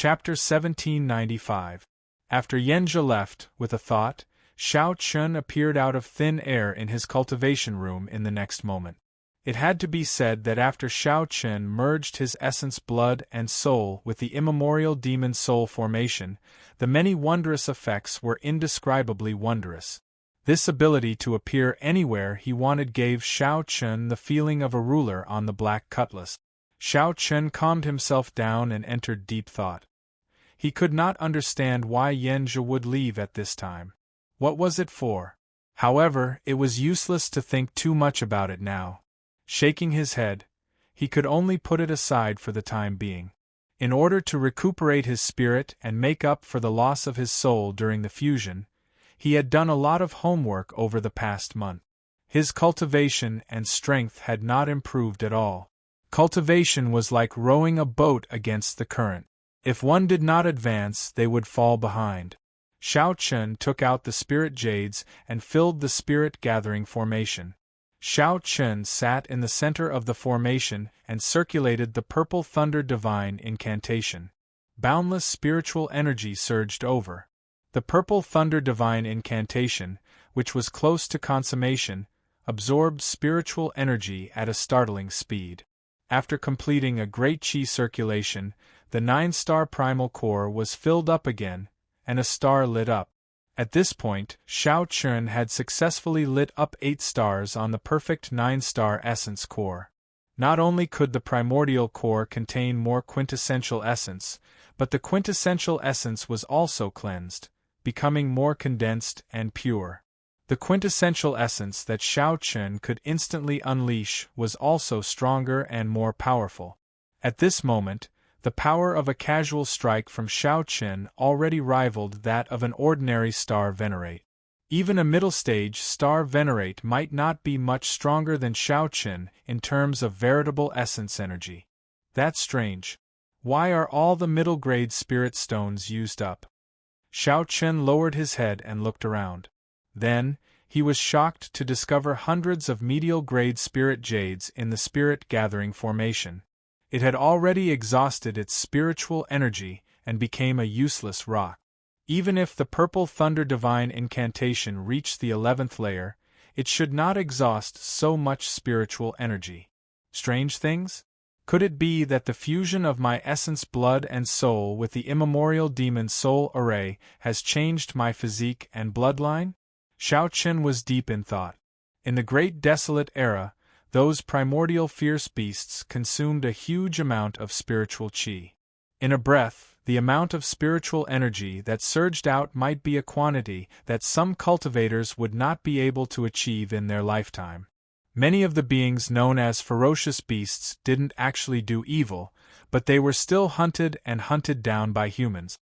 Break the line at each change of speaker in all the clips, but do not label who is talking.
Chapter 1795. After Yenja left, with a thought, Shao Chun appeared out of thin air in his cultivation room in the next moment. It had to be said that after Shao Chun merged his essence blood and soul with the immemorial demon soul formation, the many wondrous effects were indescribably wondrous. This ability to appear anywhere he wanted gave Shao Chun the feeling of a ruler on the black cutlass. Shao Chun calmed himself down and entered deep thought. He could not understand why Yenja would leave at this time. What was it for? However, it was useless to think too much about it now. Shaking his head, he could only put it aside for the time being. In order to recuperate his spirit and make up for the loss of his soul during the fusion, he had done a lot of homework over the past month. His cultivation and strength had not improved at all. Cultivation was like rowing a boat against the current. If one did not advance, they would fall behind. Shao Chun took out the spirit jades and filled the spirit gathering formation. Shao Chun sat in the center of the formation and circulated the purple thunder divine incantation. Boundless spiritual energy surged over. The purple thunder divine incantation, which was close to consummation, absorbed spiritual energy at a startling speed. After completing a great chi circulation, the 9-star primal core was filled up again, and a star lit up. At this point, Shao Chun had successfully lit up 8 stars on the perfect 9-star essence core. Not only could the primordial core contain more quintessential essence, but the quintessential essence was also cleansed, becoming more condensed and pure. The quintessential essence that Shao Chun could instantly unleash was also stronger and more powerful. At this moment, the power of a casual strike from Shao Chun already rivaled that of an ordinary star venerate. Even a middle-stage star venerate might not be much stronger than Shao Chun in terms of veritable essence energy. That's strange. Why are all the middle-grade spirit stones used up? Shao Chun lowered his head and looked around. Then, he was shocked to discover hundreds of medial-grade spirit jades in the spirit-gathering formation. It had already exhausted its spiritual energy and became a useless rock. Even if the purple thunder divine incantation reached the 11th layer, it should not exhaust so much spiritual energy. Strange things? Could it be that the fusion of my essence blood and soul with the immemorial demon soul array has changed my physique and bloodline? Shao Chun was deep in thought. In the great desolate era, those primordial fierce beasts consumed a huge amount of spiritual chi. In a breath, the amount of spiritual energy that surged out might be a quantity that some cultivators would not be able to achieve in their lifetime. Many of the beings known as ferocious beasts didn't actually do evil, but they were still hunted and hunted down by humans.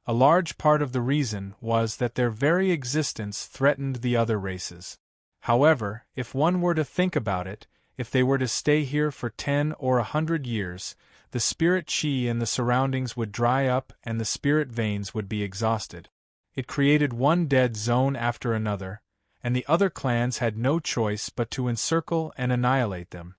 A large part of the reason was that their very existence threatened the other races. However, if one were to think about it, if they were to stay here for 10 or 100 years, the spirit chi in the surroundings would dry up and the spirit veins would be exhausted. It created one dead zone after another, and the other clans had no choice but to encircle and annihilate them.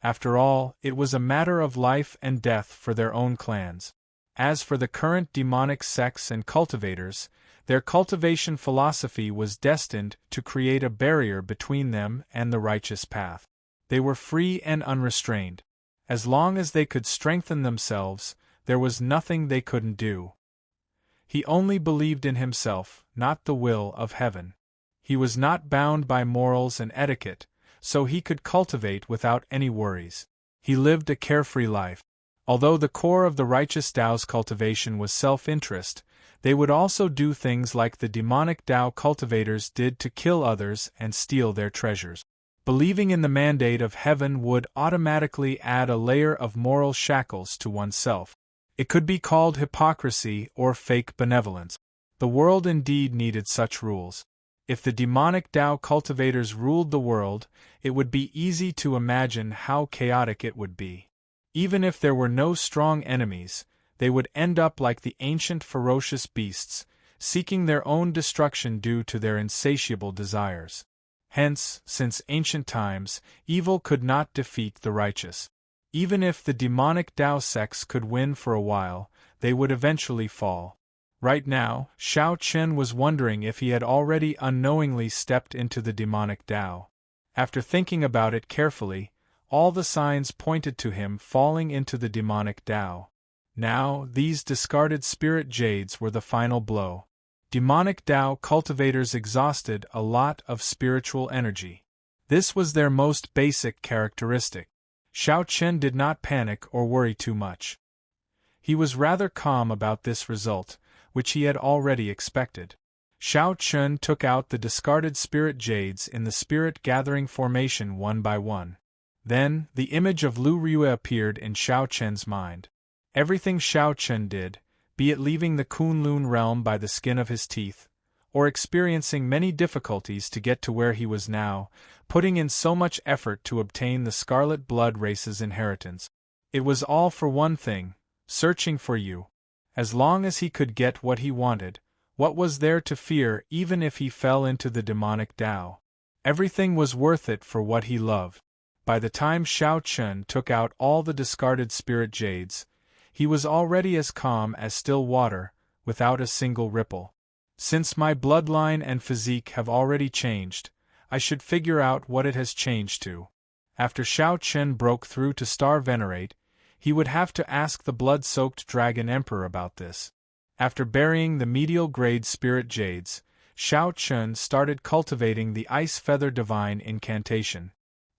After all, it was a matter of life and death for their own clans. As for the current demonic sects and cultivators, their cultivation philosophy was destined to create a barrier between them and the righteous path. They were free and unrestrained. As long as they could strengthen themselves, there was nothing they couldn't do. He only believed in himself, not the will of heaven. He was not bound by morals and etiquette, so he could cultivate without any worries. He lived a carefree life. Although the core of the righteous Tao's cultivation was self-interest, they would also do things like the demonic Tao cultivators did to kill others and steal their treasures. Believing in the mandate of heaven would automatically add a layer of moral shackles to oneself. It could be called hypocrisy or fake benevolence. The world indeed needed such rules. If the demonic Tao cultivators ruled the world, it would be easy to imagine how chaotic it would be. Even if there were no strong enemies, they would end up like the ancient ferocious beasts, seeking their own destruction due to their insatiable desires. Hence, since ancient times, evil could not defeat the righteous. Even if the demonic Tao sects could win for a while, they would eventually fall. Right now, Xiao Chen was wondering if he had already unknowingly stepped into the demonic Tao. After thinking about it carefully, all the signs pointed to him falling into the demonic Tao. Now, these discarded spirit jades were the final blow. Demonic Tao cultivators exhausted a lot of spiritual energy. This was their most basic characteristic. Xiao Chen did not panic or worry too much. He was rather calm about this result, which he had already expected. Xiao Chen took out the discarded spirit jades in the spirit-gathering formation one by one. Then, the image of Lu Rue appeared in Xiao Chen's mind. Everything Xiao Chen did, be it leaving the Kunlun realm by the skin of his teeth, or experiencing many difficulties to get to where he was now, putting in so much effort to obtain the Scarlet Blood race's inheritance. It was all for one thing, searching for you. As long as he could get what he wanted, what was there to fear even if he fell into the demonic Tao? Everything was worth it for what he loved. By the time Xiao Chen took out all the discarded spirit jades, he was already as calm as still water, without a single ripple. Since my bloodline and physique have already changed, I should figure out what it has changed to. After Xiao Chen broke through to Star Venerate, he would have to ask the blood-soaked Dragon Emperor about this. After burying the medial-grade spirit jades, Xiao Chen started cultivating the Ice Feather Divine incantation.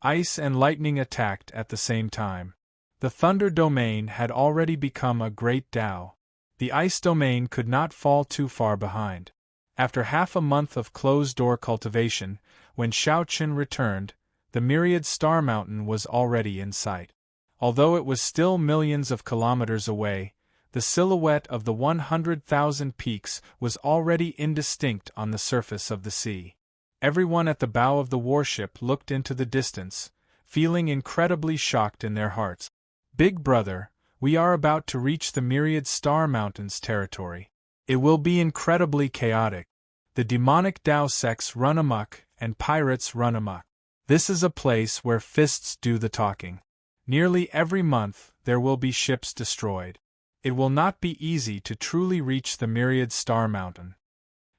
Ice and lightning attacked at the same time. The Thunder domain had already become a great Tao. The Ice domain could not fall too far behind. After half a month of closed-door cultivation, when Xiao Chen returned, the myriad star mountain was already in sight. Although it was still millions of kilometers away, the silhouette of the 100,000 peaks was already indistinct on the surface of the sea. Everyone at the bow of the warship looked into the distance, feeling incredibly shocked in their hearts. "Big Brother, we are about to reach the myriad star mountains territory. It will be incredibly chaotic. The demonic Tao sects run amok, and pirates run amok. This is a place where fists do the talking. Nearly every month, there will be ships destroyed. It will not be easy to truly reach the myriad star mountain."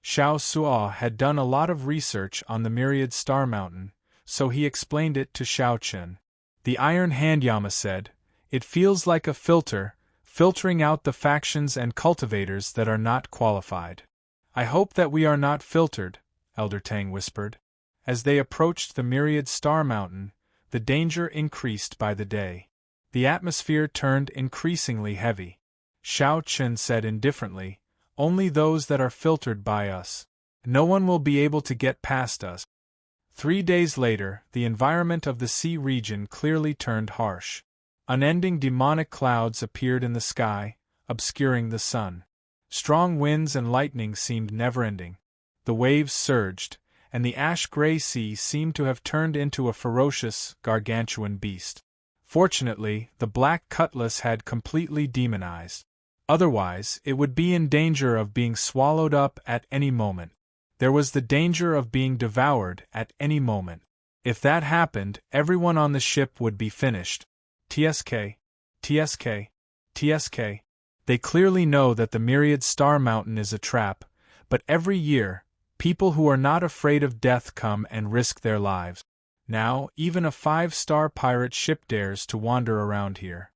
Xiao Suo had done a lot of research on the myriad star mountain, so he explained it to Xiao Chen. The Iron Handyama said, "It feels like a filter, filtering out the factions and cultivators that are not qualified." "I hope that we are not filtered," Elder Tang whispered. As they approached the myriad star mountain, the danger increased by the day. The atmosphere turned increasingly heavy. Xiao Chen said indifferently, "Only those that are filtered by us. No one will be able to get past us." 3 days later, the environment of the sea region clearly turned harsh. Unending demonic clouds appeared in the sky, obscuring the sun. Strong winds and lightning seemed never-ending. The waves surged, and the ash-gray sea seemed to have turned into a ferocious, gargantuan beast. Fortunately, the Black Cutlass had completely demonized. Otherwise, it would be in danger of being swallowed up at any moment. There was the danger of being devoured at any moment. If that happened, everyone on the ship would be finished. TSK, TSK, TSK. They clearly know that the myriad star mountain is a trap, but every year, people who are not afraid of death come and risk their lives. Now, even a 5-star pirate ship dares to wander around here.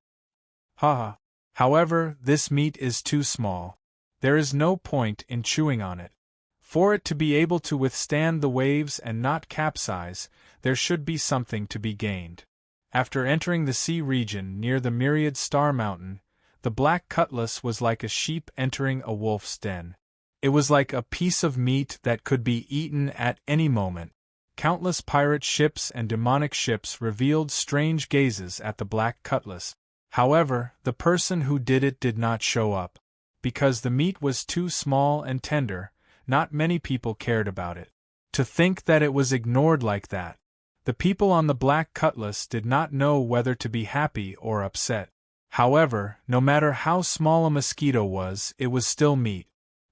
Haha. However, this meat is too small. There is no point in chewing on it. For it to be able to withstand the waves and not capsize, there should be something to be gained. After entering the sea region near the myriad star mountain, the Black Cutlass was like a sheep entering a wolf's den. It was like a piece of meat that could be eaten at any moment. Countless pirate ships and demonic ships revealed strange gazes at the Black Cutlass. However, the person who did it did not show up. Because the meat was too small and tender, not many people cared about it. To think that it was ignored like that. The people on the Black Cutlass did not know whether to be happy or upset. However, no matter how small a mosquito was, it was still meat.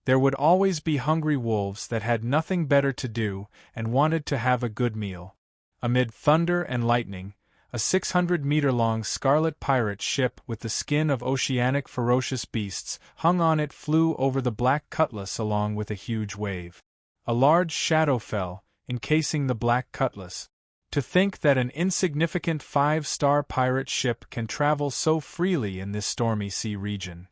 There would always be hungry wolves that had nothing better to do and wanted to have a good meal. Amid thunder and lightning, A 600-meter-long scarlet pirate ship with the skin of oceanic ferocious beasts hung on it flew over the Black Cutlass along with a huge wave. A large shadow fell, encasing the Black Cutlass. To think that an insignificant 5-star pirate ship can travel so freely in this stormy sea region.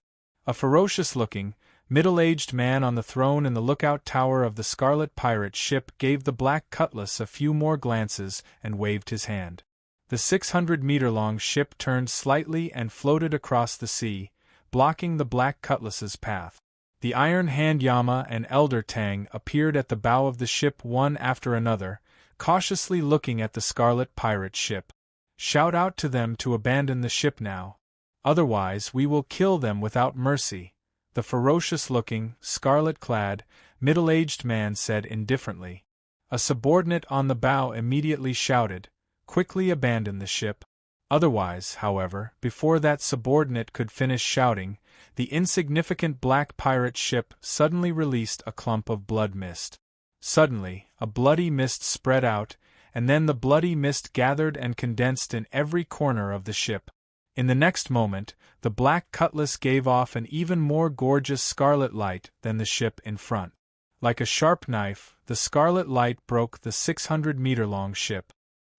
A ferocious-looking, middle-aged man on the throne in the lookout tower of the scarlet pirate ship gave the Black Cutlass a few more glances and waved his hand. The 600-meter-long ship turned slightly and floated across the sea, blocking the Black Cutlass's path. The Iron Hand Yama and Elder Tang appeared at the bow of the ship one after another, cautiously looking at the scarlet pirate ship. "Shout out to them to abandon the ship now. Otherwise we will kill them without mercy," the ferocious-looking, scarlet-clad, middle-aged man said indifferently. A subordinate on the bow immediately shouted, "Quickly abandon the ship." Otherwise, however, before that subordinate could finish shouting, the insignificant black pirate ship suddenly released a clump of blood mist. Suddenly, a bloody mist spread out, and then the bloody mist gathered and condensed in every corner of the ship. In the next moment, the Black Cutlass gave off an even more gorgeous scarlet light than the ship in front. Like a sharp knife, the scarlet light broke the 600-meter-long ship.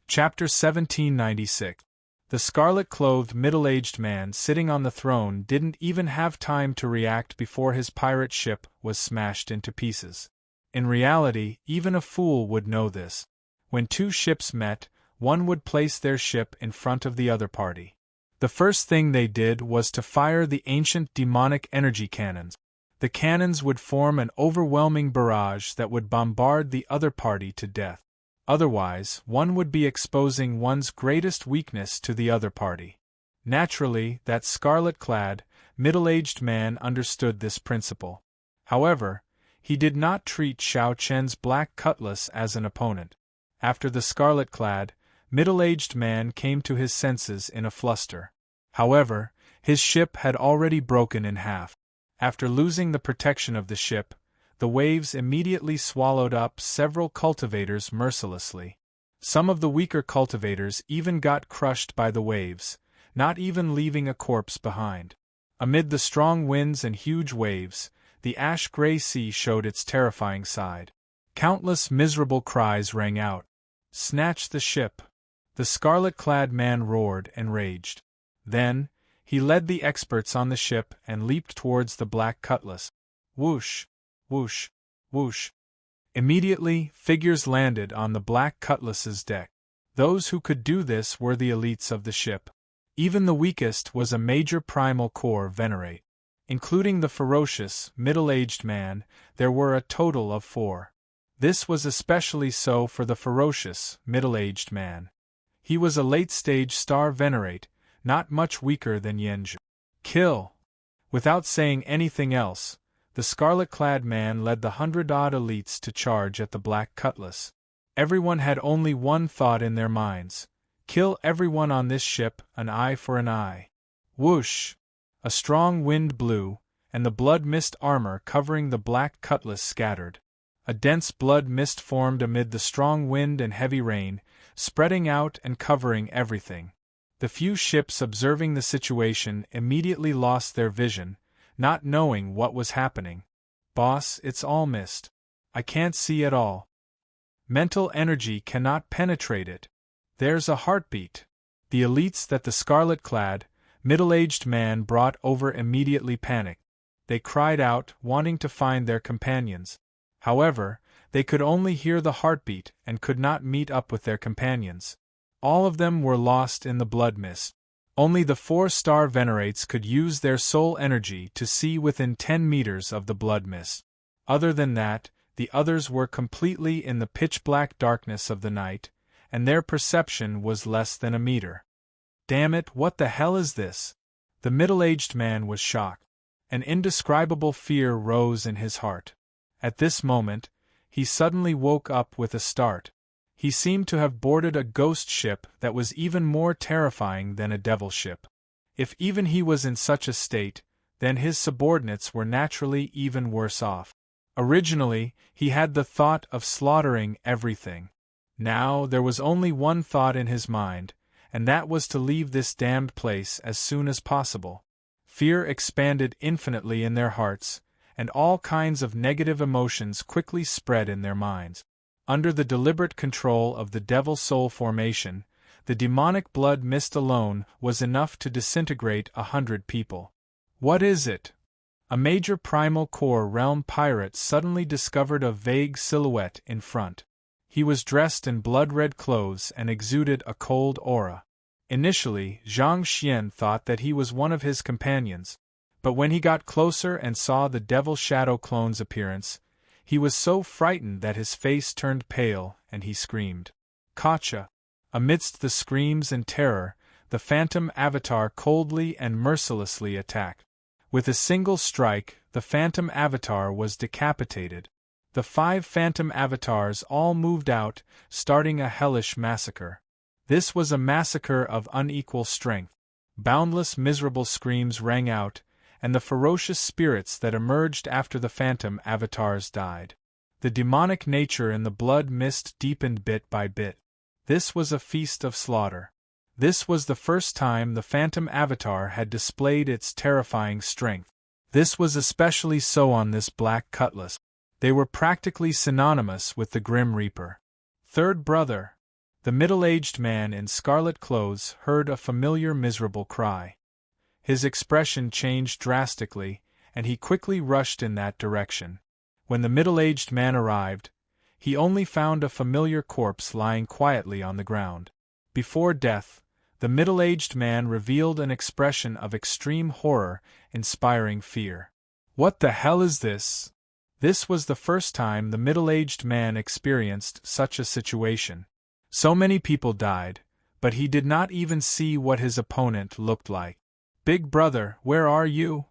Chapter 1796. The scarlet-clothed middle-aged man sitting on the throne didn't even have time to react before his pirate ship was smashed into pieces. In reality, even a fool would know this. When two ships met, one would place their ship in front of the other party. The first thing they did was to fire the ancient demonic energy cannons. The cannons would form an overwhelming barrage that would bombard the other party to death. Otherwise, one would be exposing one's greatest weakness to the other party. Naturally, that scarlet-clad, middle-aged man understood this principle. However, he did not treat Xiao Chen's Black Cutlass as an opponent. After the scarlet-clad, middle-aged man came to his senses in a fluster. However, his ship had already broken in half. After losing the protection of the ship, the waves immediately swallowed up several cultivators mercilessly. Some of the weaker cultivators even got crushed by the waves, not even leaving a corpse behind. Amid the strong winds and huge waves, the ash-gray sea showed its terrifying side. Countless miserable cries rang out. "Snatch the ship!" The scarlet-clad man roared and raged. Then, he led the experts on the ship and leaped towards the Black Cutlass. Whoosh! Whoosh! Whoosh! Immediately, figures landed on the Black Cutlass's deck. Those who could do this were the elites of the ship. Even the weakest was a major primal core venerate. Including the ferocious, middle-aged man, there were a total of 4. This was especially so for the ferocious, middle-aged man. He was a late-stage star venerate, not much weaker than Yanzhi. "Kill!" Without saying anything else, the scarlet-clad man led the 100-odd elites to charge at the Black Cutlass. Everyone had only one thought in their minds: kill everyone on this ship, an eye for an eye. Whoosh! A strong wind blew, and the blood mist armor covering the Black Cutlass scattered. A dense blood mist formed amid the strong wind and heavy rain, spreading out and covering everything. The few ships observing the situation immediately lost their vision, not knowing what was happening. "Boss, it's all mist. I can't see at all. Mental energy cannot penetrate it. There's a heartbeat." The elites that the scarlet-clad, middle-aged man brought over immediately panicked. They cried out, wanting to find their companions. However, they could only hear the heartbeat and could not meet up with their companions. All of them were lost in the blood mist. Only the 4-star venerates could use their soul energy to see within 10 meters of the blood mist. Other than that, the others were completely in the pitch-black darkness of the night, and their perception was less than a meter. "Damn it, what the hell is this?" The middle-aged man was shocked. An indescribable fear rose in his heart. At this moment, he suddenly woke up with a start. He seemed to have boarded a ghost ship that was even more terrifying than a devil ship. If even he was in such a state, then his subordinates were naturally even worse off. Originally, he had the thought of slaughtering everything. Now there was only one thought in his mind, and that was to leave this damned place as soon as possible. Fear expanded infinitely in their hearts, and all kinds of negative emotions quickly spread in their minds. Under the deliberate control of the Devil Soul formation, the demonic blood mist alone was enough to disintegrate 100 people. What is it? A major primal core realm pirate suddenly discovered a vague silhouette in front. He was dressed in blood-red clothes and exuded a cold aura. Initially, Zhang Xian thought that he was one of his companions, but when he got closer and saw the Devil Shadow clone's appearance, he was so frightened that his face turned pale and he screamed. Gotcha! Amidst the screams and terror, the phantom avatar coldly and mercilessly attacked. With a single strike, the phantom avatar was decapitated. The 5 phantom avatars all moved out, starting a hellish massacre. This was a massacre of unequal strength. Boundless miserable screams rang out, and the ferocious spirits that emerged after the phantom avatars died. The demonic nature in the blood mist deepened bit by bit. This was a feast of slaughter. This was the first time the phantom avatar had displayed its terrifying strength. This was especially so on this black cutlass. They were practically synonymous with the Grim Reaper. Third brother. The middle-aged man in scarlet clothes heard a familiar miserable cry. His expression changed drastically, and he quickly rushed in that direction. When the middle-aged man arrived, he only found a familiar corpse lying quietly on the ground. Before death, the middle-aged man revealed an expression of extreme horror, inspiring fear. What the hell is this? This was the first time the middle-aged man experienced such a situation. So many people died, but he did not even see what his opponent looked like. Big brother, where are you?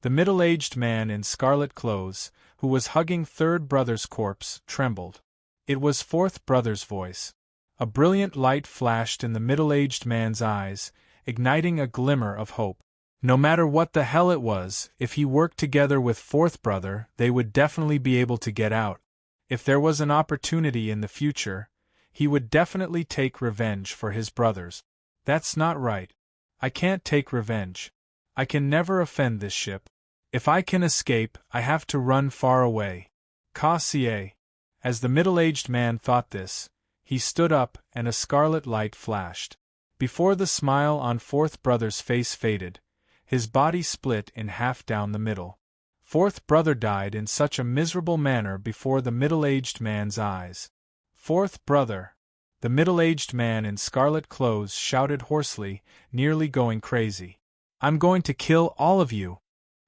The middle-aged man in scarlet clothes, who was hugging third brother's corpse, trembled. It was fourth brother's voice. A brilliant light flashed in the middle-aged man's eyes, igniting a glimmer of hope. No matter what the hell it was, if he worked together with fourth brother, they would definitely be able to get out. If there was an opportunity in the future, he would definitely take revenge for his brothers. That's not right. I can't take revenge. I can never offend this ship. If I can escape, I have to run far away. Cassier. As the middle-aged man thought this, he stood up and a scarlet light flashed. Before the smile on fourth brother's face faded, his body split in half down the middle. Fourth brother died in such a miserable manner before the middle-aged man's eyes. Fourth brother. The middle-aged man in scarlet clothes shouted hoarsely, nearly going crazy. I'm going to kill all of you.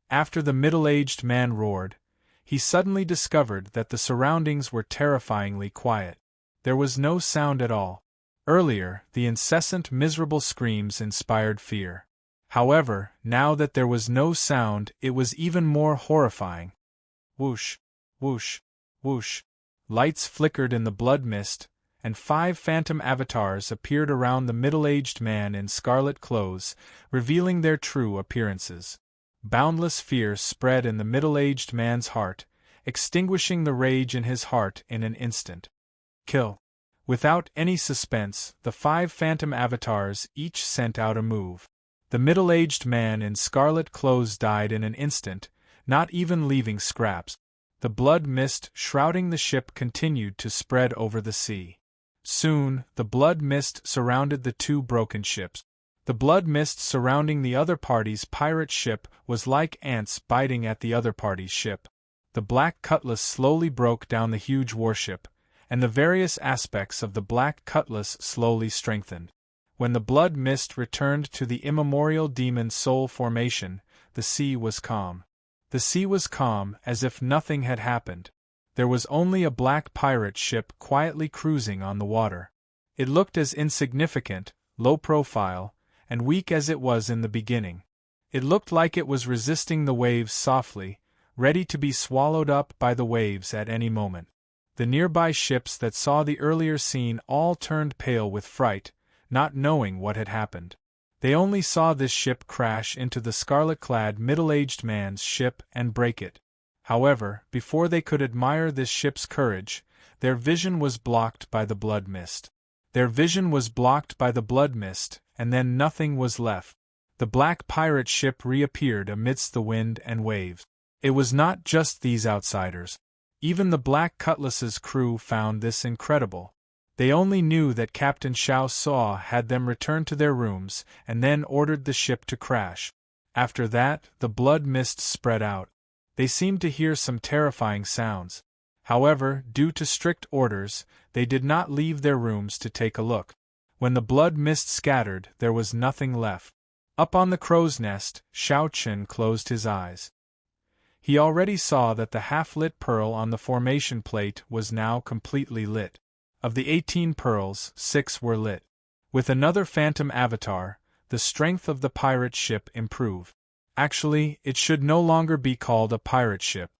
After the middle-aged man roared, he suddenly discovered that the surroundings were terrifyingly quiet. There was no sound at all. Earlier, the incessant miserable screams inspired fear. However, now that there was no sound, it was even more horrifying. Whoosh, whoosh, whoosh. Lights flickered in the blood mist, and 5 phantom avatars appeared around the middle-aged man in scarlet clothes, revealing their true appearances. Boundless fear spread in the middle-aged man's heart, extinguishing the rage in his heart in an instant. Kill. Without any suspense, the 5 phantom avatars each sent out a move. The middle-aged man in scarlet clothes died in an instant, not even leaving scraps. The blood mist shrouding the ship continued to spread over the sea. Soon, the blood mist surrounded the 2 broken ships. The blood mist surrounding the other party's pirate ship was like ants biting at the other party's ship. The Black Cutlass slowly broke down the huge warship, and the various aspects of the Black Cutlass slowly strengthened. When the blood mist returned to the immemorial demon soul formation, the sea was calm. The sea was calm, as if nothing had happened. There was only a black pirate ship quietly cruising on the water. It looked as insignificant, low profile, and weak as it was in the beginning. It looked like it was resisting the waves softly, ready to be swallowed up by the waves at any moment. The nearby ships that saw the earlier scene all turned pale with fright, not knowing what had happened. They only saw this ship crash into the scarlet-clad middle-aged man's ship and break it. However, before they could admire this ship's courage, their vision was blocked by the blood mist. Their vision was blocked by the blood mist, and then nothing was left. The black pirate ship reappeared amidst the wind and waves. It was not just these outsiders. Even the Black Cutlass's crew found this incredible. They only knew that Captain Xiao Suo had them return to their rooms and then ordered the ship to crash. After that, the blood mist spread out. They seemed to hear some terrifying sounds. However, due to strict orders, they did not leave their rooms to take a look. When the blood mist scattered, there was nothing left. Up on the crow's nest, Xiao Chen closed his eyes. He already saw that the half-lit pearl on the formation plate was now completely lit. Of the 18 pearls, 6 were lit. With another phantom avatar, the strength of the pirate ship improved. Actually, it should no longer be called a pirate ship.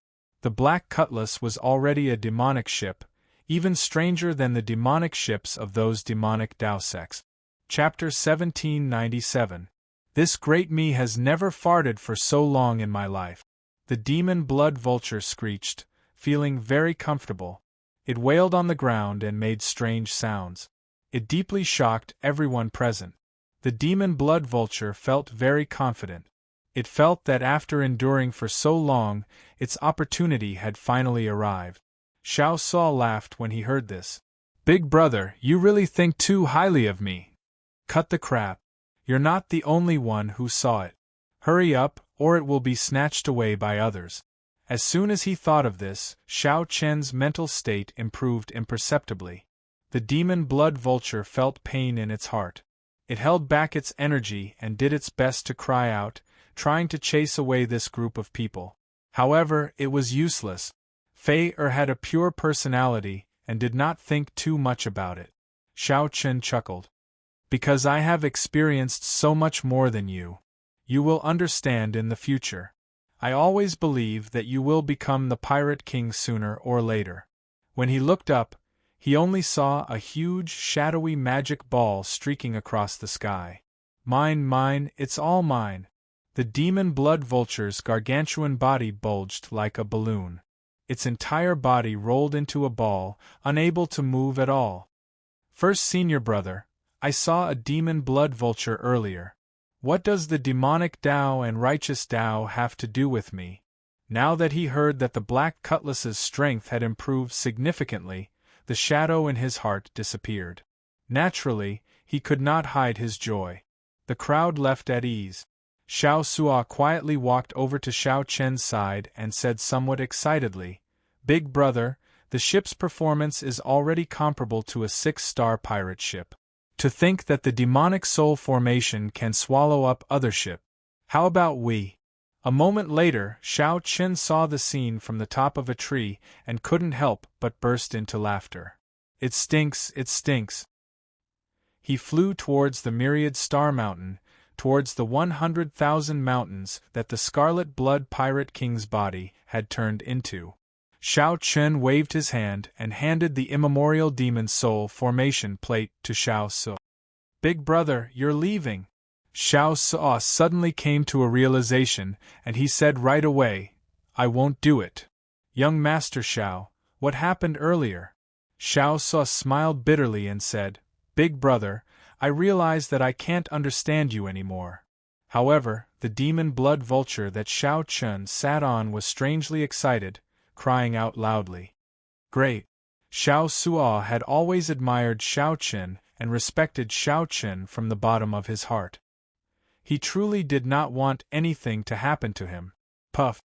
The Black Cutlass was already a demonic ship, even stranger than the demonic ships of those demonic Dao sects. Chapter 1797. This great me has never farted for so long in my life. The demon blood vulture screeched, feeling very comfortable. It wailed on the ground and made strange sounds. It deeply shocked everyone present. The demon blood vulture felt very confident. It felt that after enduring for so long, its opportunity had finally arrived. Xiao Suo laughed when he heard this. "Big brother, you really think too highly of me. Cut the crap. You're not the only one who saw it. Hurry up, or it will be snatched away by others." As soon as he thought of this, Xiao Chen's mental state improved imperceptibly. The demon blood vulture felt pain in its heart. It held back its energy and did its best to cry out, trying to chase away this group of people. However, it was useless. Fei had a pure personality and did not think too much about it. Xiao Chen chuckled. "Because I have experienced so much more than you. You will understand in the future. I always believe that you will become the Pirate King sooner or later." When he looked up, he only saw a huge, shadowy magic ball streaking across the sky. Mine, it's all mine." The demon blood vulture's gargantuan body bulged like a balloon. Its entire body rolled into a ball, unable to move at all. "First senior brother, I saw a demon blood vulture earlier. What does the demonic Dao and righteous Dao have to do with me?" Now that he heard that the Black Cutlass's strength had improved significantly, the shadow in his heart disappeared. Naturally, he could not hide his joy. The crowd left at ease. Xiao Suo quietly walked over to Xiao Chen's side and said somewhat excitedly, "Big brother, the ship's performance is already comparable to a 6-star pirate ship. To think that the demonic soul formation can swallow up other ship. How about we?" A moment later, Xiao Chen saw the scene from the top of a tree and couldn't help but burst into laughter. "It stinks, it stinks." He flew towards the myriad star mountain, towards the 100,000 mountains that the Scarlet Blood Pirate King's body had turned into. Xiao Chen waved his hand and handed the immemorial demon soul formation plate to Xiao Suo. "Big brother, you're leaving." Xiao Suo suddenly came to a realization, and he said right away, "I won't do it." "Young Master Xiao, what happened earlier?" Xiao Suo smiled bitterly and said, "Big brother, I realize that I can't understand you anymore." However, the demon blood vulture that Xiao Chen sat on was strangely excited, crying out loudly. "Great!" Xiao Suo had always admired Xiao Chen and respected Xiao Chen from the bottom of his heart. He truly did not want anything to happen to him. Puff!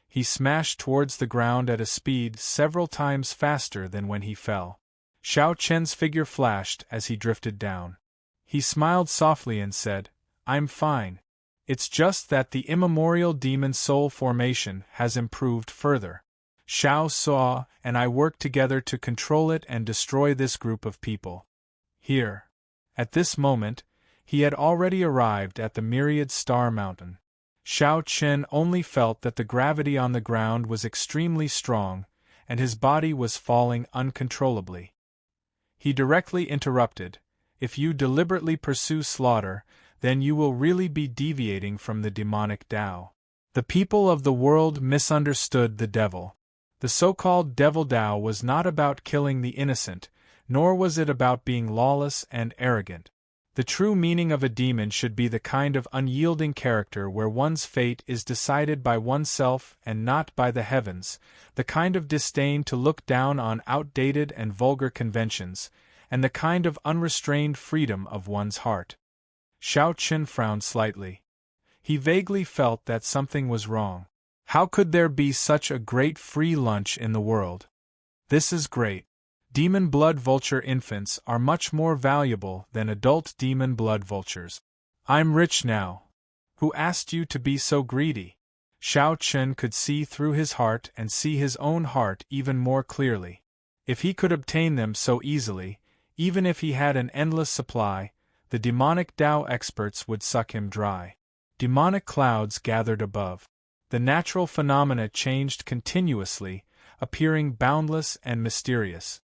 He smashed towards the ground at a speed several times faster than when he fell. Xiao Chen's figure flashed as he drifted down. He smiled softly and said, "I'm fine. It's just that the immemorial demon soul formation has improved further. Xiao Suo and I work together to control it and destroy this group of people." Here. At this moment, he had already arrived at the Myriad Star Mountain. Xiao Chen only felt that the gravity on the ground was extremely strong, and his body was falling uncontrollably. He directly interrupted, "If you deliberately pursue slaughter, then you will really be deviating from the demonic Dao." The people of the world misunderstood the devil. The so-called devil Dao was not about killing the innocent, nor was it about being lawless and arrogant. The true meaning of a demon should be the kind of unyielding character where one's fate is decided by oneself and not by the heavens, the kind of disdain to look down on outdated and vulgar conventions, and the kind of unrestrained freedom of one's heart. Xiao Chen frowned slightly. He vaguely felt that something was wrong. How could there be such a great free lunch in the world? This is great. Demon blood vulture infants are much more valuable than adult demon blood vultures. I'm rich now. Who asked you to be so greedy? Xiao Chen could see through his heart and see his own heart even more clearly. If he could obtain them so easily, even if he had an endless supply, the demonic Tao experts would suck him dry. Demonic clouds gathered above. The natural phenomena changed continuously, appearing boundless and mysterious.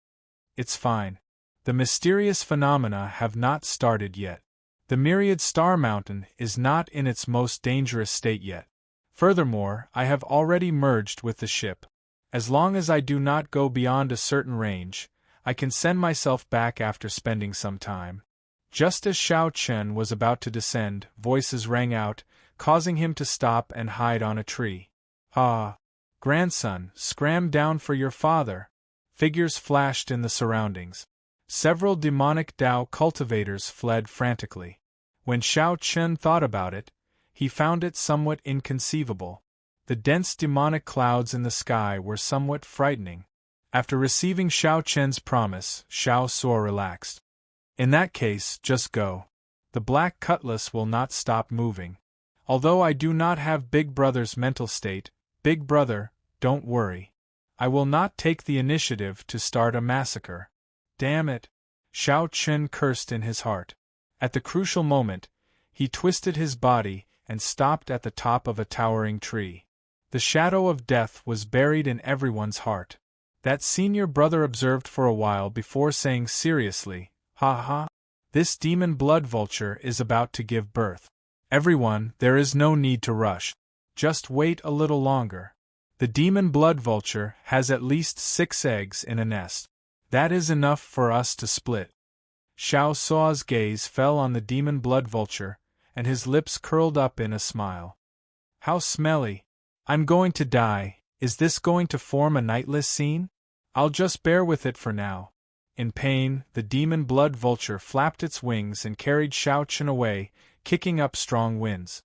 It's fine. The mysterious phenomena have not started yet. The myriad star mountain is not in its most dangerous state yet. Furthermore, I have already merged with the ship. As long as I do not go beyond a certain range, I can send myself back after spending some time. Just as Xiao Chen was about to descend, voices rang out, causing him to stop and hide on a tree. Ah! Grandson, scram down for your father! Figures flashed in the surroundings. Several demonic Tao cultivators fled frantically. When Xiao Chen thought about it, he found it somewhat inconceivable. The dense demonic clouds in the sky were somewhat frightening. After receiving Xiao Chen's promise, Xiao Suo relaxed. In that case, just go. The black cutlass will not stop moving. Although I do not have Big Brother's mental state, Big Brother, don't worry. I will not take the initiative to start a massacre. Damn it! Xiao Chen cursed in his heart. At the crucial moment, he twisted his body and stopped at the top of a towering tree. The shadow of death was buried in everyone's heart. That senior brother observed for a while before saying seriously, "Ha ha! This demon blood vulture is about to give birth. Everyone, there is no need to rush. Just wait a little longer. The demon blood vulture has at least 6 eggs in a nest. That is enough for us to split." Xiao Suo's gaze fell on the demon blood vulture, and his lips curled up in a smile. How smelly! I'm going to die. Is this going to form a nightless scene? I'll just bear with it for now. In pain, the demon blood vulture flapped its wings and carried Xiao Chen away, kicking up strong winds.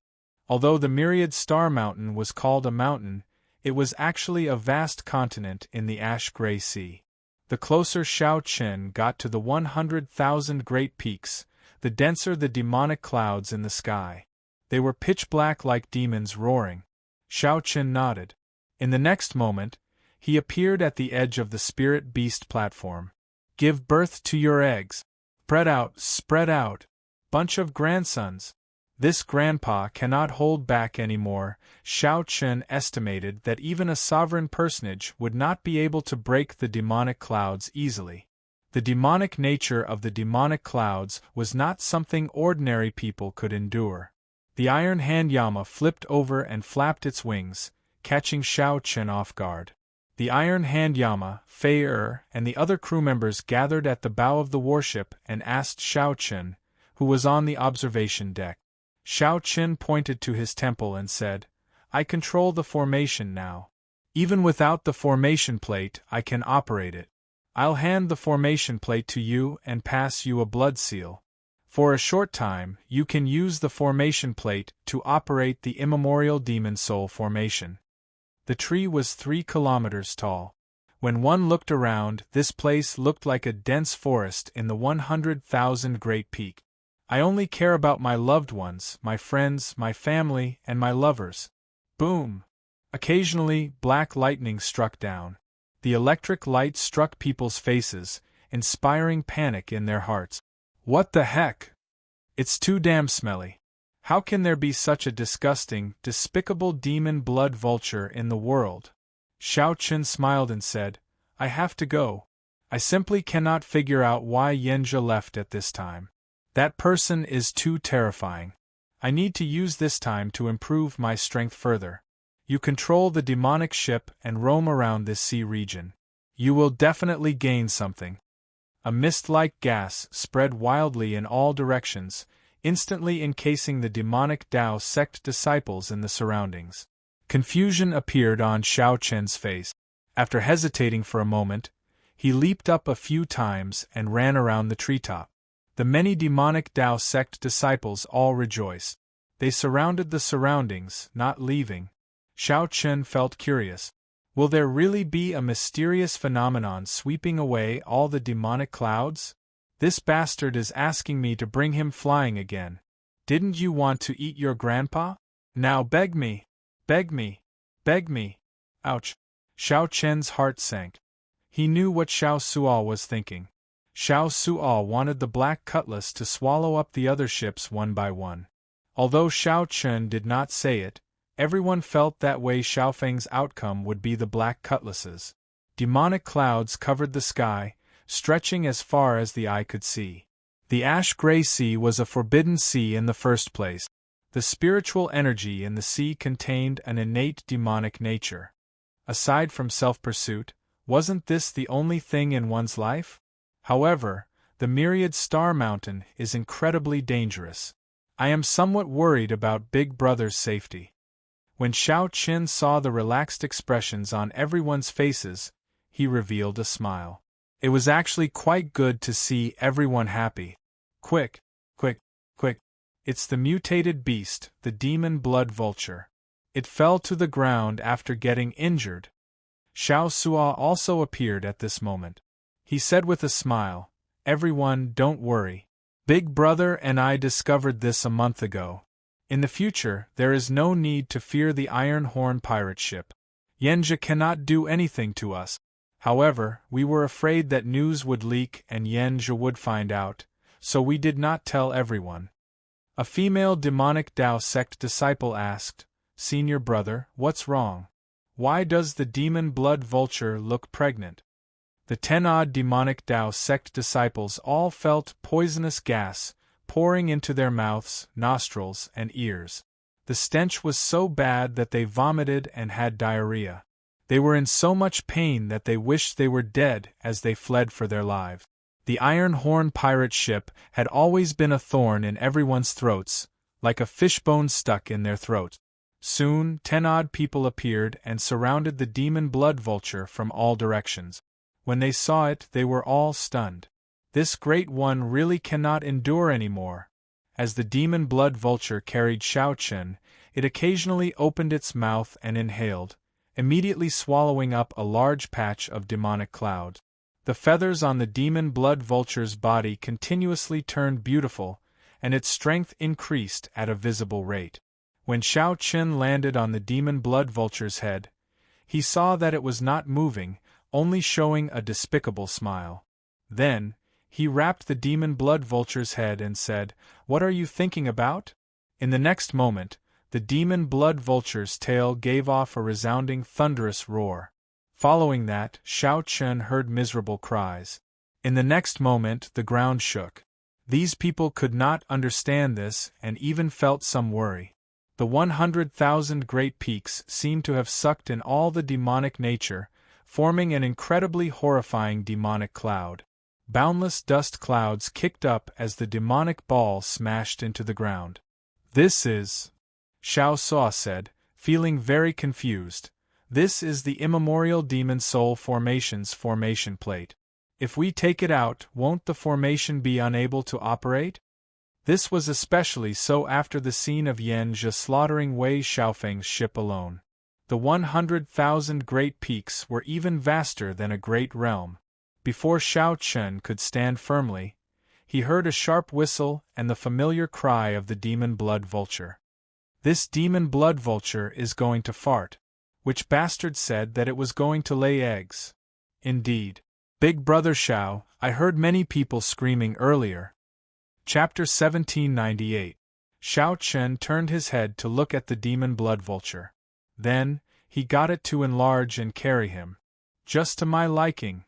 Although the myriad star mountain was called a mountain, it was actually a vast continent in the ash-gray sea. The closer Xiao Chen got to the 100,000 great peaks, the denser the demonic clouds in the sky. They were pitch black like demons roaring. Xiao Chen nodded. In the next moment, he appeared at the edge of the spirit beast platform. Give birth to your eggs. Spread out. Bunch of grandsons. This grandpa cannot hold back anymore. Xiao Chen estimated that even a sovereign personage would not be able to break the demonic clouds easily. The demonic nature of the demonic clouds was not something ordinary people could endure. The iron hand Yama flipped over and flapped its wings, catching Xiao Chen off guard. The iron hand Yama, Fei and the other crew members gathered at the bow of the warship and asked Xiao Chen, who was on the observation deck. Xiao Chen pointed to his temple and said, I control the formation now. Even without the formation plate, I can operate it. I'll hand the formation plate to you and pass you a blood seal. For a short time, you can use the formation plate to operate the immemorial demon soul formation. The tree was 3 kilometers tall. When one looked around, this place looked like a dense forest in the 100,000 great peak. I only care about my loved ones, my friends, my family, and my lovers. Boom! Occasionally, black lightning struck down. The electric light struck people's faces, inspiring panic in their hearts. What the heck? It's too damn smelly. How can there be such a disgusting, despicable demon blood vulture in the world? Xiao Chen smiled and said, I have to go. I simply cannot figure out why Yanjia left at this time. That person is too terrifying. I need to use this time to improve my strength further. You control the demonic ship and roam around this sea region. You will definitely gain something. A mist-like gas spread wildly in all directions, instantly encasing the demonic Tao sect disciples in the surroundings. Confusion appeared on Xiao Chen's face. After hesitating for a moment, he leaped up a few times and ran around the treetop. The many demonic Tao sect disciples all rejoiced. They surrounded the surroundings, not leaving. Xiao Chen felt curious. Will there really be a mysterious phenomenon sweeping away all the demonic clouds? This bastard is asking me to bring him flying again. Didn't you want to eat your grandpa? Now beg me! Beg me! Beg me! Ouch! Xiao Chen's heart sank. He knew what Xiao Suo was thinking. Xiao Suo wanted the Black Cutlass to swallow up the other ships one by one. Although Xiao Chen did not say it, everyone felt that way Xiaofeng's outcome would be the Black Cutlasses. Demonic clouds covered the sky, stretching as far as the eye could see. The ash-gray sea was a forbidden sea in the first place. The spiritual energy in the sea contained an innate demonic nature. Aside from self-pursuit, wasn't this the only thing in one's life? However, the myriad star mountain is incredibly dangerous. I am somewhat worried about Big Brother's safety. When Xiao Chen saw the relaxed expressions on everyone's faces, he revealed a smile. It was actually quite good to see everyone happy. Quick, quick, quick. It's the mutated beast, the demon blood vulture. It fell to the ground after getting injured. Xiao Suo also appeared at this moment. He said with a smile, "Everyone, don't worry. Big Brother and I discovered this a month ago. In the future, there is no need to fear the Iron Horn pirate ship. Yenja cannot do anything to us. However, we were afraid that news would leak and Yenja would find out, so we did not tell everyone." A female demonic Tao sect disciple asked, "Senior brother, what's wrong? Why does the demon blood vulture look pregnant?" The 10-odd demonic Tao sect disciples all felt poisonous gas pouring into their mouths, nostrils, and ears. The stench was so bad that they vomited and had diarrhea. They were in so much pain that they wished they were dead as they fled for their lives. The Iron Horn pirate ship had always been a thorn in everyone's throats, like a fishbone stuck in their throat. Soon, 10-odd people appeared and surrounded the demon blood vulture from all directions. When they saw it, they were all stunned. This great one really cannot endure anymore. As the demon blood vulture carried Xiao Chen, it occasionally opened its mouth and inhaled, immediately swallowing up a large patch of demonic cloud. The feathers on the demon blood vulture's body continuously turned beautiful, and its strength increased at a visible rate. When Xiao Chen landed on the demon blood vulture's head, he saw that it was not moving, only showing a despicable smile. Then, he rapped the demon blood vulture's head and said, "What are you thinking about?" In the next moment, the demon blood vulture's tail gave off a resounding thunderous roar. Following that, Xiao Chen heard miserable cries. In the next moment, the ground shook. These people could not understand this and even felt some worry. The 100,000 great peaks seemed to have sucked in all the demonic nature, forming an incredibly horrifying demonic cloud. Boundless dust clouds kicked up as the demonic ball smashed into the ground. "This is," Xiao Suo said, feeling very confused, "this is the immemorial demon soul formation's formation plate. If we take it out, won't the formation be unable to operate?" This was especially so after the scene of Yenja slaughtering Wei Xiaofeng's ship alone. The 100,000 great peaks were even vaster than a great realm. Before Xiao Chen could stand firmly, he heard a sharp whistle and the familiar cry of the demon blood vulture. "This demon blood vulture is going to fart." Which bastard said that it was going to lay eggs? Indeed. Big Brother Xiao, I heard many people screaming earlier. Chapter 1798. Xiao Chen turned his head to look at the demon blood vulture. Then, he got it to enlarge and carry him. Just to my liking.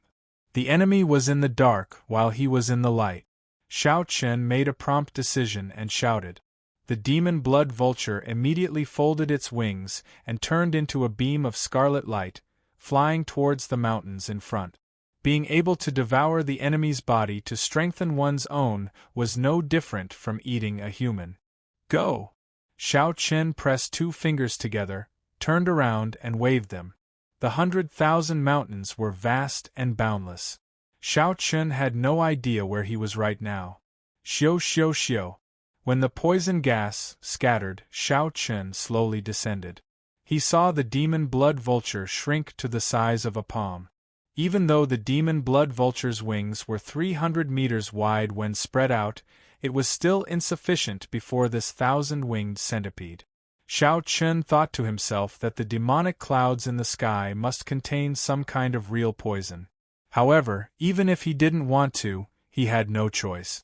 The enemy was in the dark while he was in the light. Xiao Chen made a prompt decision and shouted. The demon blood vulture immediately folded its wings and turned into a beam of scarlet light, flying towards the mountains in front. Being able to devour the enemy's body to strengthen one's own was no different from eating a human. Go! Xiao Chen pressed two fingers together, turned around and waved them. The 100,000 mountains were vast and boundless. Xiao Chen had no idea where he was right now. Xiu xiu xiu. When the poison gas scattered, Xiao Chen slowly descended. He saw the demon blood vulture shrink to the size of a palm. Even though the demon blood vulture's wings were 300 meters wide when spread out, it was still insufficient before this 1,000-winged centipede. Xiao Chen thought to himself that the demonic clouds in the sky must contain some kind of real poison. However, even if he didn't want to, he had no choice.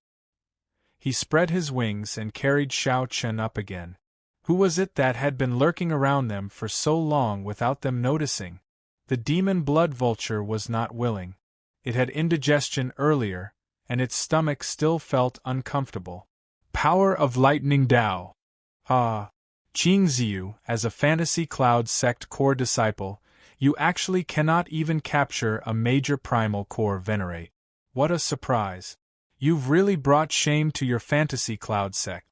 He spread his wings and carried Xiao Chen up again. Who was it that had been lurking around them for so long without them noticing? The demon blood vulture was not willing. It had indigestion earlier, and its stomach still felt uncomfortable. Power of Lightning Dao. Ah! Qingziyu, as a Fantasy Cloud Sect core disciple, you actually cannot even capture a major primal core venerate. What a surprise! You've really brought shame to your Fantasy Cloud Sect.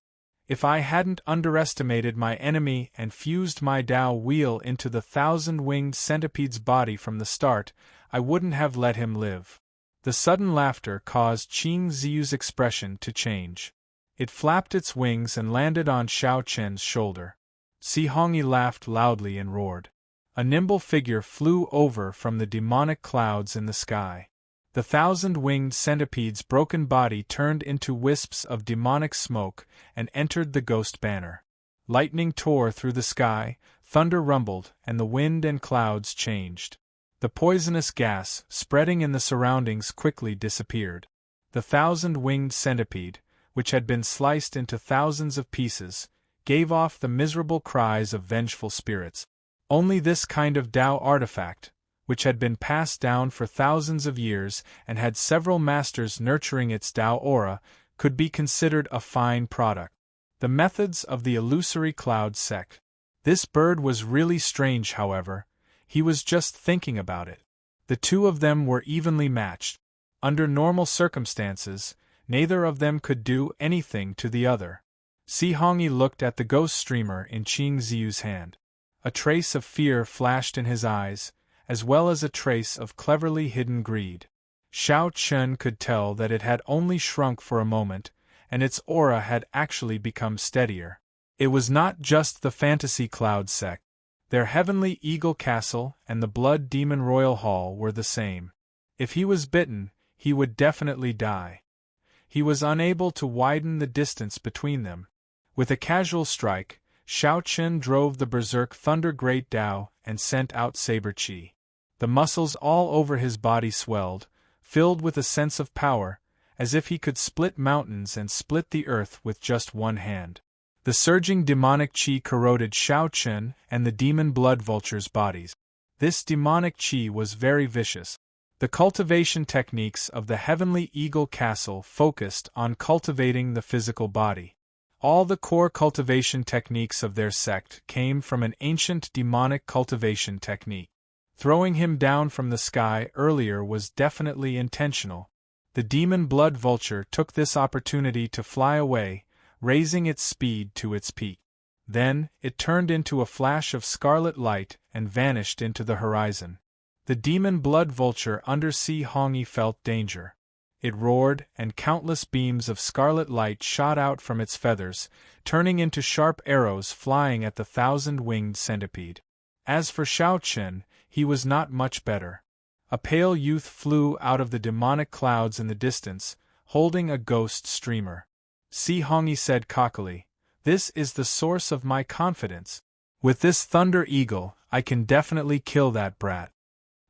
If I hadn't underestimated my enemy and fused my Dao wheel into the 1,000-winged centipede's body from the start, I wouldn't have let him live. The sudden laughter caused Qing Ziyu's expression to change. It flapped its wings and landed on Xiao Chen's shoulder. Si Hongyi laughed loudly and roared. A nimble figure flew over from the demonic clouds in the sky. The 1,000-winged centipede's broken body turned into wisps of demonic smoke and entered the ghost banner. Lightning tore through the sky, thunder rumbled, and the wind and clouds changed. The poisonous gas, spreading in the surroundings, quickly disappeared. The 1,000-winged centipede, which had been sliced into thousands of pieces, gave off the miserable cries of vengeful spirits. Only this kind of Dao artifact, which had been passed down for thousands of years and had several masters nurturing its Dao aura, could be considered a fine product. The methods of the illusory cloud sect. This bird was really strange, however. He was just thinking about it. The two of them were evenly matched. Under normal circumstances, neither of them could do anything to the other. Si Hongyi looked at the ghost streamer in Qing Ziyu's hand. A trace of fear flashed in his eyes, as well as a trace of cleverly hidden greed. Xiao Chen could tell that it had only shrunk for a moment, and its aura had actually become steadier. It was not just the Fantasy Cloud Sect. Their Heavenly Eagle Castle and the Blood Demon Royal Hall were the same. If he was bitten, he would definitely die. He was unable to widen the distance between them. With a casual strike, Xiao Chen drove the Berserk Thunder Great Dao and sent out Saber Qi. The muscles all over his body swelled, filled with a sense of power, as if he could split mountains and split the earth with just one hand. The surging demonic qi corroded Xiao Chen and the demon blood vulture's bodies. This demonic qi was very vicious. The cultivation techniques of the Heavenly Eagle Castle focused on cultivating the physical body. All the core cultivation techniques of their sect came from an ancient demonic cultivation technique. Throwing him down from the sky earlier was definitely intentional. The demon blood vulture took this opportunity to fly away, raising its speed to its peak. Then, it turned into a flash of scarlet light and vanished into the horizon. The demon blood vulture under Si Hongyi felt danger. It roared, and countless beams of scarlet light shot out from its feathers, turning into sharp arrows flying at the 1,000-winged centipede. As for Xiao Chen, he was not much better. A pale youth flew out of the demonic clouds in the distance, holding a ghost streamer. Si Hongyi said cockily, "This is the source of my confidence. With this Thunder Eagle, I can definitely kill that brat."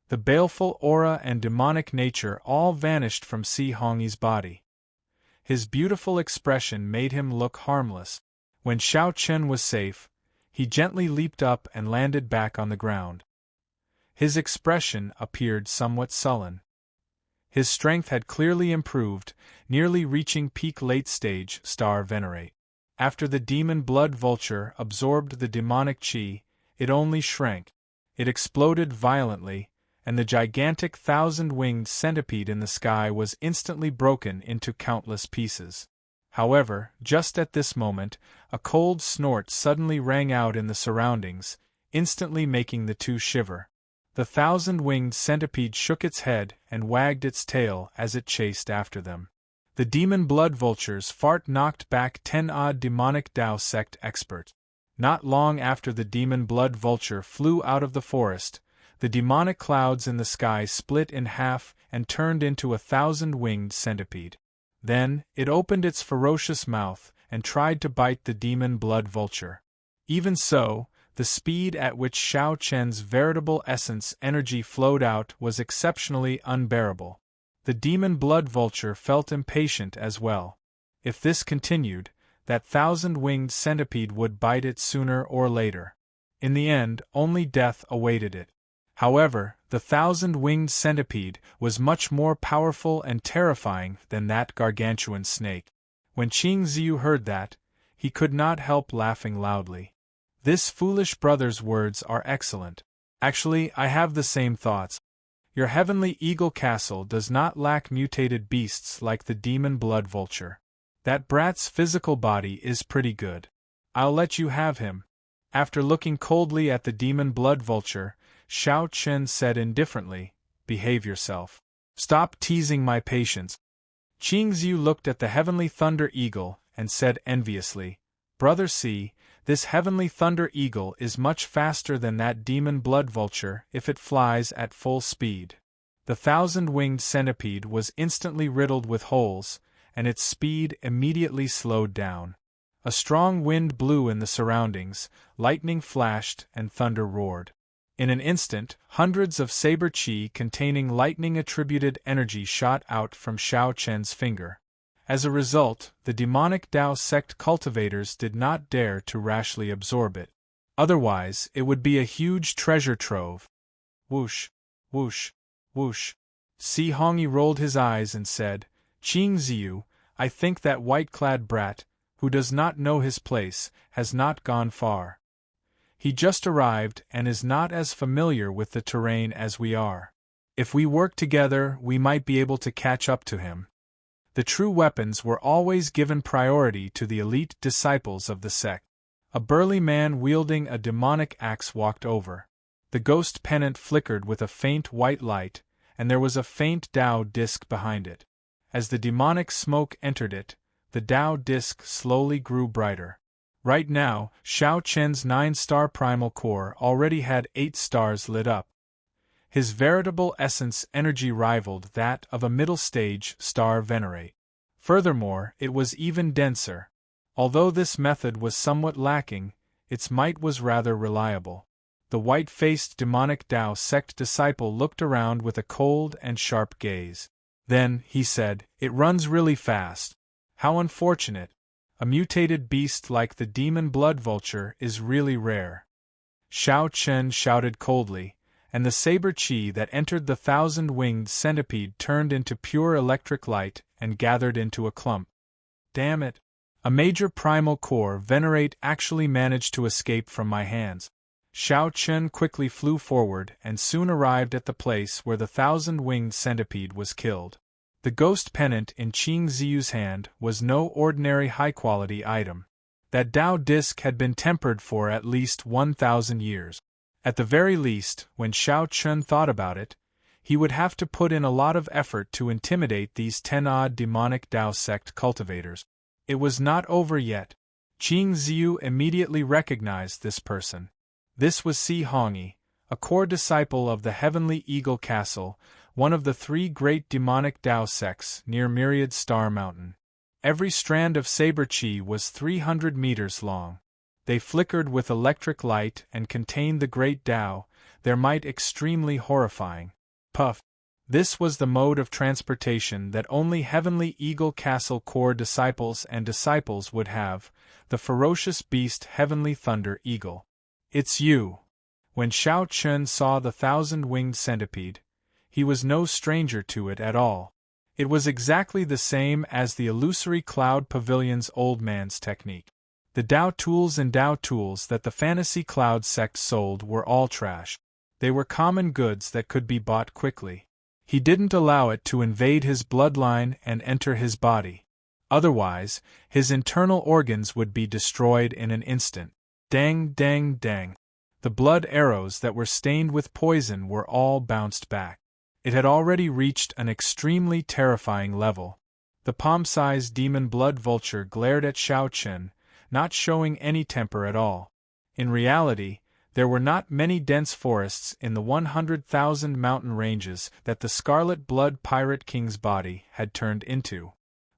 The baleful aura and demonic nature all vanished from Si Hongyi's body. His beautiful expression made him look harmless. When Xiao Chen was safe, he gently leaped up and landed back on the ground. His expression appeared somewhat sullen. His strength had clearly improved, nearly reaching peak late-stage star venerate. After the demon blood vulture absorbed the demonic qi, it only shrank. It exploded violently, and the gigantic thousand-winged centipede in the sky was instantly broken into countless pieces. However, just at this moment, a cold snort suddenly rang out in the surroundings, instantly making the two shiver. The thousand-winged centipede shook its head and wagged its tail as it chased after them. The demon blood vulture's fart knocked back 10-odd demonic Tao sect experts. Not long after the demon blood vulture flew out of the forest, the demonic clouds in the sky split in half and turned into a thousand-winged centipede. Then, it opened its ferocious mouth and tried to bite the demon blood vulture. Even so, the speed at which Shao Chen's veritable essence energy flowed out was exceptionally unbearable. The demon blood vulture felt impatient as well. If this continued, that thousand-winged centipede would bite it sooner or later. In the end, only death awaited it. However, the thousand-winged centipede was much more powerful and terrifying than that gargantuan snake. When Qing Ziyu heard that, he could not help laughing loudly. This foolish brother's words are excellent. Actually, I have the same thoughts. Your heavenly eagle castle does not lack mutated beasts like the demon blood vulture. That brat's physical body is pretty good. I'll let you have him. After looking coldly at the demon blood vulture, Shao Chen said indifferently, "Behave yourself. Stop teasing my patience." Qing Ziyu looked at the heavenly thunder eagle and said enviously, "Brother, see, this heavenly thunder eagle is much faster than that demon blood vulture if it flies at full speed." The thousand-winged centipede was instantly riddled with holes, and its speed immediately slowed down. A strong wind blew in the surroundings, lightning flashed and thunder roared. In an instant, hundreds of saber chi containing lightning-attributed energy shot out from Shao Chen's finger. As a result, the demonic Tao sect cultivators did not dare to rashly absorb it. Otherwise, it would be a huge treasure trove. Whoosh, whoosh, whoosh. Si Hongyi rolled his eyes and said, "Qing Ziyu, I think that white-clad brat, who does not know his place, has not gone far. He just arrived and is not as familiar with the terrain as we are. If we work together, we might be able to catch up to him." The true weapons were always given priority to the elite disciples of the sect. A burly man wielding a demonic axe walked over. The ghost pennant flickered with a faint white light, and there was a faint Tao disc behind it. As the demonic smoke entered it, the Tao disc slowly grew brighter. Right now, Shao Chen's 9-star primal core already had 8 stars lit up. His veritable essence energy rivaled that of a middle-stage star venerate. Furthermore, it was even denser. Although this method was somewhat lacking, its might was rather reliable. The white-faced demonic Tao sect disciple looked around with a cold and sharp gaze. Then, he said, "It runs really fast. How unfortunate. A mutated beast like the demon blood vulture is really rare." Shao Chen shouted coldly, and the saber chi that entered the thousand-winged centipede turned into pure electric light and gathered into a clump. Damn it! A major primal core venerate actually managed to escape from my hands. Shao Chen quickly flew forward and soon arrived at the place where the thousand-winged centipede was killed. The ghost pennant in Qing Ziyu's hand was no ordinary high-quality item. That Tao disc had been tempered for at least 1,000 years. At the very least, when Shao Chen thought about it, he would have to put in a lot of effort to intimidate these 10-odd demonic Tao sect cultivators. It was not over yet. Qing Ziyu immediately recognized this person. This was Si Hongyi, a core disciple of the Heavenly Eagle Castle, one of the 3 great demonic Tao sects near Myriad Star Mountain. Every strand of saber chi was 300 meters long. They flickered with electric light and contained the great Tao, their might extremely horrifying. Puff! This was the mode of transportation that only Heavenly Eagle Castle core disciples and disciples would have, the ferocious beast Heavenly Thunder Eagle. "It's you." When Shao Chen saw the thousand-winged centipede, he was no stranger to it at all. It was exactly the same as the illusory Cloud Pavilion's old man's technique. The Tao tools and Tao tools that the Fantasy Cloud sect sold were all trash. They were common goods that could be bought quickly. He didn't allow it to invade his bloodline and enter his body. Otherwise, his internal organs would be destroyed in an instant. Dang, dang, dang. The blood arrows that were stained with poison were all bounced back. It had already reached an extremely terrifying level. The palm-sized demon blood vulture glared at Xiao Chen, not showing any temper at all. In reality, there were not many dense forests in the 100,000 mountain ranges that the Scarlet Blood Pirate King's body had turned into.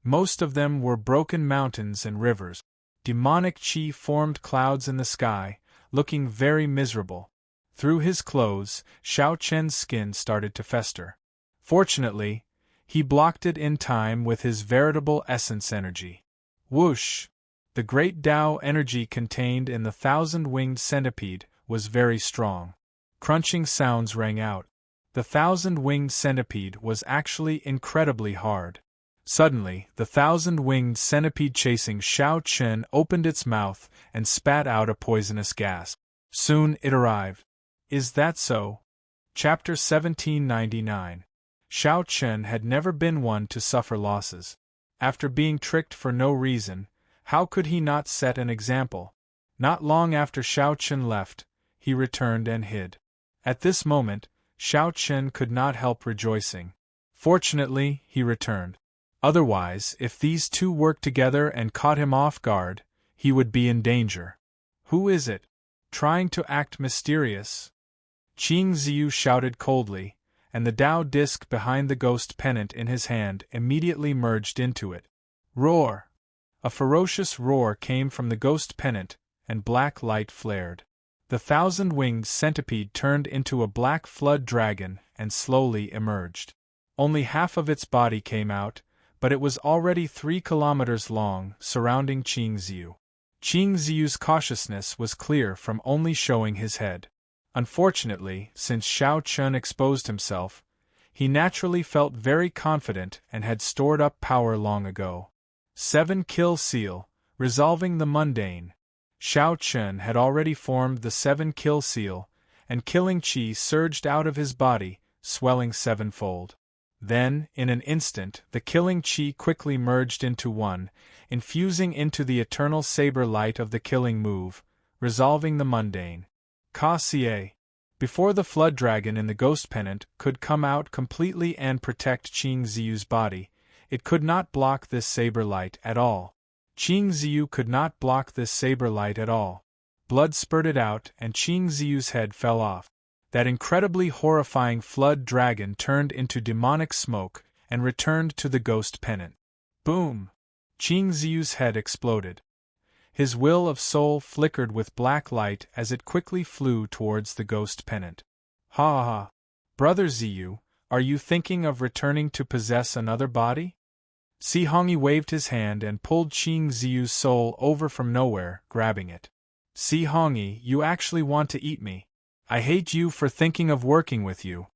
Most of them were broken mountains and rivers. Demonic chi formed clouds in the sky, looking very miserable. Through his clothes, Xiao Chen's skin started to fester. Fortunately, he blocked it in time with his veritable essence energy. Whoosh! The great Tao energy contained in the 1,000-winged centipede was very strong. Crunching sounds rang out. The 1,000-winged centipede was actually incredibly hard. Suddenly, the 1,000-winged centipede chasing Xiao Chen opened its mouth and spat out a poisonous gas. Soon it arrived. Is that so? Chapter 1799. Xiao Chen had never been one to suffer losses. After being tricked for no reason, how could he not set an example? Not long after Xiao Chen left, he returned and hid. At this moment, Xiao Chen could not help rejoicing. Fortunately, he returned. Otherwise, if these two worked together and caught him off guard, he would be in danger. Who is it? Trying to act mysterious? Qing Ziyu shouted coldly, and the Tao disc behind the ghost pennant in his hand immediately merged into it. Roar! A ferocious roar came from the ghost pennant, and black light flared. The 1,000-winged centipede turned into a black flood dragon and slowly emerged. Only half of its body came out, but it was already 3 kilometers long, surrounding Qing Ziyu. Qing Ziyu's cautiousness was clear from only showing his head. Unfortunately, since Xiao Chen exposed himself, he naturally felt very confident and had stored up power long ago. 7 Kill Seal, resolving the mundane. Xiao Chen had already formed the 7 Kill Seal, and killing chi surged out of his body, swelling 7-fold. Then, in an instant, the killing chi quickly merged into one, infusing into the eternal saber light of the killing move, resolving the mundane. Ka Xie. Before the flood dragon in the ghost pennant could come out completely and protect Qing Ziyu's body, it could not block this saber light at all. Qing Ziyu could not block this saber light at all. Blood spurted out and Qing Ziyu's head fell off. That incredibly horrifying flood dragon turned into demonic smoke and returned to the ghost pennant. Boom! Qing Ziyu's head exploded. His will of soul flickered with black light as it quickly flew towards the ghost pennant. Ha ha ha! Brother Ziyu, are you thinking of returning to possess another body? Si Hongyi waved his hand and pulled Qing Ziyu's soul over from nowhere, grabbing it. Si Hongyi, you actually want to eat me. I hate you for thinking of working with you.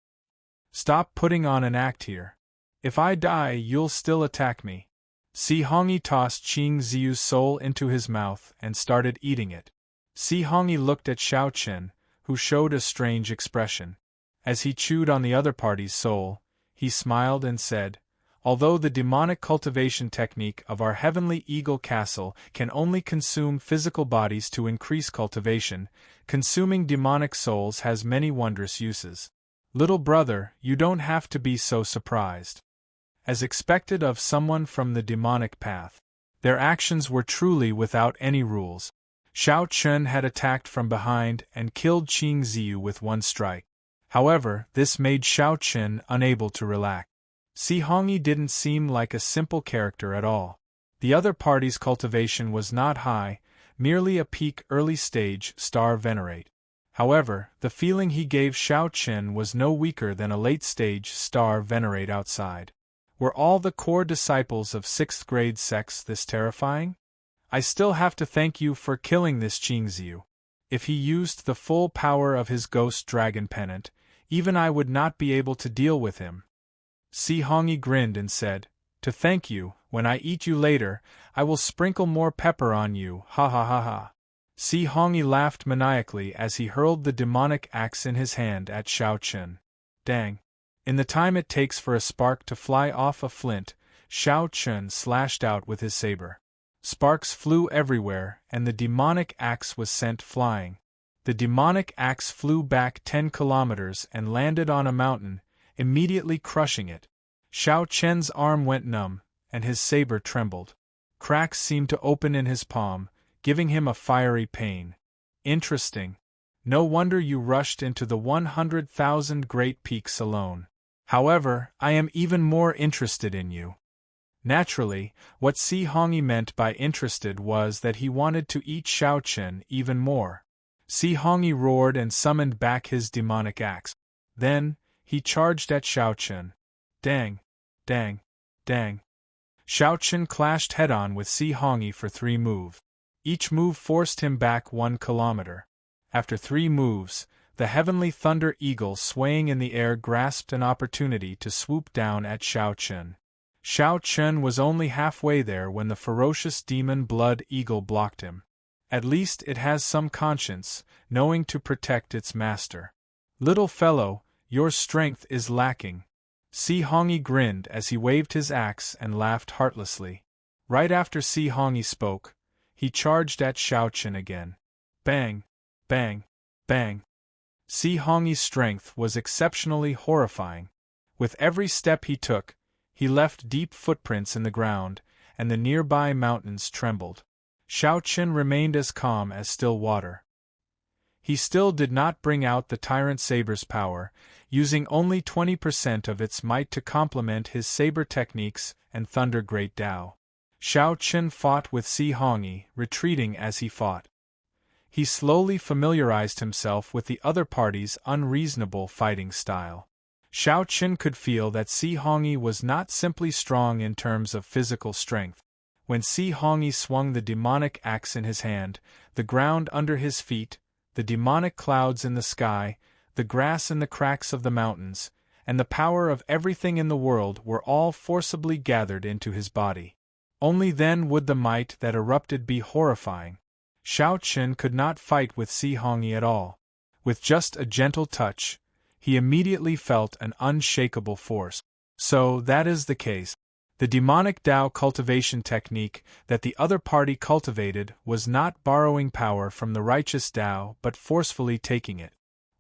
Stop putting on an act here. If I die, you'll still attack me. Si Hongyi tossed Qing Ziyu's soul into his mouth and started eating it. Si Hongyi looked at Xiao Chen, who showed a strange expression. As he chewed on the other party's soul, he smiled and said, although the demonic cultivation technique of our heavenly eagle castle can only consume physical bodies to increase cultivation, consuming demonic souls has many wondrous uses. Little brother, you don't have to be so surprised. As expected of someone from the demonic path, their actions were truly without any rules. Xiao Chen had attacked from behind and killed Qing Ziyu with one strike. However, this made Xiao Chen unable to relax. Si Hongyi didn't seem like a simple character at all. The other party's cultivation was not high, merely a peak early stage star venerate. However, the feeling he gave Xiao Chen was no weaker than a late stage star venerate outside. Were all the core disciples of 6th grade sects this terrifying? I still have to thank you for killing this Qing Ziyu. If he used the full power of his ghost dragon pennant, even I would not be able to deal with him. Si Hongyi grinned and said, to thank you, when I eat you later, I will sprinkle more pepper on you, ha ha ha ha. Si Hongyi laughed maniacally as he hurled the demonic axe in his hand at Xiao Chen. Dang! In the time it takes for a spark to fly off a flint, Xiao Chen slashed out with his saber. Sparks flew everywhere, and the demonic axe was sent flying. The demonic axe flew back 10 kilometers and landed on a mountain, immediately crushing it. Xiao Chen's arm went numb, and his saber trembled. Cracks seemed to open in his palm, giving him a fiery pain. Interesting. No wonder you rushed into the 100,000 Great Peaks alone. However, I am even more interested in you. Naturally, what Si Hongyi meant by interested was that he wanted to eat Xiao Chen even more. Si Hongyi roared and summoned back his demonic axe. Then, he charged at Xiao Chen. Dang! Dang! Dang! Xiao Chen clashed head-on with Si Hongyi for 3 moves. Each move forced him back 1 kilometer. After 3 moves, the heavenly thunder eagle swaying in the air grasped an opportunity to swoop down at Xiao Chen. Xiao Chen was only halfway there when the ferocious demon blood eagle blocked him. At least it has some conscience, knowing to protect its master. Little fellow, your strength is lacking. Si Hongyi grinned as he waved his axe and laughed heartlessly. Right after Si Hongyi spoke, he charged at Xiao Chen again. Bang! Bang! Bang! Si Hongyi's strength was exceptionally horrifying. With every step he took, he left deep footprints in the ground, and the nearby mountains trembled. Xiao Chen remained as calm as still water. He still did not bring out the Tyrant Saber's power, using only 20% of its might to complement his saber techniques and Thunder Great Tao. Xiao Chen fought with Si Hongyi, retreating as he fought. He slowly familiarized himself with the other party's unreasonable fighting style. Xiao Chen could feel that Si Hongyi was not simply strong in terms of physical strength. When Si Hongyi swung the demonic axe in his hand, the ground under his feet, the demonic clouds in the sky, the grass in the cracks of the mountains, and the power of everything in the world were all forcibly gathered into his body. Only then would the might that erupted be horrifying. Xiao Chen could not fight with Si Hongyi at all. With just a gentle touch, he immediately felt an unshakable force. So that is the case. The demonic Tao cultivation technique that the other party cultivated was not borrowing power from the righteous Tao but forcefully taking it.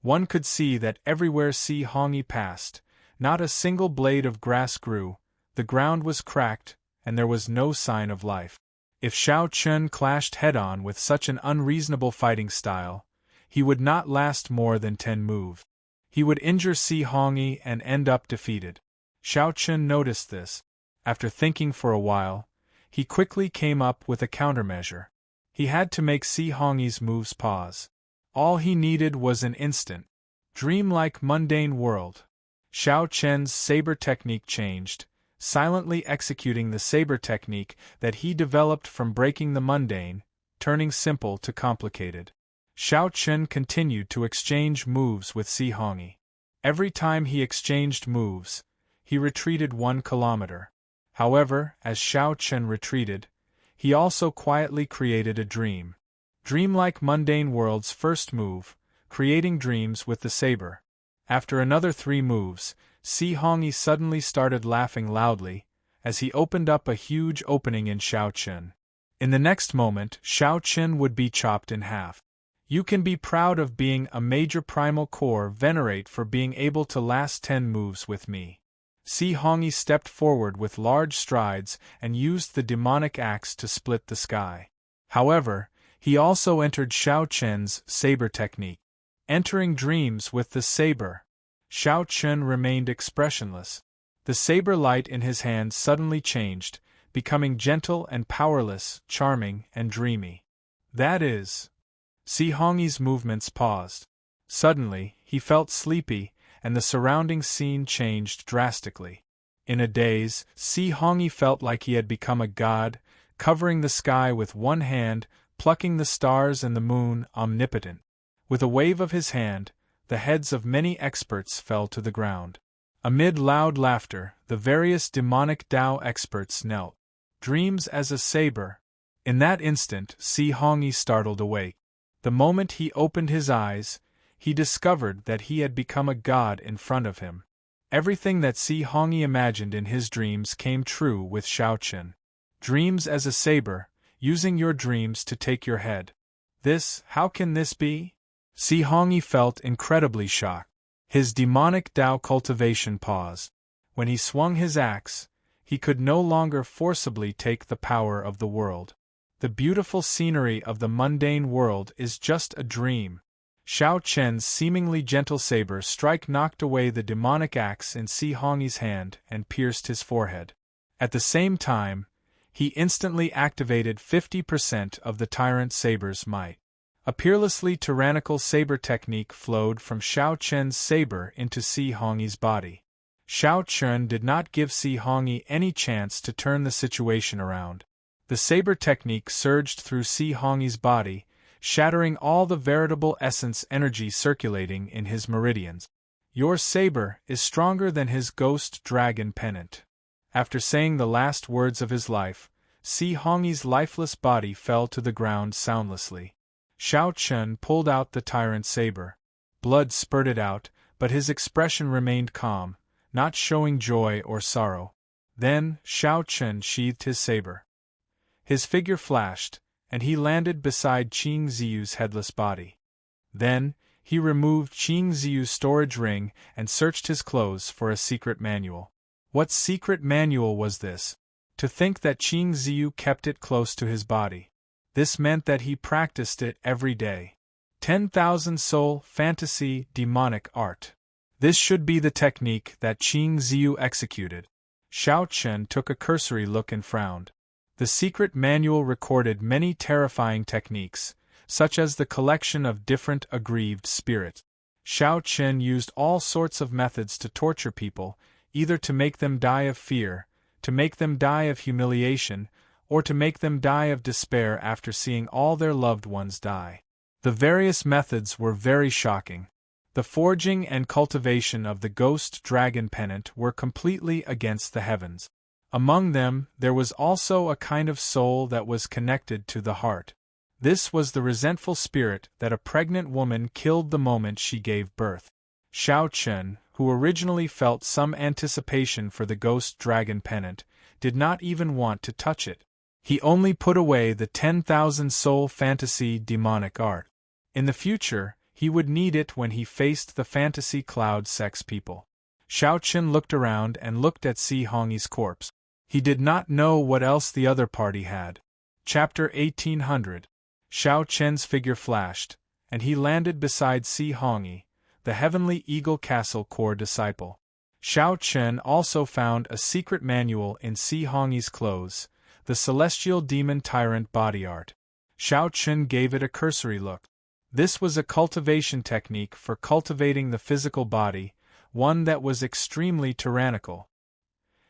One could see that everywhere Si Hongyi passed, not a single blade of grass grew, the ground was cracked, and there was no sign of life. If Xiao Chen clashed head-on with such an unreasonable fighting style, he would not last more than 10 moves. He would injure Si Hongyi and end up defeated. Xiao Chen noticed this. After thinking for a while, he quickly came up with a countermeasure. He had to make Si Hongyi's moves pause. All he needed was an instant. Dreamlike mundane world. Xiao Chen's saber technique changed, silently executing the saber technique that he developed from breaking the mundane, turning simple to complicated. Xiao Chen continued to exchange moves with Si Hongyi. Every time he exchanged moves, he retreated 1 kilometer. However, as Xiao Chen retreated, he also quietly created a dream. Dreamlike mundane world's first move, creating dreams with the saber. After another 3 moves, Si Hongyi suddenly started laughing loudly, as he opened up a huge opening in Xiao Chen. In the next moment, Xiao Chen would be chopped in half. You can be proud of being a major primal core venerate for being able to last 10 moves with me. Si Hongyi stepped forward with large strides and used the demonic axe to split the sky. However, he also entered Xiao Chen's saber technique. Entering dreams with the saber. Xiao Chen remained expressionless. The saber light in his hand suddenly changed, becoming gentle and powerless, charming and dreamy. That is. Si Hongyi's movements paused. Suddenly, he felt sleepy, and the surrounding scene changed drastically. In a daze, Si Hongyi felt like he had become a god, covering the sky with one hand, plucking the stars and the moon, omnipotent. With a wave of his hand, the heads of many experts fell to the ground. Amid loud laughter, the various demonic Tao experts knelt. Dreams as a saber. In that instant, Si Hongyi startled awake. The moment he opened his eyes, he discovered that he had become a god in front of him. Everything that Si Hongyi imagined in his dreams came true with Shao Chen. Dreams as a saber, using your dreams to take your head. How can this be? Si Hongyi felt incredibly shocked. His demonic Tao cultivation paused. When he swung his axe, he could no longer forcibly take the power of the world. The beautiful scenery of the mundane world is just a dream. Shao Chen's seemingly gentle saber strike knocked away the demonic axe in Si Hongyi's hand and pierced his forehead. At the same time, he instantly activated 50% of the tyrant saber's might. A peerlessly tyrannical saber technique flowed from Shao Chen's saber into Si Hongyi's body. Shao Chen did not give Si Hongyi any chance to turn the situation around. The saber technique surged through Si Hongyi's body, shattering all the veritable essence energy circulating in his meridians. Your saber is stronger than his ghost dragon pennant. After saying the last words of his life, Si Hongyi's lifeless body fell to the ground soundlessly. Shao Chen pulled out the tyrant saber. Blood spurted out, but his expression remained calm, not showing joy or sorrow. Then, Shao Chen sheathed his saber. His figure flashed, and he landed beside Qing Ziyu's headless body. Then, he removed Qing Ziyu's storage ring and searched his clothes for a secret manual. What secret manual was this? To think that Qing Ziyu kept it close to his body. This meant that he practiced it every day. 10,000 soul, fantasy, demonic art. This should be the technique that Qing Ziyu executed. Shao Chen took a cursory look and frowned. The secret manual recorded many terrifying techniques, such as the collection of different aggrieved spirits. Shao Chen used all sorts of methods to torture people, either to make them die of fear, to make them die of humiliation, or to make them die of despair after seeing all their loved ones die. The various methods were very shocking. The forging and cultivation of the ghost dragon pennant were completely against the heavens. Among them, there was also a kind of soul that was connected to the heart. This was the resentful spirit that a pregnant woman killed the moment she gave birth. Shao Chen, who originally felt some anticipation for the ghost dragon pennant, did not even want to touch it. He only put away the 10,000 soul fantasy demonic art. In the future, he would need it when he faced the fantasy cloud sex people. Shao Chen looked around and looked at Si Hongyi's corpse. He did not know what else the other party had. Chapter 1800. Shao Chen's figure flashed, and he landed beside Si Hongyi, the heavenly Eagle Castle core disciple. Shao Chen also found a secret manual in Si Hongyi's clothes, the celestial demon tyrant body art. Shao Chen gave it a cursory look. This was a cultivation technique for cultivating the physical body, one that was extremely tyrannical.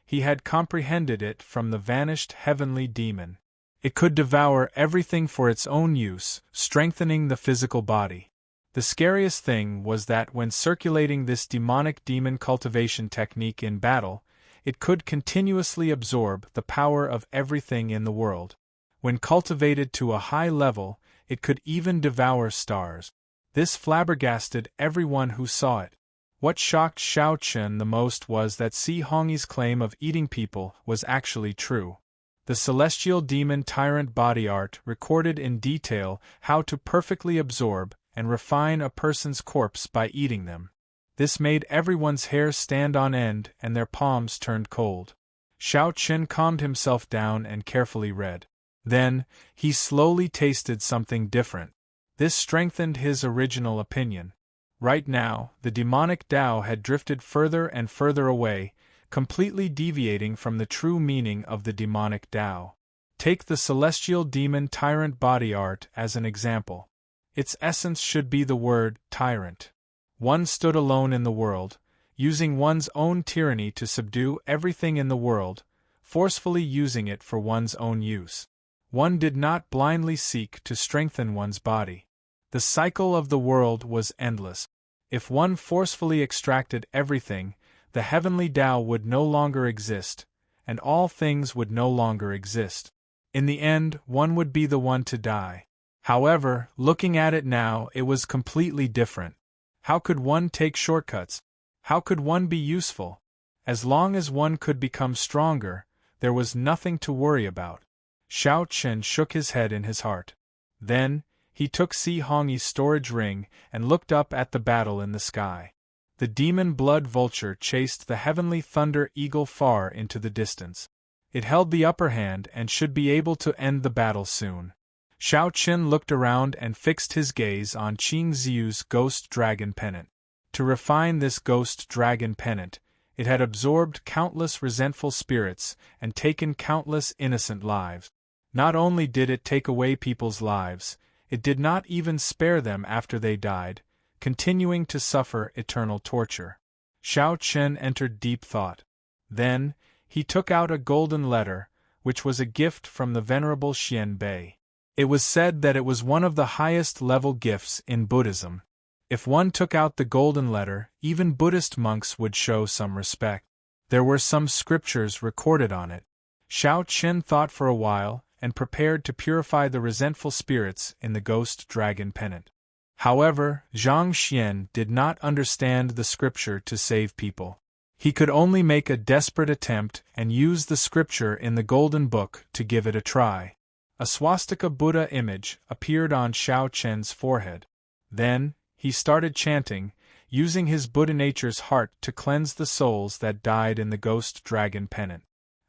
He had comprehended it from the vanished heavenly demon. It could devour everything for its own use, strengthening the physical body. The scariest thing was that when circulating this demonic demon cultivation technique in battle, it could continuously absorb the power of everything in the world. When cultivated to a high level, it could even devour stars. This flabbergasted everyone who saw it. What shocked Shao Chen the most was that Si Hongyi's claim of eating people was actually true. The celestial demon tyrant body art recorded in detail how to perfectly absorb and refine a person's corpse by eating them. This made everyone's hair stand on end and their palms turned cold. Shao Chen calmed himself down and carefully read. Then, he slowly tasted something different. This strengthened his original opinion. Right now, the demonic Tao had drifted further and further away, completely deviating from the true meaning of the demonic Tao. Take the celestial demon tyrant body art as an example. Its essence should be the word tyrant. One stood alone in the world, using one's own tyranny to subdue everything in the world, forcefully using it for one's own use. One did not blindly seek to strengthen one's body. The cycle of the world was endless. If one forcefully extracted everything, the heavenly Tao would no longer exist, and all things would no longer exist. In the end, one would be the one to die. However, looking at it now, it was completely different. How could one take shortcuts? How could one be useful? As long as one could become stronger, there was nothing to worry about. Xiao Chen shook his head in his heart. Then, he took Si Hongyi's storage ring and looked up at the battle in the sky. The demon blood vulture chased the heavenly thunder eagle far into the distance. It held the upper hand and should be able to end the battle soon. Xiao Chen looked around and fixed his gaze on Qing Xiu's ghost dragon pennant. To refine this ghost dragon pennant, it had absorbed countless resentful spirits and taken countless innocent lives. Not only did it take away people's lives, it did not even spare them after they died, continuing to suffer eternal torture. Xiao Chen entered deep thought. Then, he took out a golden letter, which was a gift from the venerable Xian Bei. It was said that it was one of the highest-level gifts in Buddhism. If one took out the golden letter, even Buddhist monks would show some respect. There were some scriptures recorded on it. Xiao Chen thought for a while, and prepared to purify the resentful spirits in the ghost dragon pennant. However, Zhang Xian did not understand the scripture to save people. He could only make a desperate attempt and use the scripture in the golden book to give it a try. A swastika Buddha image appeared on Xiao Chen's forehead. Then, he started chanting, using his Buddha nature's heart to cleanse the souls that died in the ghost dragon pennant.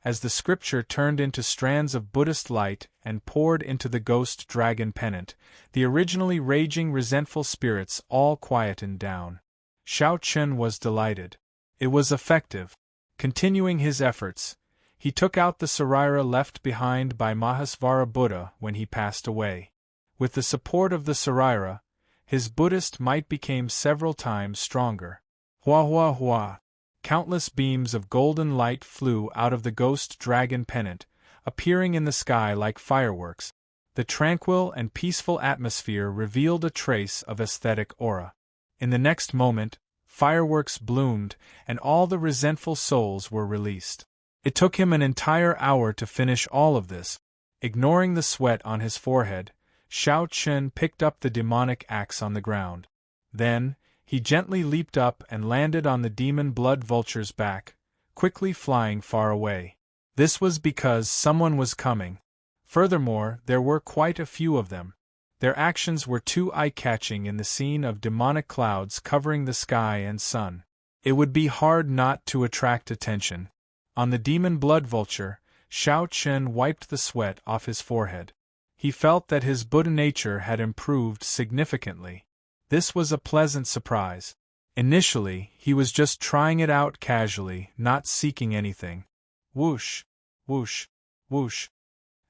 As the scripture turned into strands of Buddhist light and poured into the ghost dragon pennant, the originally raging resentful spirits all quietened down. Xiao Chen was delighted. It was effective. Continuing his efforts, he took out the Sarira left behind by Mahasvara Buddha when he passed away. With the support of the Sarira, his Buddhist might became several times stronger. Hua hua hua! Countless beams of golden light flew out of the ghost dragon pennant, appearing in the sky like fireworks. The tranquil and peaceful atmosphere revealed a trace of aesthetic aura. In the next moment, fireworks bloomed, and all the resentful souls were released. It took him an entire hour to finish all of this. Ignoring the sweat on his forehead, Xiao Chen picked up the demonic axe on the ground. Then, he gently leaped up and landed on the demon blood vulture's back, quickly flying far away. This was because someone was coming. Furthermore, there were quite a few of them. Their actions were too eye-catching in the scene of demonic clouds covering the sky and sun. It would be hard not to attract attention. On the demon blood vulture, Xiao Chen wiped the sweat off his forehead. He felt that his Buddha nature had improved significantly. This was a pleasant surprise. Initially, he was just trying it out casually, not seeking anything. Whoosh, whoosh, whoosh.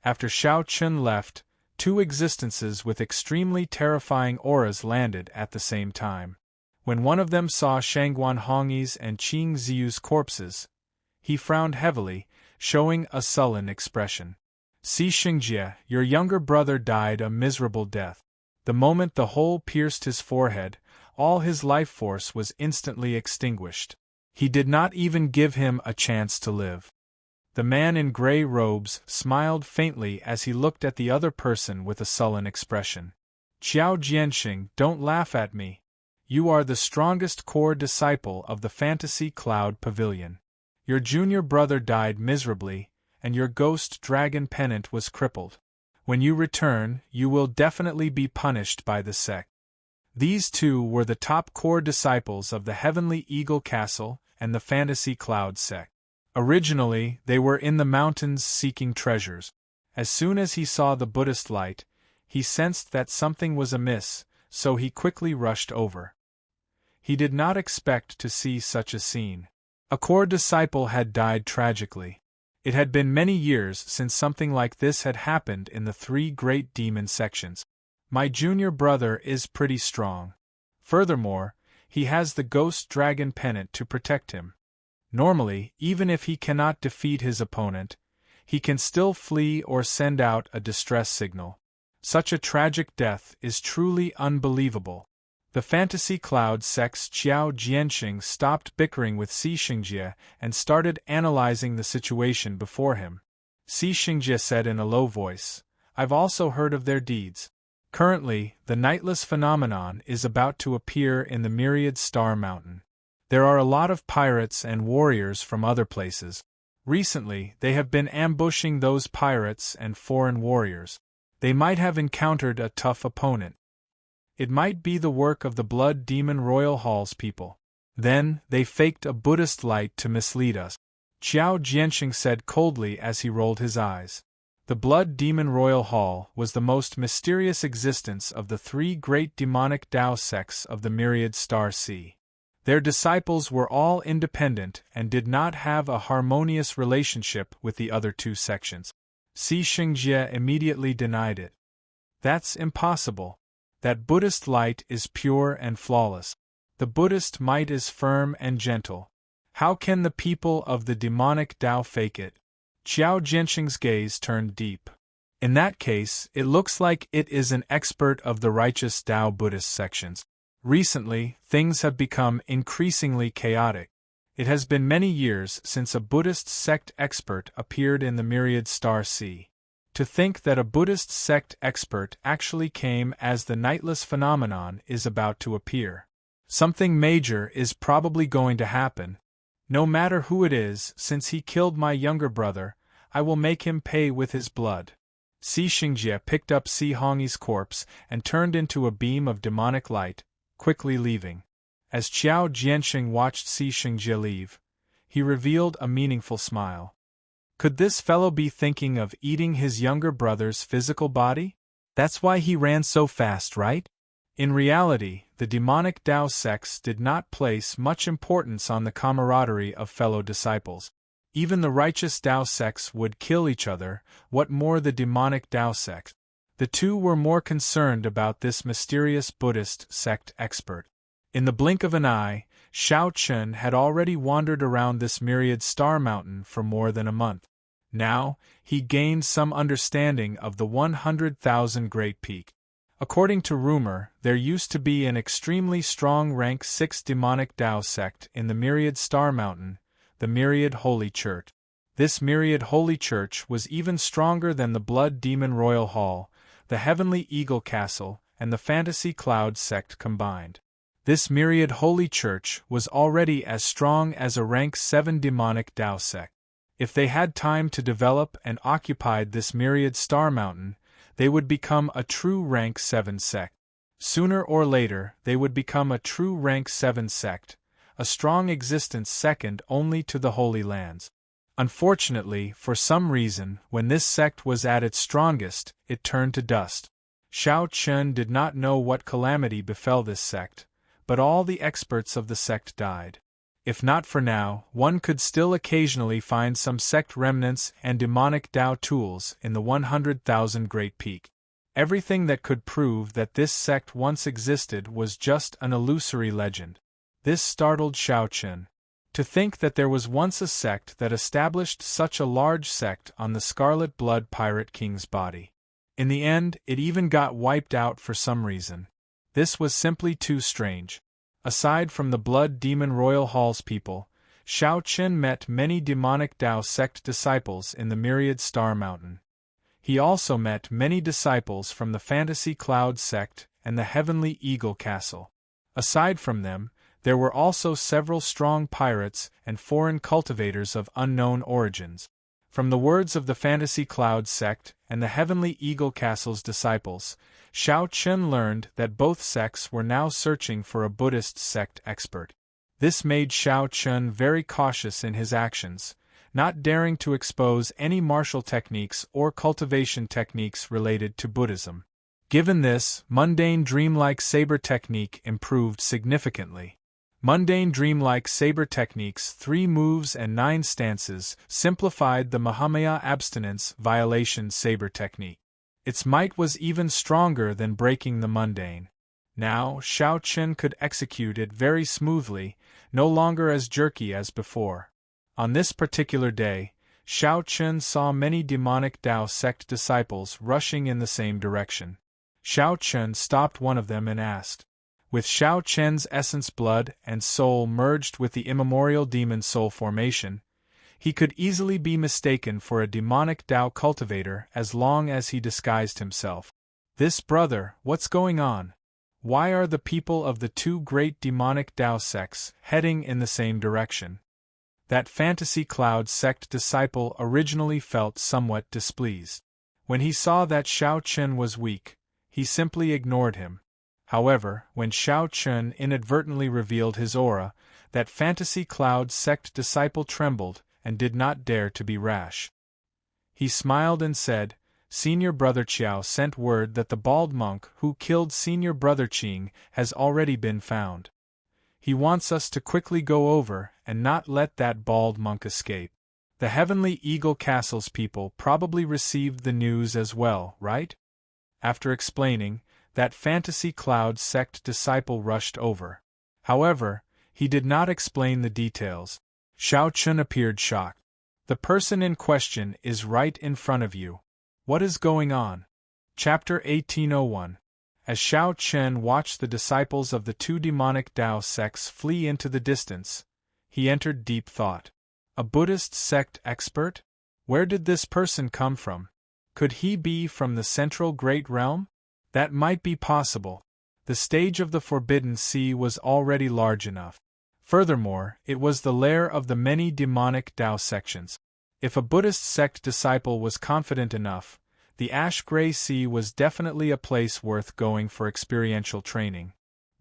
After Xiao Chen left, two existences with extremely terrifying auras landed at the same time. When one of them saw Shangguan Hongyi's and Qing Xiu's corpses, he frowned heavily, showing a sullen expression. Si Xingjie, your younger brother died a miserable death. The moment the hole pierced his forehead, all his life force was instantly extinguished. He did not even give him a chance to live. The man in gray robes smiled faintly as he looked at the other person with a sullen expression. Qiao Jianxing, don't laugh at me. You are the strongest core disciple of the Fantasy Cloud Pavilion. Your junior brother died miserably, and your ghost dragon pennant was crippled. When you return, you will definitely be punished by the sect. These two were the top core disciples of the Heavenly Eagle Castle and the Fantasy Cloud sect. Originally, they were in the mountains seeking treasures. As soon as he saw the Buddhist light, he sensed that something was amiss, so he quickly rushed over. He did not expect to see such a scene. A core disciple had died tragically. It had been many years since something like this had happened in the three great demon sections. My junior brother is pretty strong. Furthermore, he has the ghost dragon pennant to protect him. Normally, even if he cannot defeat his opponent, he can still flee or send out a distress signal. Such a tragic death is truly unbelievable. The Fantasy Cloud sect's Qiao Jianxing stopped bickering with Si Xingjie and started analyzing the situation before him. Si Xingjie said in a low voice, I've also heard of their deeds. Currently, the nightless phenomenon is about to appear in the myriad star mountain. There are a lot of pirates and warriors from other places. Recently, they have been ambushing those pirates and foreign warriors. They might have encountered a tough opponent. It might be the work of the Blood Demon Royal Hall's people. Then, they faked a Buddhist light to mislead us, Qiao Jianxing said coldly as he rolled his eyes. The Blood Demon Royal Hall was the most mysterious existence of the three great demonic Tao sects of the Myriad Star Sea. Their disciples were all independent and did not have a harmonious relationship with the other two sections. Si Xingjie immediately denied it. That's impossible. That Buddhist light is pure and flawless. The Buddhist might is firm and gentle. How can the people of the demonic Tao fake it? Qiao Jianxing's gaze turned deep. In that case, it looks like it is an expert of the righteous Tao Buddhist sections. Recently, things have become increasingly chaotic. It has been many years since a Buddhist sect expert appeared in the Myriad Star Sea. To think that a Buddhist sect expert actually came as the nightless phenomenon is about to appear. Something major is probably going to happen. No matter who it is, since he killed my younger brother, I will make him pay with his blood. Si Xingjie picked up Si Hongyi's corpse and turned into a beam of demonic light, quickly leaving. As Qiao Jianxing watched Si Xingjie leave, he revealed a meaningful smile. Could this fellow be thinking of eating his younger brother's physical body? That's why he ran so fast, right? In reality, the demonic Tao sects did not place much importance on the camaraderie of fellow disciples. Even the righteous Tao sects would kill each other, what more the demonic Tao sect. The two were more concerned about this mysterious Buddhist sect expert. In the blink of an eye, Shao Chun had already wandered around this myriad star mountain for more than a month. Now, he gained some understanding of the 100,000 Great Peak. According to rumor, there used to be an extremely strong rank 6 demonic Tao sect in the Myriad Star Mountain, the Myriad Holy Church. This Myriad Holy Church was even stronger than the Blood Demon Royal Hall, the Heavenly Eagle Castle, and the Fantasy Cloud sect combined. This Myriad Holy Church was already as strong as a rank 7 demonic Tao sect. If they had time to develop and occupied this Myriad Star Mountain, they would become a true rank 7 sect. Sooner or later, they would become a true rank 7 sect, a strong existence second only to the Holy Lands. Unfortunately, for some reason, when this sect was at its strongest, it turned to dust. Shao Chun did not know what calamity befell this sect, but all the experts of the sect died. If not for now, one could still occasionally find some sect remnants and demonic Tao tools in the 100,000 Great Peak. Everything that could prove that this sect once existed was just an illusory legend. This startled Shao Chun. To think that there was once a sect that established such a large sect on the Scarlet Blood Pirate King's body. In the end, it even got wiped out for some reason. This was simply too strange. Aside from the Blood Demon Royal Hall's people, Shao Chun met many demonic Tao sect disciples in the Myriad Star Mountain. He also met many disciples from the Fantasy Cloud sect and the Heavenly Eagle Castle. Aside from them, there were also several strong pirates and foreign cultivators of unknown origins. From the words of the Fantasy Cloud sect and the Heavenly Eagle Castle's disciples, Shao Chun learned that both sects were now searching for a Buddhist sect expert. This made Shao Chun very cautious in his actions, not daring to expose any martial techniques or cultivation techniques related to Buddhism. Given this, mundane dreamlike saber technique improved significantly. Mundane dreamlike saber technique's 3 moves and 9 stances simplified the Mahamaya abstinence violation saber technique. Its might was even stronger than breaking the mundane. Now, Shao Chun could execute it very smoothly, no longer as jerky as before. On this particular day, Shao Chun saw many demonic Tao sect disciples rushing in the same direction. Shao Chun stopped one of them and asked, with Shao Chun's essence blood and soul merged with the immemorial demon soul formation, he could easily be mistaken for a demonic Tao cultivator as long as he disguised himself. This brother, what's going on? Why are the people of the two great demonic Tao sects heading in the same direction? That fantasy cloud sect disciple originally felt somewhat displeased. When he saw that Xiao Chen was weak, he simply ignored him. However, when Xiao Chen inadvertently revealed his aura, that fantasy cloud sect disciple trembled and did not dare to be rash. He smiled and said, Senior Brother Qiao sent word that the bald monk who killed Senior Brother Qing has already been found. He wants us to quickly go over and not let that bald monk escape. The Heavenly Eagle Castle's people probably received the news as well, right? After explaining, that fantasy cloud sect disciple rushed over. However, he did not explain the details. Xiao Chen appeared shocked. The person in question is right in front of you. What is going on? Chapter 1801. As Xiao Chen watched the disciples of the two demonic Tao sects flee into the distance, he entered deep thought. A Buddhist sect expert? Where did this person come from? Could he be from the Central Great Realm? That might be possible. The stage of the Forbidden Sea was already large enough. Furthermore, it was the lair of the many demonic Tao sections. If a Buddhist sect disciple was confident enough, the Ash-Gray Sea was definitely a place worth going for experiential training.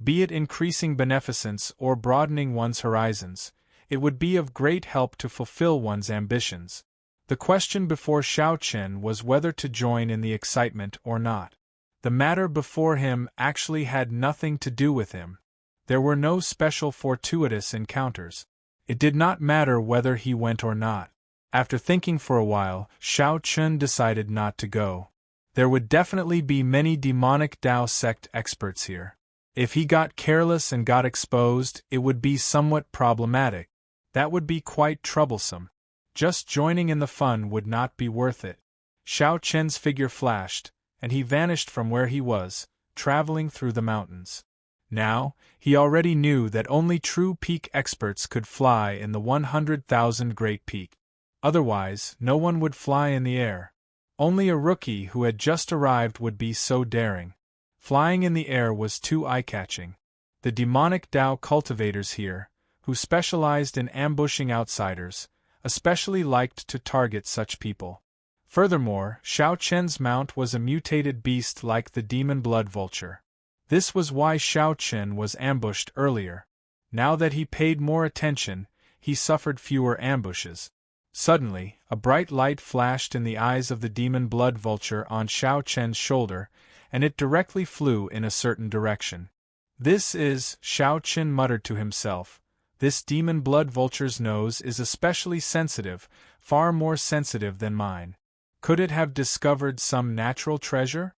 Be it increasing beneficence or broadening one's horizons, it would be of great help to fulfill one's ambitions. The question before Xiao Chen was whether to join in the excitement or not. The matter before him actually had nothing to do with him. There were no special fortuitous encounters. It did not matter whether he went or not. After thinking for a while, Xiao Chen decided not to go. There would definitely be many demonic Tao sect experts here. If he got careless and got exposed, it would be somewhat problematic. That would be quite troublesome. Just joining in the fun would not be worth it. Xiao Chen's figure flashed, and he vanished from where he was, traveling through the mountains. Now, he already knew that only true peak experts could fly in the 100,000 Great Peak. Otherwise, no one would fly in the air. Only a rookie who had just arrived would be so daring. Flying in the air was too eye-catching. The demonic Tao cultivators here, who specialized in ambushing outsiders, especially liked to target such people. Furthermore, Xiao Chen's mount was a mutated beast like the demon blood vulture. This was why Xiao Chen was ambushed earlier. Now that he paid more attention, he suffered fewer ambushes. Suddenly, a bright light flashed in the eyes of the demon blood vulture on Xiao Chen's shoulder, and it directly flew in a certain direction. This is, Xiao Chen muttered to himself, this demon blood vulture's nose is especially sensitive, far more sensitive than mine. Could it have discovered some natural treasure?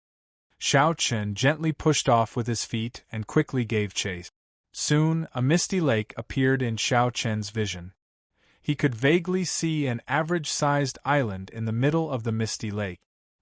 Xiao Chen gently pushed off with his feet and quickly gave chase. Soon, a misty lake appeared in Xiao Chen's vision. He could vaguely see an average-sized island in the middle of the misty lake.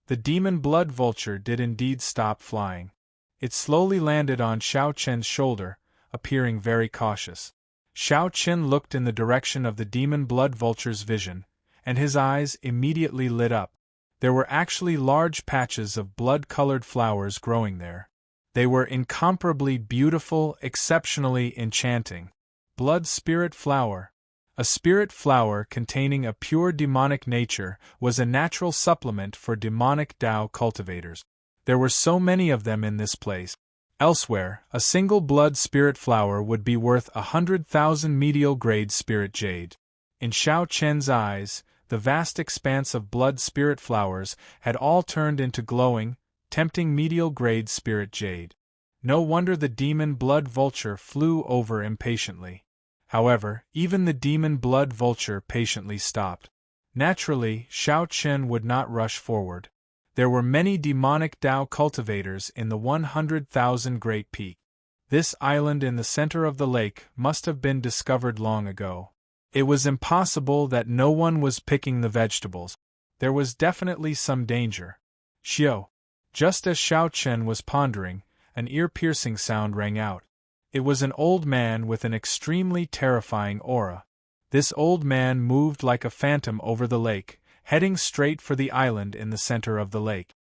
The demon blood vulture did indeed stop flying. It slowly landed on Xiao Chen's shoulder, appearing very cautious. Xiao Chen looked in the direction of the demon blood vulture's vision, and his eyes immediately lit up. There were actually large patches of blood-colored flowers growing there. They were incomparably beautiful, exceptionally enchanting. Blood spirit flower. A spirit flower containing a pure demonic nature was a natural supplement for demonic Tao cultivators. There were so many of them in this place. Elsewhere, a single blood spirit flower would be worth 100,000 medial-grade spirit jade. In Xiao Chen's eyes, the vast expanse of blood spirit flowers had all turned into glowing, tempting medial-grade spirit jade. No wonder the demon blood vulture flew over impatiently. However, even the demon blood vulture patiently stopped. Naturally, Xiao Chen would not rush forward. There were many demonic Tao cultivators in the 100,000 Great Peak. This island in the center of the lake must have been discovered long ago. It was impossible that no one was picking the vegetables. There was definitely some danger. Xiao. Just as Xiao Chen was pondering, an ear-piercing sound rang out. It was an old man with an extremely terrifying aura. This old man moved like a phantom over the lake, heading straight for the island in the center of the lake.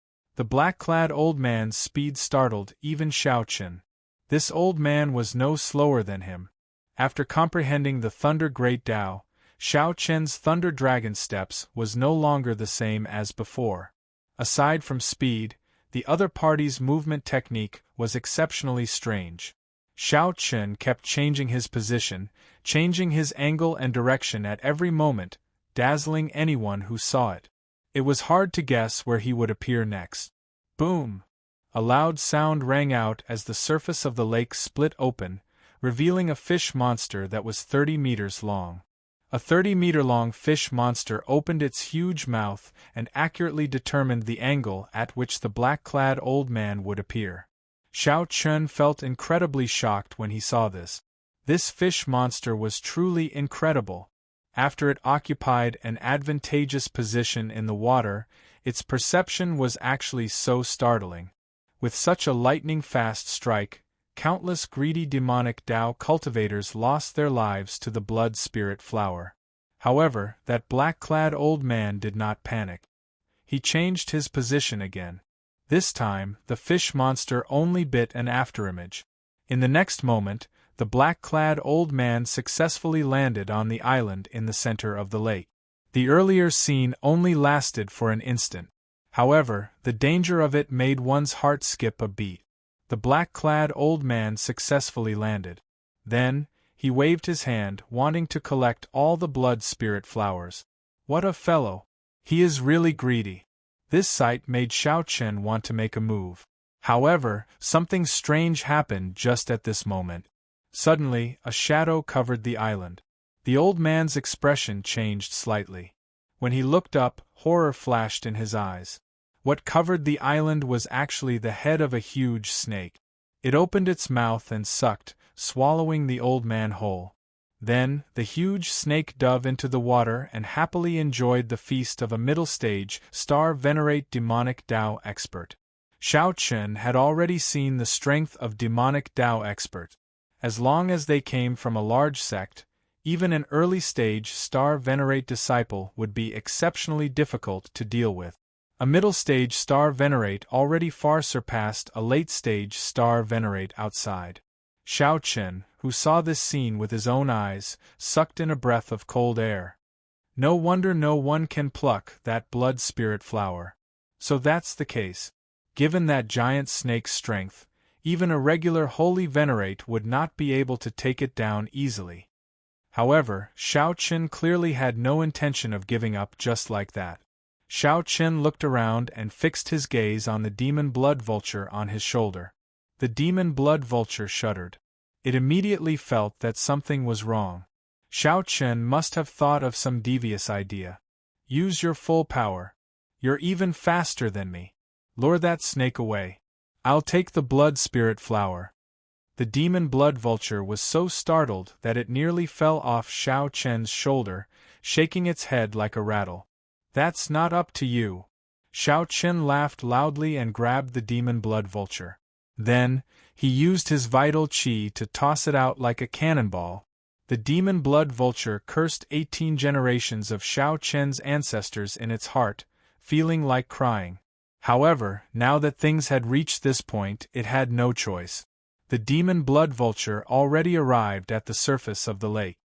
The black-clad old man's speed startled even Xiao Chen. This old man was no slower than him. After comprehending the Thunder Great Tao, Xiao Chen's Thunder Dragon steps was no longer the same as before. Aside from speed, the other party's movement technique was exceptionally strange. Xiao Chen kept changing his position, changing his angle and direction at every moment, dazzling anyone who saw it. It was hard to guess where he would appear next. Boom! A loud sound rang out as the surface of the lake split open, revealing a fish monster that was 30 meters long. A 30-meter-long fish monster opened its huge mouth and accurately determined the angle at which the black-clad old man would appear. Xiao Chen felt incredibly shocked when he saw this. This fish monster was truly incredible. After it occupied an advantageous position in the water, its perception was actually so startling. With such a lightning-fast strike, countless greedy demonic Tao cultivators lost their lives to the blood spirit flower. However, that black-clad old man did not panic. He changed his position again. This time, the fish monster only bit an afterimage. In the next moment, the black-clad old man successfully landed on the island in the center of the lake. The earlier scene only lasted for an instant. However, the danger of it made one's heart skip a beat. The black-clad old man successfully landed. Then, he waved his hand, wanting to collect all the blood spirit flowers. What a fellow! He is really greedy. This sight made Xiao Chen want to make a move. However, something strange happened just at this moment. Suddenly, a shadow covered the island. The old man's expression changed slightly. When he looked up, horror flashed in his eyes. What covered the island was actually the head of a huge snake. It opened its mouth and sucked, swallowing the old man whole. Then, the huge snake dove into the water and happily enjoyed the feast of a middle-stage, star-venerate demonic Tao expert. Xiao Chen had already seen the strength of demonic Tao expert. As long as they came from a large sect, even an early-stage star-venerate disciple would be exceptionally difficult to deal with. A middle-stage star-venerate already far surpassed a late-stage star-venerate outside. Xiao Chen, who saw this scene with his own eyes, sucked in a breath of cold air. No wonder no one can pluck that blood spirit flower. So that's the case. Given that giant snake's strength, even a regular holy venerate would not be able to take it down easily. However, Xiao Chen clearly had no intention of giving up just like that. Xiao Chen looked around and fixed his gaze on the demon blood vulture on his shoulder. The demon blood vulture shuddered. It immediately felt that something was wrong. Xiao Chen must have thought of some devious idea. Use your full power. You're even faster than me. Lure that snake away. I'll take the blood spirit flower. The demon blood vulture was so startled that it nearly fell off Xiao Chen's shoulder, shaking its head like a rattle. That's not up to you. Xiao Chen laughed loudly and grabbed the demon blood vulture. Then, he used his vital qi to toss it out like a cannonball. The demon blood vulture cursed 18 generations of Xiao Chen's ancestors in its heart, feeling like crying. However, now that things had reached this point, it had no choice. The demon blood vulture already arrived at the surface of the lake.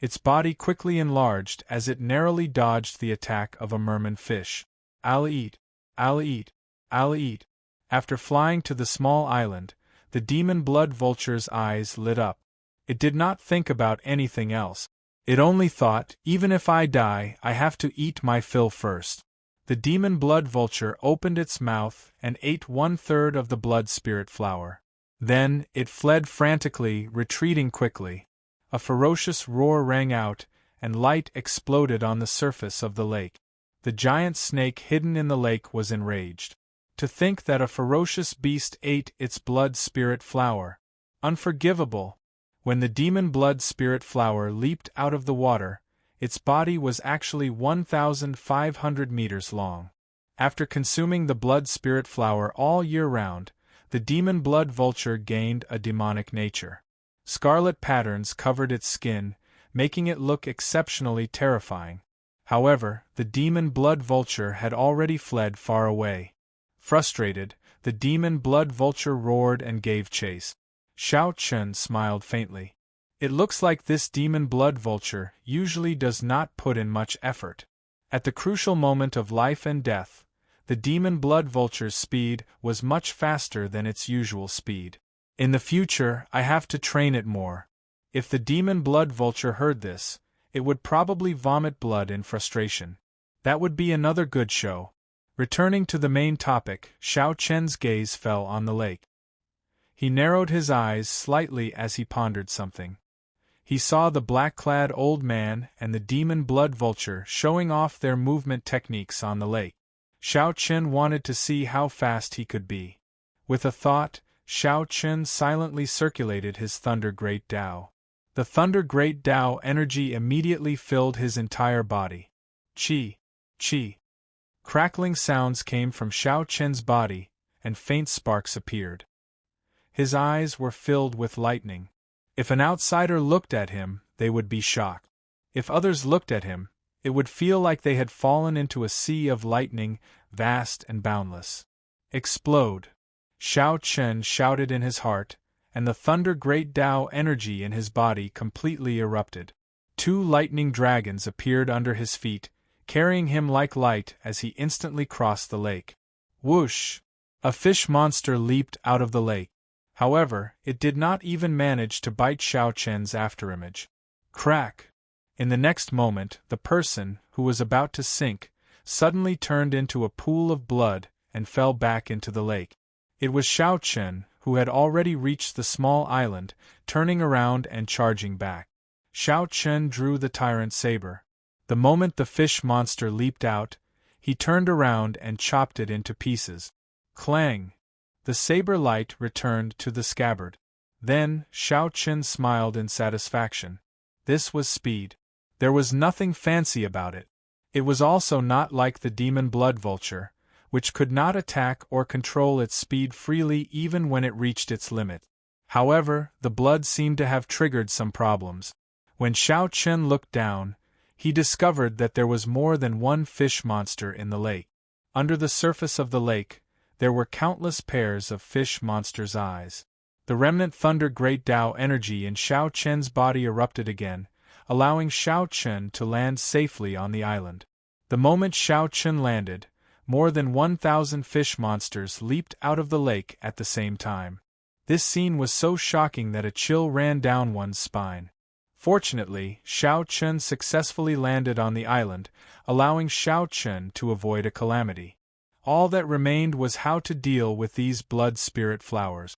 Its body quickly enlarged as it narrowly dodged the attack of a merman fish. I'll eat. I'll eat. I'll eat. After flying to the small island, the demon blood vulture's eyes lit up. It did not think about anything else. It only thought, even if I die, I have to eat my fill first. The demon blood vulture opened its mouth and ate 1/3 of the blood spirit flower. Then, it fled frantically, retreating quickly. A ferocious roar rang out, and light exploded on the surface of the lake. The giant snake hidden in the lake was enraged. To think that a ferocious beast ate its blood spirit flower. Unforgivable! When the demon blood spirit flower leaped out of the water, its body was actually 1,500 meters long. After consuming the blood spirit flower all year round, the demon blood vulture gained a demonic nature. Scarlet patterns covered its skin, making it look exceptionally terrifying. However, the demon blood vulture had already fled far away. Frustrated, the demon blood vulture roared and gave chase. Xiao Chen smiled faintly. It looks like this demon blood vulture usually does not put in much effort. At the crucial moment of life and death, the demon blood vulture's speed was much faster than its usual speed. In the future, I have to train it more. If the demon blood vulture heard this, it would probably vomit blood in frustration. That would be another good show. Returning to the main topic, Xiao Chen's gaze fell on the lake. He narrowed his eyes slightly as he pondered something. He saw the black-clad old man and the demon blood vulture showing off their movement techniques on the lake. Xiao Chen wanted to see how fast he could be. With a thought, Xiao Chen silently circulated his Thunder Great Tao. The Thunder Great Tao energy immediately filled his entire body. Chi, chi. Crackling sounds came from Xiao Chen's body, and faint sparks appeared. His eyes were filled with lightning. If an outsider looked at him, they would be shocked. If others looked at him, it would feel like they had fallen into a sea of lightning, vast and boundless. Explode! Xiao Chen shouted in his heart, and the Thunder Great Tao energy in his body completely erupted. 2 lightning dragons appeared under his feet, carrying him like light as he instantly crossed the lake. Whoosh! A fish monster leaped out of the lake. However, it did not even manage to bite Xiao Chen's afterimage. Crack! In the next moment, the person, who was about to sink, suddenly turned into a pool of blood and fell back into the lake. It was Xiao Chen, who had already reached the small island, turning around and charging back. Xiao Chen drew the tyrant saber. The moment the fish monster leaped out, he turned around and chopped it into pieces. Clang! The saber light returned to the scabbard. Then, Xiao Chen smiled in satisfaction. This was speed. There was nothing fancy about it. It was also not like the demon blood vulture, which could not attack or control its speed freely even when it reached its limit. However, the blood seemed to have triggered some problems. When Xiao Chen looked down, he discovered that there was more than one fish monster in the lake. Under the surface of the lake, there were countless pairs of fish monsters' eyes. The remnant Thunder Great Tao energy in Xiao Chen's body erupted again, allowing Xiao Chen to land safely on the island. The moment Xiao Chen landed, more than 1,000 fish monsters leaped out of the lake at the same time. This scene was so shocking that a chill ran down one's spine. Fortunately, Xiao Chen successfully landed on the island, allowing Xiao Chen to avoid a calamity. All that remained was how to deal with these blood spirit flowers.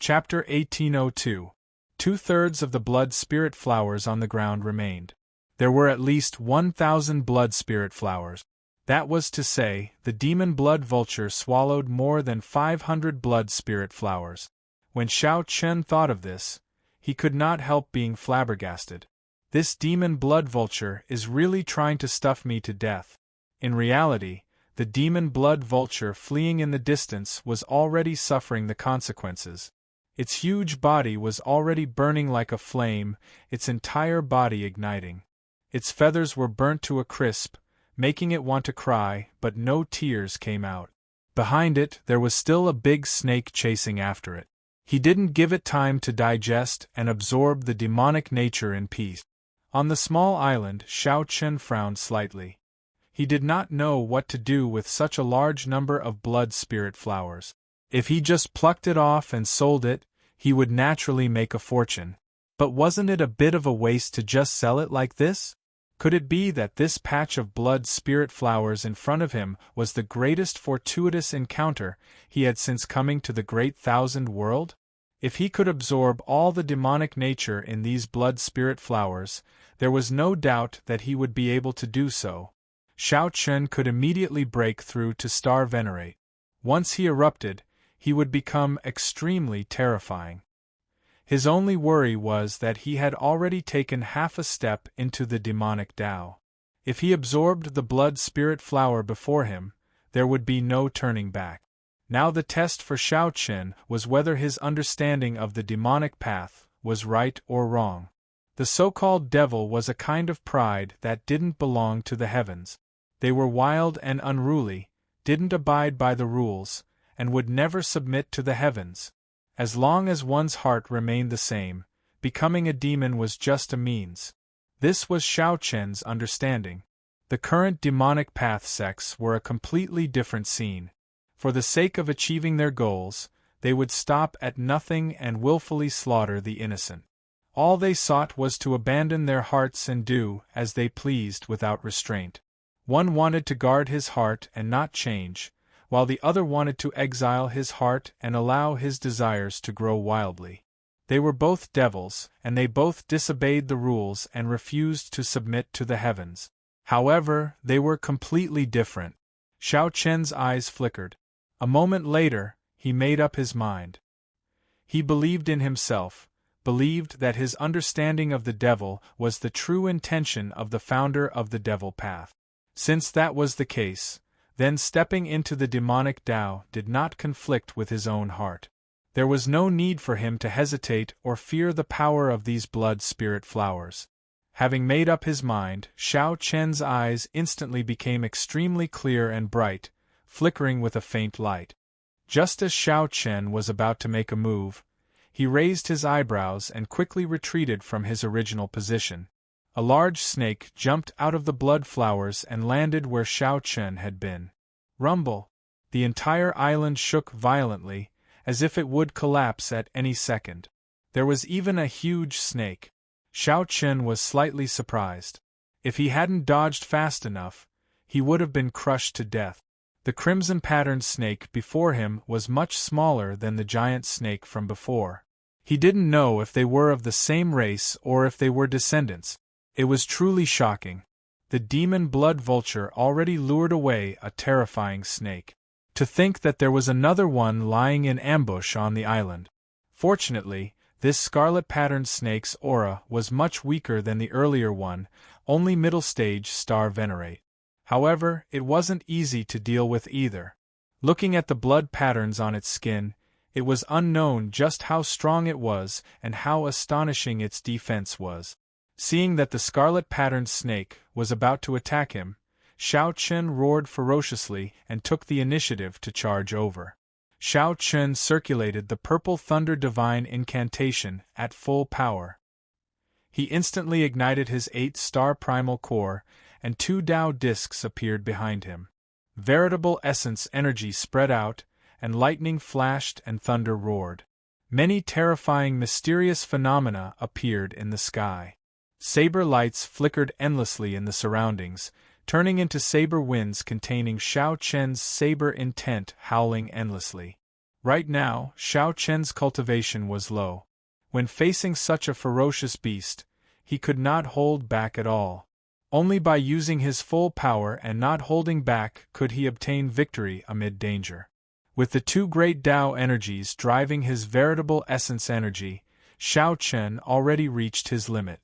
Chapter 1802. 2/3 of the blood spirit flowers on the ground remained. There were at least 1,000 blood spirit flowers. That was to say, the demon blood vulture swallowed more than 500 blood spirit flowers. When Xiao Chen thought of this, he could not help being flabbergasted. This demon blood vulture is really trying to stuff me to death. In reality, the demon blood vulture fleeing in the distance was already suffering the consequences. Its huge body was already burning like a flame, its entire body igniting. Its feathers were burnt to a crisp, making it want to cry, but no tears came out. Behind it, there was still a big snake chasing after it. He didn't give it time to digest and absorb the demonic nature in peace. On the small island, Xiao Chen frowned slightly. He did not know what to do with such a large number of blood spirit flowers. If he just plucked it off and sold it, he would naturally make a fortune. But wasn't it a bit of a waste to just sell it like this? Could it be that this patch of blood spirit flowers in front of him was the greatest fortuitous encounter he had since coming to the Great Thousand World? If he could absorb all the demonic nature in these blood spirit flowers, there was no doubt that he would be able to do so. Xiao Chen could immediately break through to Star Venerate. Once he erupted, he would become extremely terrifying. His only worry was that he had already taken half a step into the demonic Tao. If he absorbed the blood spirit flower before him, there would be no turning back. Now the test for Xiao Chen was whether his understanding of the demonic path was right or wrong. The so-called devil was a kind of pride that didn't belong to the heavens. They were wild and unruly, didn't abide by the rules, and would never submit to the heavens. As long as one's heart remained the same, becoming a demon was just a means. This was Xiao Chen's understanding. The current demonic path sects were a completely different scene. For the sake of achieving their goals, they would stop at nothing and willfully slaughter the innocent. All they sought was to abandon their hearts and do as they pleased without restraint. One wanted to guard his heart and not change, while the other wanted to exile his heart and allow his desires to grow wildly. They were both devils, and they both disobeyed the rules and refused to submit to the heavens. However, they were completely different. Xiao Chen's eyes flickered. A moment later, he made up his mind. He believed in himself, believed that his understanding of the devil was the true intention of the founder of the devil path. Since that was the case, then stepping into the demonic Tao did not conflict with his own heart. There was no need for him to hesitate or fear the power of these blood spirit flowers. Having made up his mind, Xiao Chen's eyes instantly became extremely clear and bright, flickering with a faint light. Just as Xiao Chen was about to make a move, he raised his eyebrows and quickly retreated from his original position. A large snake jumped out of the blood flowers and landed where Xiao Chen had been. Rumble! The entire island shook violently, as if it would collapse at any second. There was even a huge snake. Xiao Chen was slightly surprised. If he hadn't dodged fast enough, he would have been crushed to death. The crimson-patterned snake before him was much smaller than the giant snake from before. He didn't know if they were of the same race or if they were descendants. It was truly shocking. The demon blood vulture already lured away a terrifying snake. To think that there was another one lying in ambush on the island. Fortunately, this scarlet-patterned snake's aura was much weaker than the earlier one, only middle-stage star venerate. However, it wasn't easy to deal with either. Looking at the blood patterns on its skin, it was unknown just how strong it was and how astonishing its defense was. Seeing that the scarlet-patterned snake was about to attack him, Xiao Chen roared ferociously and took the initiative to charge over. Xiao Chen circulated the purple thunder divine incantation at full power. He instantly ignited his 8-star primal core, and 2 Tao discs appeared behind him. Veritable essence energy spread out, and lightning flashed and thunder roared. Many terrifying mysterious phenomena appeared in the sky. Saber lights flickered endlessly in the surroundings, turning into saber winds containing Xiao Chen's saber intent howling endlessly. Right now, Xiao Chen's cultivation was low. When facing such a ferocious beast, he could not hold back at all. Only by using his full power and not holding back could he obtain victory amid danger. With the 2 great Tao energies driving his veritable essence energy, Xiao Chen already reached his limit.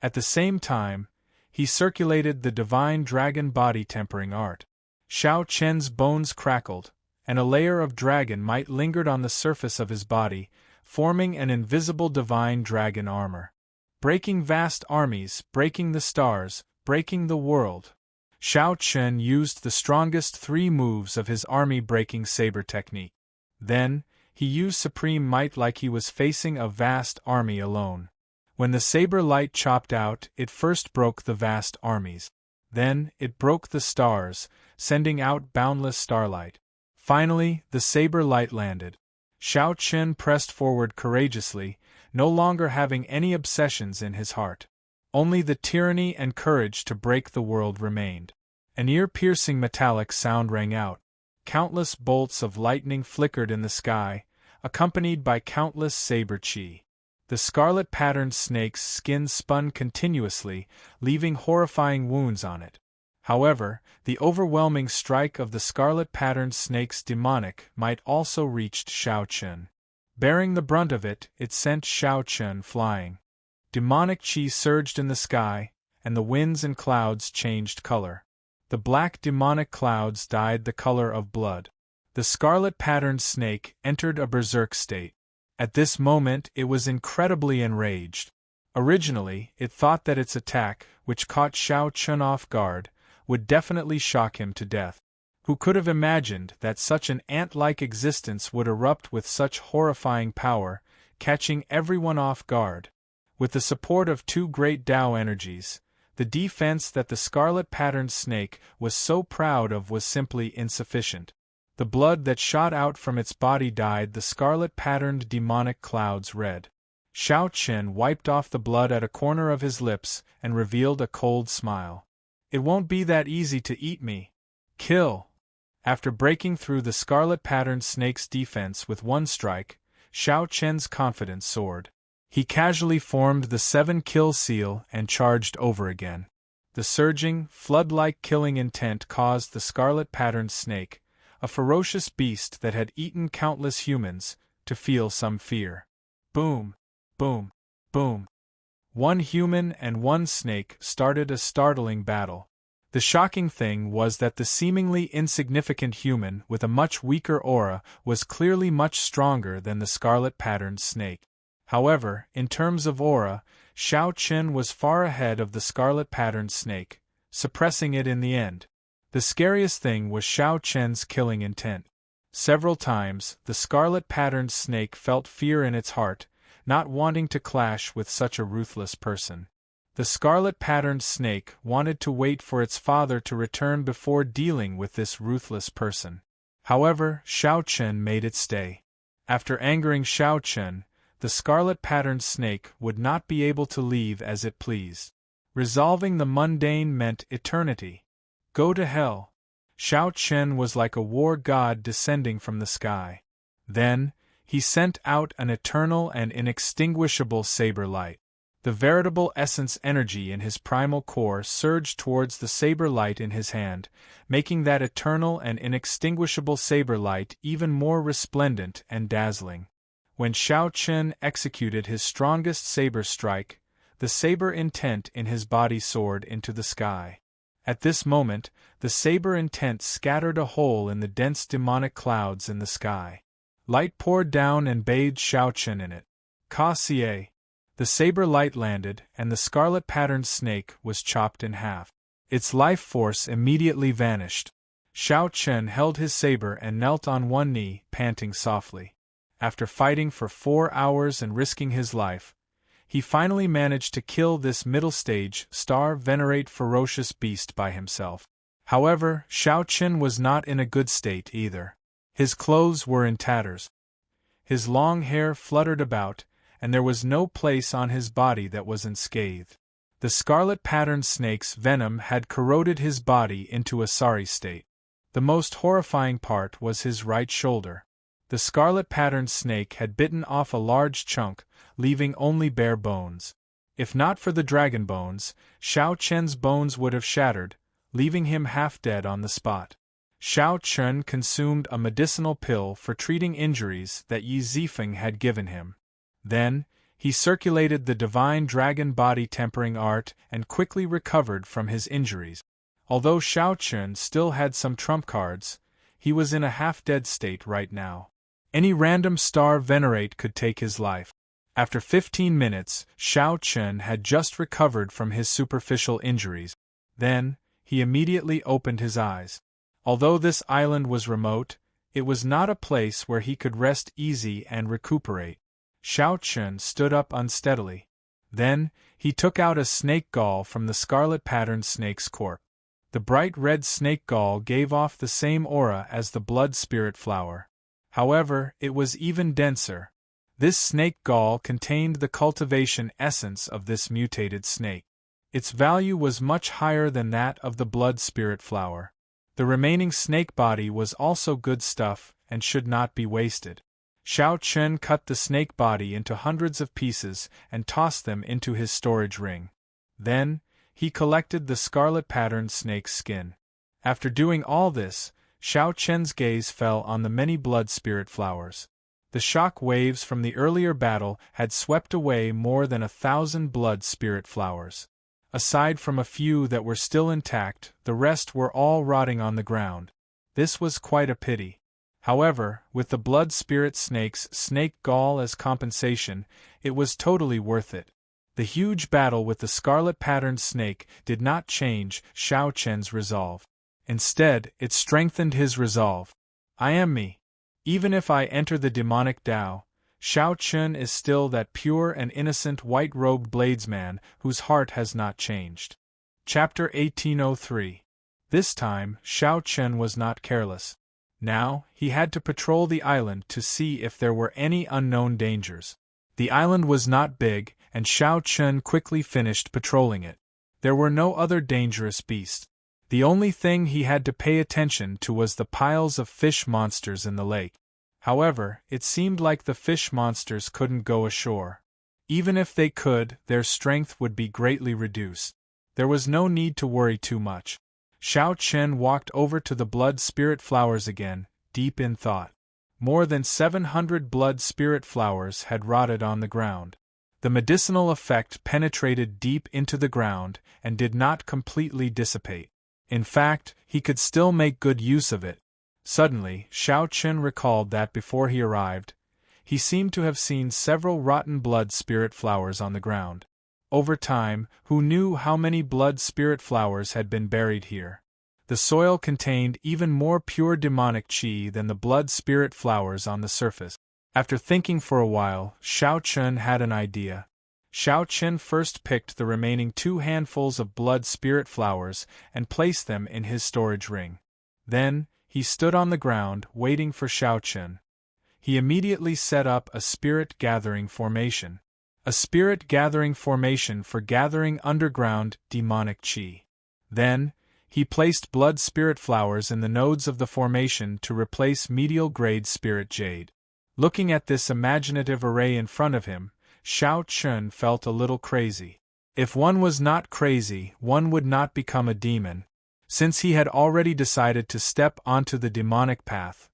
At the same time, he circulated the divine dragon body tempering art. Xiao Chen's bones crackled, and a layer of dragon might lingered on the surface of his body, forming an invisible divine dragon armor. Breaking vast armies, breaking the stars, breaking the world. Xiao Chen used the strongest 3 moves of his army-breaking saber technique. Then, he used supreme might like he was facing a vast army alone. When the saber light chopped out, it first broke the vast armies. Then, it broke the stars, sending out boundless starlight. Finally, the saber light landed. Xiao Chen pressed forward courageously, no longer having any obsessions in his heart. Only the tyranny and courage to break the world remained. An ear-piercing metallic sound rang out. Countless bolts of lightning flickered in the sky, accompanied by countless saber chi. The scarlet-patterned snake's skin spun continuously, leaving horrifying wounds on it. However, the overwhelming strike of the scarlet-patterned snake's demonic might also reached Xiao Chen. Bearing the brunt of it, it sent Xiao Chen flying. Demonic chi surged in the sky, and the winds and clouds changed color. The black demonic clouds dyed the color of blood. The scarlet-patterned snake entered a berserk state. At this moment it was incredibly enraged. Originally, it thought that its attack, which caught Xiao Chen off guard, would definitely shock him to death. Who could have imagined that such an ant-like existence would erupt with such horrifying power, catching everyone off guard? With the support of two great Tao energies, the defense that the scarlet-patterned snake was so proud of was simply insufficient. The blood that shot out from its body dyed the scarlet-patterned demonic clouds red. Shao Chen wiped off the blood at a corner of his lips and revealed a cold smile. It won't be that easy to eat me. Kill! After breaking through the scarlet-patterned snake's defense with one strike, Shao Chen's confidence soared. He casually formed the 7-kill seal and charged over again. The surging, flood-like killing intent caused the scarlet-patterned snake, a ferocious beast that had eaten countless humans, to feel some fear. Boom! Boom! Boom! One human and one snake started a startling battle. The shocking thing was that the seemingly insignificant human with a much weaker aura was clearly much stronger than the scarlet-patterned snake. However, in terms of aura, Shao Chen was far ahead of the scarlet-patterned snake, suppressing it in the end. The scariest thing was Shao Chen's killing intent. Several times, the scarlet-patterned snake felt fear in its heart, not wanting to clash with such a ruthless person. The scarlet-patterned snake wanted to wait for its father to return before dealing with this ruthless person. However, Shao Chen made it stay. After angering Shao Chen, the scarlet-patterned snake would not be able to leave as it pleased. Resolving the mundane meant eternity. Go to hell. Shao Chen was like a war god descending from the sky. Then, he sent out an eternal and inextinguishable saber light. The veritable essence energy in his primal core surged towards the saber light in his hand, making that eternal and inextinguishable saber light even more resplendent and dazzling. When Shao Chen executed his strongest saber strike, the saber intent in his body soared into the sky. At this moment, the saber intent scattered a hole in the dense demonic clouds in the sky. Light poured down and bathed Shao Chen in it. Ka-Cie. The saber light landed, and the scarlet-patterned snake was chopped in half. Its life force immediately vanished. Shao Chen held his saber and knelt on one knee, panting softly. After fighting for 4 hours and risking his life, he finally managed to kill this middle-stage, star-venerate ferocious beast by himself. However, Shao Chen was not in a good state either. His clothes were in tatters. His long hair fluttered about, and there was no place on his body that was unscathed. The scarlet-patterned snake's venom had corroded his body into a sorry state. The most horrifying part was his right shoulder. The scarlet-patterned snake had bitten off a large chunk, leaving only bare bones. If not for the dragon bones, Shao Chen's bones would have shattered, leaving him half dead on the spot. Shao Chen consumed a medicinal pill for treating injuries that Yi Zifeng had given him. Then, he circulated the divine dragon body tempering art and quickly recovered from his injuries. Although Shao Chen still had some trump cards, he was in a half-dead state right now. Any random star venerate could take his life. After 15 minutes, Shao Chen had just recovered from his superficial injuries. Then, he immediately opened his eyes. Although this island was remote, it was not a place where he could rest easy and recuperate. Shao Chen stood up unsteadily. Then, he took out a snake gall from the scarlet-patterned snake's corpse. The bright red snake gall gave off the same aura as the blood spirit flower. However, it was even denser. This snake gall contained the cultivation essence of this mutated snake. Its value was much higher than that of the blood spirit flower. The remaining snake body was also good stuff and should not be wasted. Shao Chen cut the snake body into hundreds of pieces and tossed them into his storage ring. Then, he collected the scarlet-patterned snake's skin. After doing all this, Shao Chen's gaze fell on the many blood spirit flowers. The shock waves from the earlier battle had swept away more than 1,000 blood spirit flowers. Aside from a few that were still intact, the rest were all rotting on the ground. This was quite a pity. However, with the blood spirit snake's snake gall as compensation, it was totally worth it. The huge battle with the scarlet-patterned snake did not change Shao Chen's resolve. Instead, it strengthened his resolve. I am me. Even if I enter the demonic Tao, Shao Chun is still that pure and innocent white-robed bladesman whose heart has not changed. Chapter 1803. This time, Shao Chun was not careless. Now, he had to patrol the island to see if there were any unknown dangers. The island was not big, and Shao Chun quickly finished patrolling it. There were no other dangerous beasts. The only thing he had to pay attention to was the piles of fish monsters in the lake. However, it seemed like the fish monsters couldn't go ashore. Even if they could, their strength would be greatly reduced. There was no need to worry too much. Shao Chun walked over to the blood spirit flowers again, deep in thought. More than 700 blood spirit flowers had rotted on the ground. The medicinal effect penetrated deep into the ground and did not completely dissipate. In fact, he could still make good use of it. Suddenly, Shao Chun recalled that before he arrived, he seemed to have seen several rotten blood spirit flowers on the ground. Over time, who knew how many blood spirit flowers had been buried here? The soil contained even more pure demonic chi than the blood spirit flowers on the surface. After thinking for a while, Shao Chun had an idea. Shao Chun first picked the remaining 2 handfuls of blood spirit flowers and placed them in his storage ring. Then, he stood on the ground, waiting for Shao Chun. He immediately set up a spirit-gathering formation. A spirit-gathering formation for gathering underground demonic chi. Then, he placed blood spirit flowers in the nodes of the formation to replace medial-grade spirit jade. Looking at this imaginative array in front of him, Shao Chun felt a little crazy. If one was not crazy, one would not become a demon. Since he had already decided to step onto the demonic path,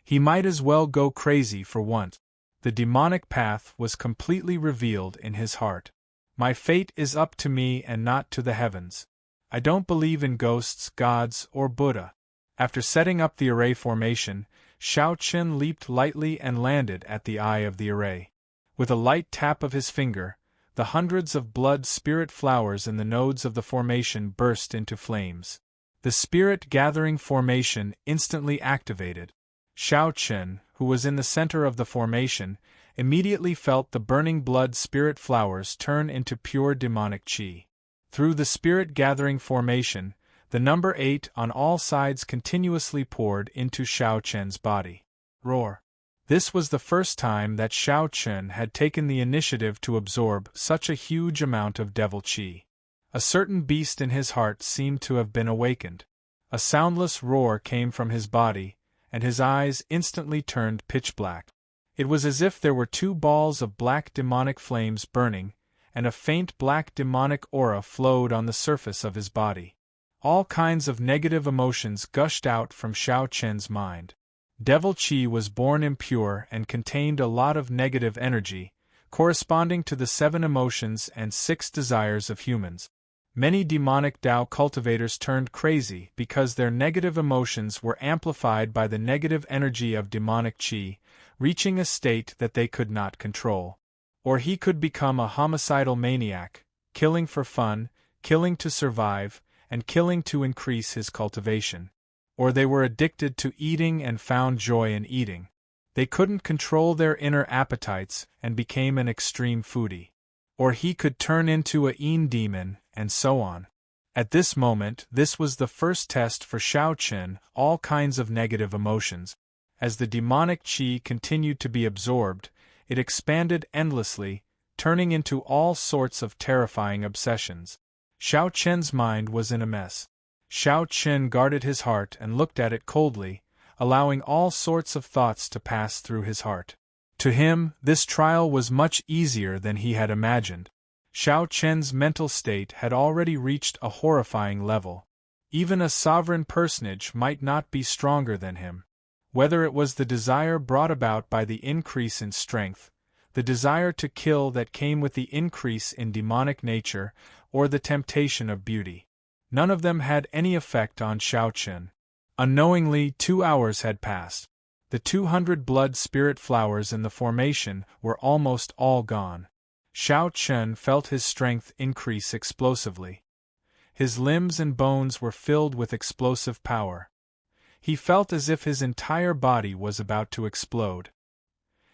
he might as well go crazy for once. The demonic path was completely revealed in his heart. My fate is up to me and not to the heavens. I don't believe in ghosts, gods, or Buddha. After setting up the array formation, Shao Chun leaped lightly and landed at the eye of the array. With a light tap of his finger, the hundreds of blood spirit flowers in the nodes of the formation burst into flames. The spirit-gathering formation instantly activated. Shao Chun, who was in the center of the formation, immediately felt the burning blood spirit flowers turn into pure demonic chi. Through the spirit-gathering formation, the number 8 on all sides continuously poured into Shao Chun's body. Roar! This was the first time that Shao Chun had taken the initiative to absorb such a huge amount of devil chi. A certain beast in his heart seemed to have been awakened. A soundless roar came from his body, and his eyes instantly turned pitch black. It was as if there were 2 balls of black demonic flames burning, and a faint black demonic aura flowed on the surface of his body. All kinds of negative emotions gushed out from Shao Chun's mind. Devil chi was born impure and contained a lot of negative energy, corresponding to the 7 emotions and 6 desires of humans. Many demonic Tao cultivators turned crazy because their negative emotions were amplified by the negative energy of demonic chi, reaching a state that they could not control. Or he could become a homicidal maniac, killing for fun, killing to survive, and killing to increase his cultivation. Or they were addicted to eating and found joy in eating. They couldn't control their inner appetites and became an extreme foodie. Or he could turn into a Yin demon, and so on. At this moment, this was the first test for Shao Chun, all kinds of negative emotions. As the demonic chi continued to be absorbed, it expanded endlessly, turning into all sorts of terrifying obsessions. Shao Chun's mind was in a mess. Shao Chun guarded his heart and looked at it coldly, allowing all sorts of thoughts to pass through his heart. To him, this trial was much easier than he had imagined. Shao Chun's mental state had already reached a horrifying level. Even a sovereign personage might not be stronger than him. Whether it was the desire brought about by the increase in strength, the desire to kill that came with the increase in demonic nature, or the temptation of beauty, none of them had any effect on Shao Chun. Unknowingly, 2 hours had passed. The 200 blood spirit flowers in the formation were almost all gone. Shao Chun felt his strength increase explosively. His limbs and bones were filled with explosive power. He felt as if his entire body was about to explode.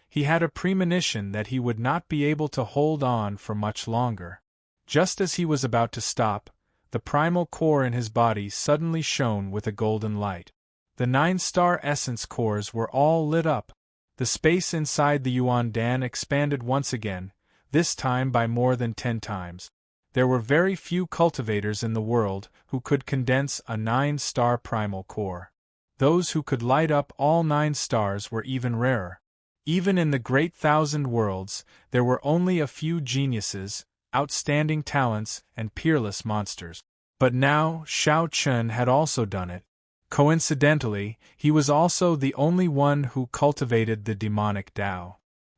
He had a premonition that he would not be able to hold on for much longer. Just as he was about to stop, the primal core in his body suddenly shone with a golden light. The 9-star essence cores were all lit up. The space inside the Yuan Dan expanded once again, this time by more than 10 times. There were very few cultivators in the world who could condense a 9-star primal core. Those who could light up all 9 stars were even rarer. Even in the great 1,000 worlds, there were only a few geniuses, outstanding talents, and peerless monsters. But now, Shao Chun had also done it. Coincidentally, he was also the only one who cultivated the demonic Tao.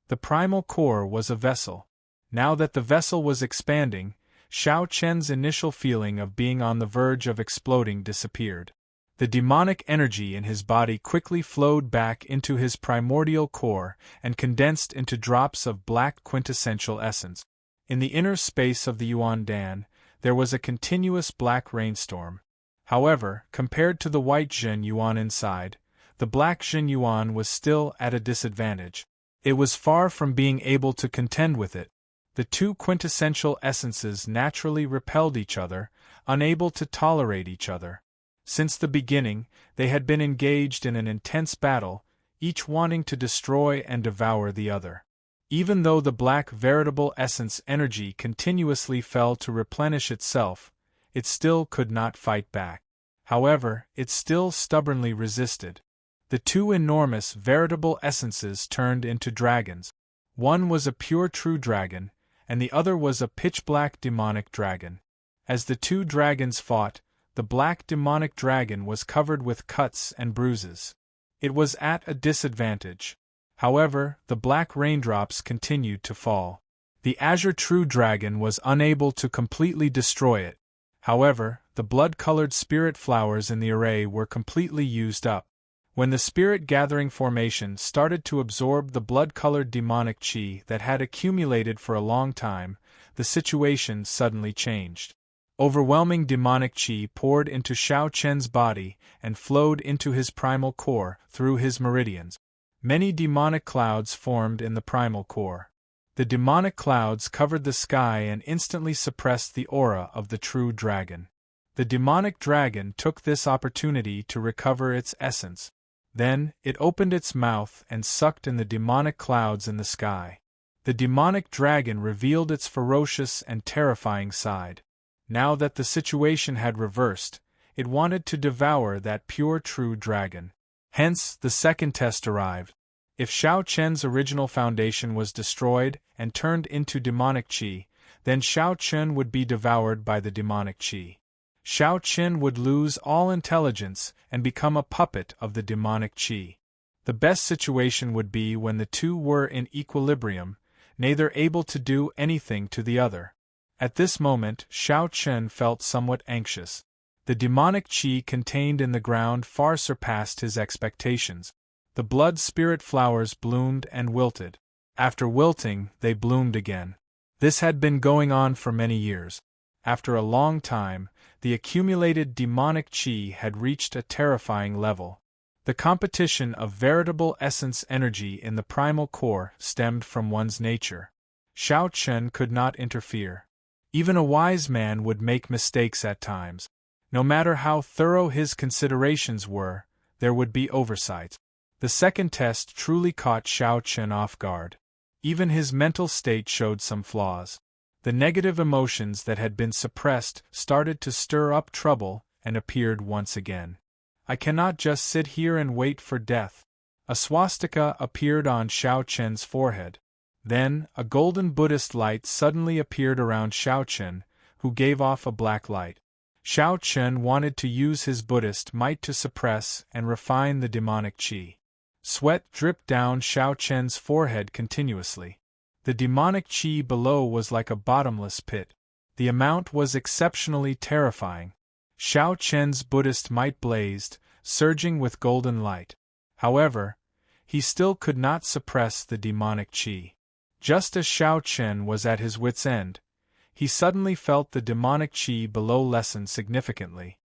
The primal core was a vessel. Now that the vessel was expanding, Shao Chen's initial feeling of being on the verge of exploding disappeared. The demonic energy in his body quickly flowed back into his primordial core and condensed into drops of black quintessential essence. In the inner space of the Yuan Dan, there was a continuous black rainstorm. However, compared to the white Zhen Yuan inside, the black Zhen Yuan was still at a disadvantage. It was far from being able to contend with it. The two quintessential essences naturally repelled each other, unable to tolerate each other. Since the beginning, they had been engaged in an intense battle, each wanting to destroy and devour the other. Even though the black veritable essence energy continuously fell to replenish itself, it still could not fight back. However, it still stubbornly resisted. The two enormous veritable essences turned into dragons. One was a pure true dragon, and the other was a pitch-black demonic dragon. As the two dragons fought, the black demonic dragon was covered with cuts and bruises. It was at a disadvantage. However, the black raindrops continued to fall. The azure true dragon was unable to completely destroy it. However, the blood-colored spirit flowers in the array were completely used up. When the spirit-gathering formation started to absorb the blood-colored demonic chi that had accumulated for a long time, the situation suddenly changed. Overwhelming demonic chi poured into Shao Chen's body and flowed into his primal core through his meridians. Many demonic clouds formed in the primal core. The demonic clouds covered the sky and instantly suppressed the aura of the true dragon. The demonic dragon took this opportunity to recover its essence. Then, it opened its mouth and sucked in the demonic clouds in the sky. The demonic dragon revealed its ferocious and terrifying side. Now that the situation had reversed, it wanted to devour that pure true dragon. Hence, the second test arrived. If Shao Chen's original foundation was destroyed and turned into demonic chi, then Shao Chen would be devoured by the demonic chi. Shao Chen would lose all intelligence and become a puppet of the demonic chi. The best situation would be when the two were in equilibrium, neither able to do anything to the other. At this moment, Shao Chen felt somewhat anxious. The demonic chi contained in the ground far surpassed his expectations. The blood spirit flowers bloomed and wilted. After wilting, they bloomed again. This had been going on for many years. After a long time, the accumulated demonic chi had reached a terrifying level. The competition of veritable essence energy in the primal core stemmed from one's nature. Shao Chen could not interfere. Even a wise man would make mistakes at times. No matter how thorough his considerations were, there would be oversight. The second test truly caught Shao Chen off guard. Even his mental state showed some flaws. The negative emotions that had been suppressed started to stir up trouble and appeared once again. I cannot just sit here and wait for death. A swastika appeared on Shao Chen's forehead. Then, a golden Buddhist light suddenly appeared around Shao Chen, who gave off a black light. Shao Chen wanted to use his Buddhist might to suppress and refine the demonic chi. Sweat dripped down Shao Chen's forehead continuously. The demonic chi below was like a bottomless pit. The amount was exceptionally terrifying. Shao Chen's Buddhist might blazed, surging with golden light. However, he still could not suppress the demonic chi. Just as Shao Chen was at his wit's end, he suddenly felt the demonic chi below lessen significantly.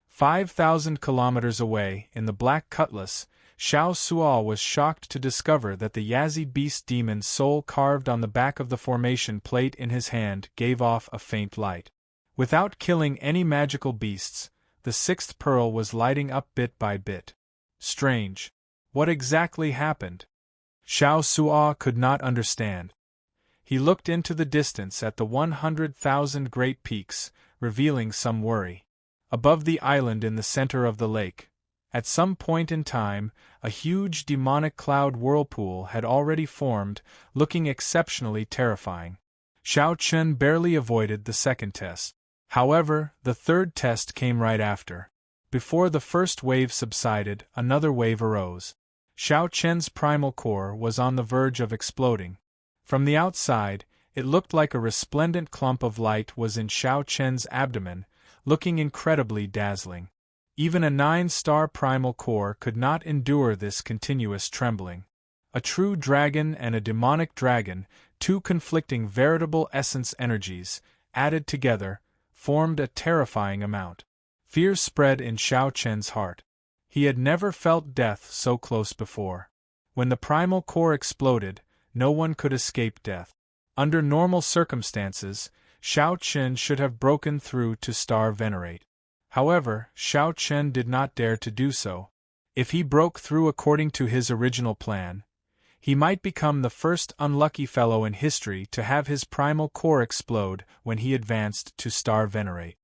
5,000 kilometers away, in the Black Cutlass, Xiao Suo was shocked to discover that the Yazi beast demon's soul carved on the back of the formation plate in his hand gave off a faint light. Without killing any magical beasts, the sixth pearl was lighting up bit by bit. Strange. What exactly happened? Xiao Suo could not understand. He looked into the distance at the 100,000 great peaks, revealing some worry. Above the island in the center of the lake, at some point in time, a huge demonic cloud whirlpool had already formed, looking exceptionally terrifying. Xiao Chun barely avoided the second test. However, the third test came right after. Before the first wave subsided, another wave arose. Xiao Chen's primal core was on the verge of exploding. From the outside, it looked like a resplendent clump of light was in Xiao Chen's abdomen, looking incredibly dazzling. Even a 9-star primal core could not endure this continuous trembling. A true dragon and a demonic dragon, two conflicting veritable essence energies, added together, formed a terrifying amount. Fear spread in Xiao Chen's heart. He had never felt death so close before. When the primal core exploded, no one could escape death. Under normal circumstances, Xiao Chen should have broken through to Star Venerate. However, Xiao Chen did not dare to do so. If he broke through according to his original plan, he might become the first unlucky fellow in history to have his primal core explode when he advanced to Star Venerate.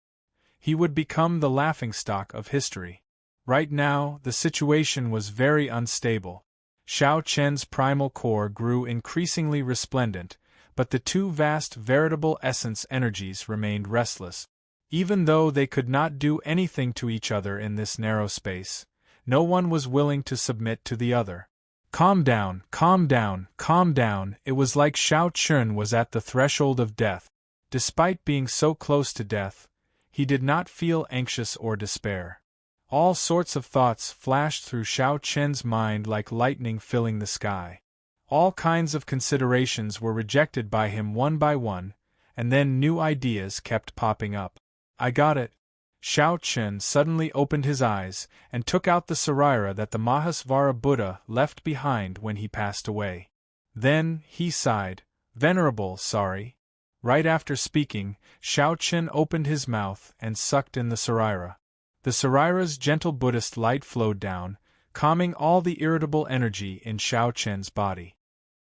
He would become the laughingstock of history. Right now, the situation was very unstable. Xiao Chen's primal core grew increasingly resplendent, but the two vast veritable essence energies remained restless. Even though they could not do anything to each other in this narrow space, no one was willing to submit to the other. Calm down, calm down, calm down. It was like Xiao Chun was at the threshold of death. Despite being so close to death, he did not feel anxious or despair. All sorts of thoughts flashed through Xiao Chen's mind like lightning filling the sky. All kinds of considerations were rejected by him one by one, and then new ideas kept popping up. I got it. Xiao Chen suddenly opened his eyes and took out the Sarira that the Mahasvara Buddha left behind when he passed away. Then, he sighed, "Venerable, sorry." Right after speaking, Xiao Chen opened his mouth and sucked in the Sarira. The Sarira's gentle Buddhist light flowed down, calming all the irritable energy in Xiao Chen's body.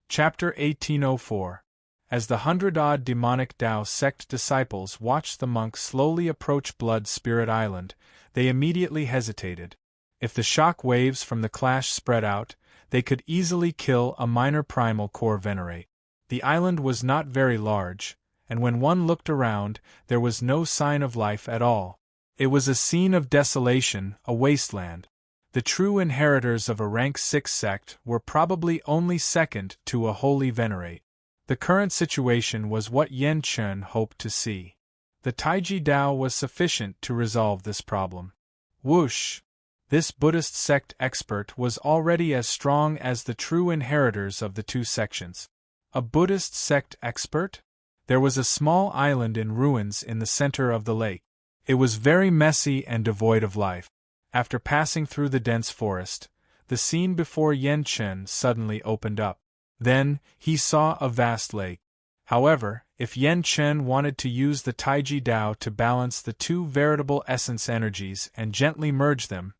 Chapter 1804. As the 100-odd demonic Tao sect disciples watched the monk slowly approach Blood Spirit Island, they immediately hesitated. If the shock waves from the clash spread out, they could easily kill a minor primal core venerate. The island was not very large, and when one looked around, there was no sign of life at all. It was a scene of desolation, a wasteland. The true inheritors of a rank 6 sect were probably only second to a holy venerate. The current situation was what Yen Chen hoped to see. The Taiji Dao was sufficient to resolve this problem. Whoosh! This Buddhist sect expert was already as strong as the true inheritors of the two sections. A Buddhist sect expert? There was a small island in ruins in the center of the lake. It was very messy and devoid of life. After passing through the dense forest, the scene before Yen Chen suddenly opened up. Then, he saw a vast lake. However, if Yen Chen wanted to use the Taiji Dao to balance the two veritable essence energies and gently merge them,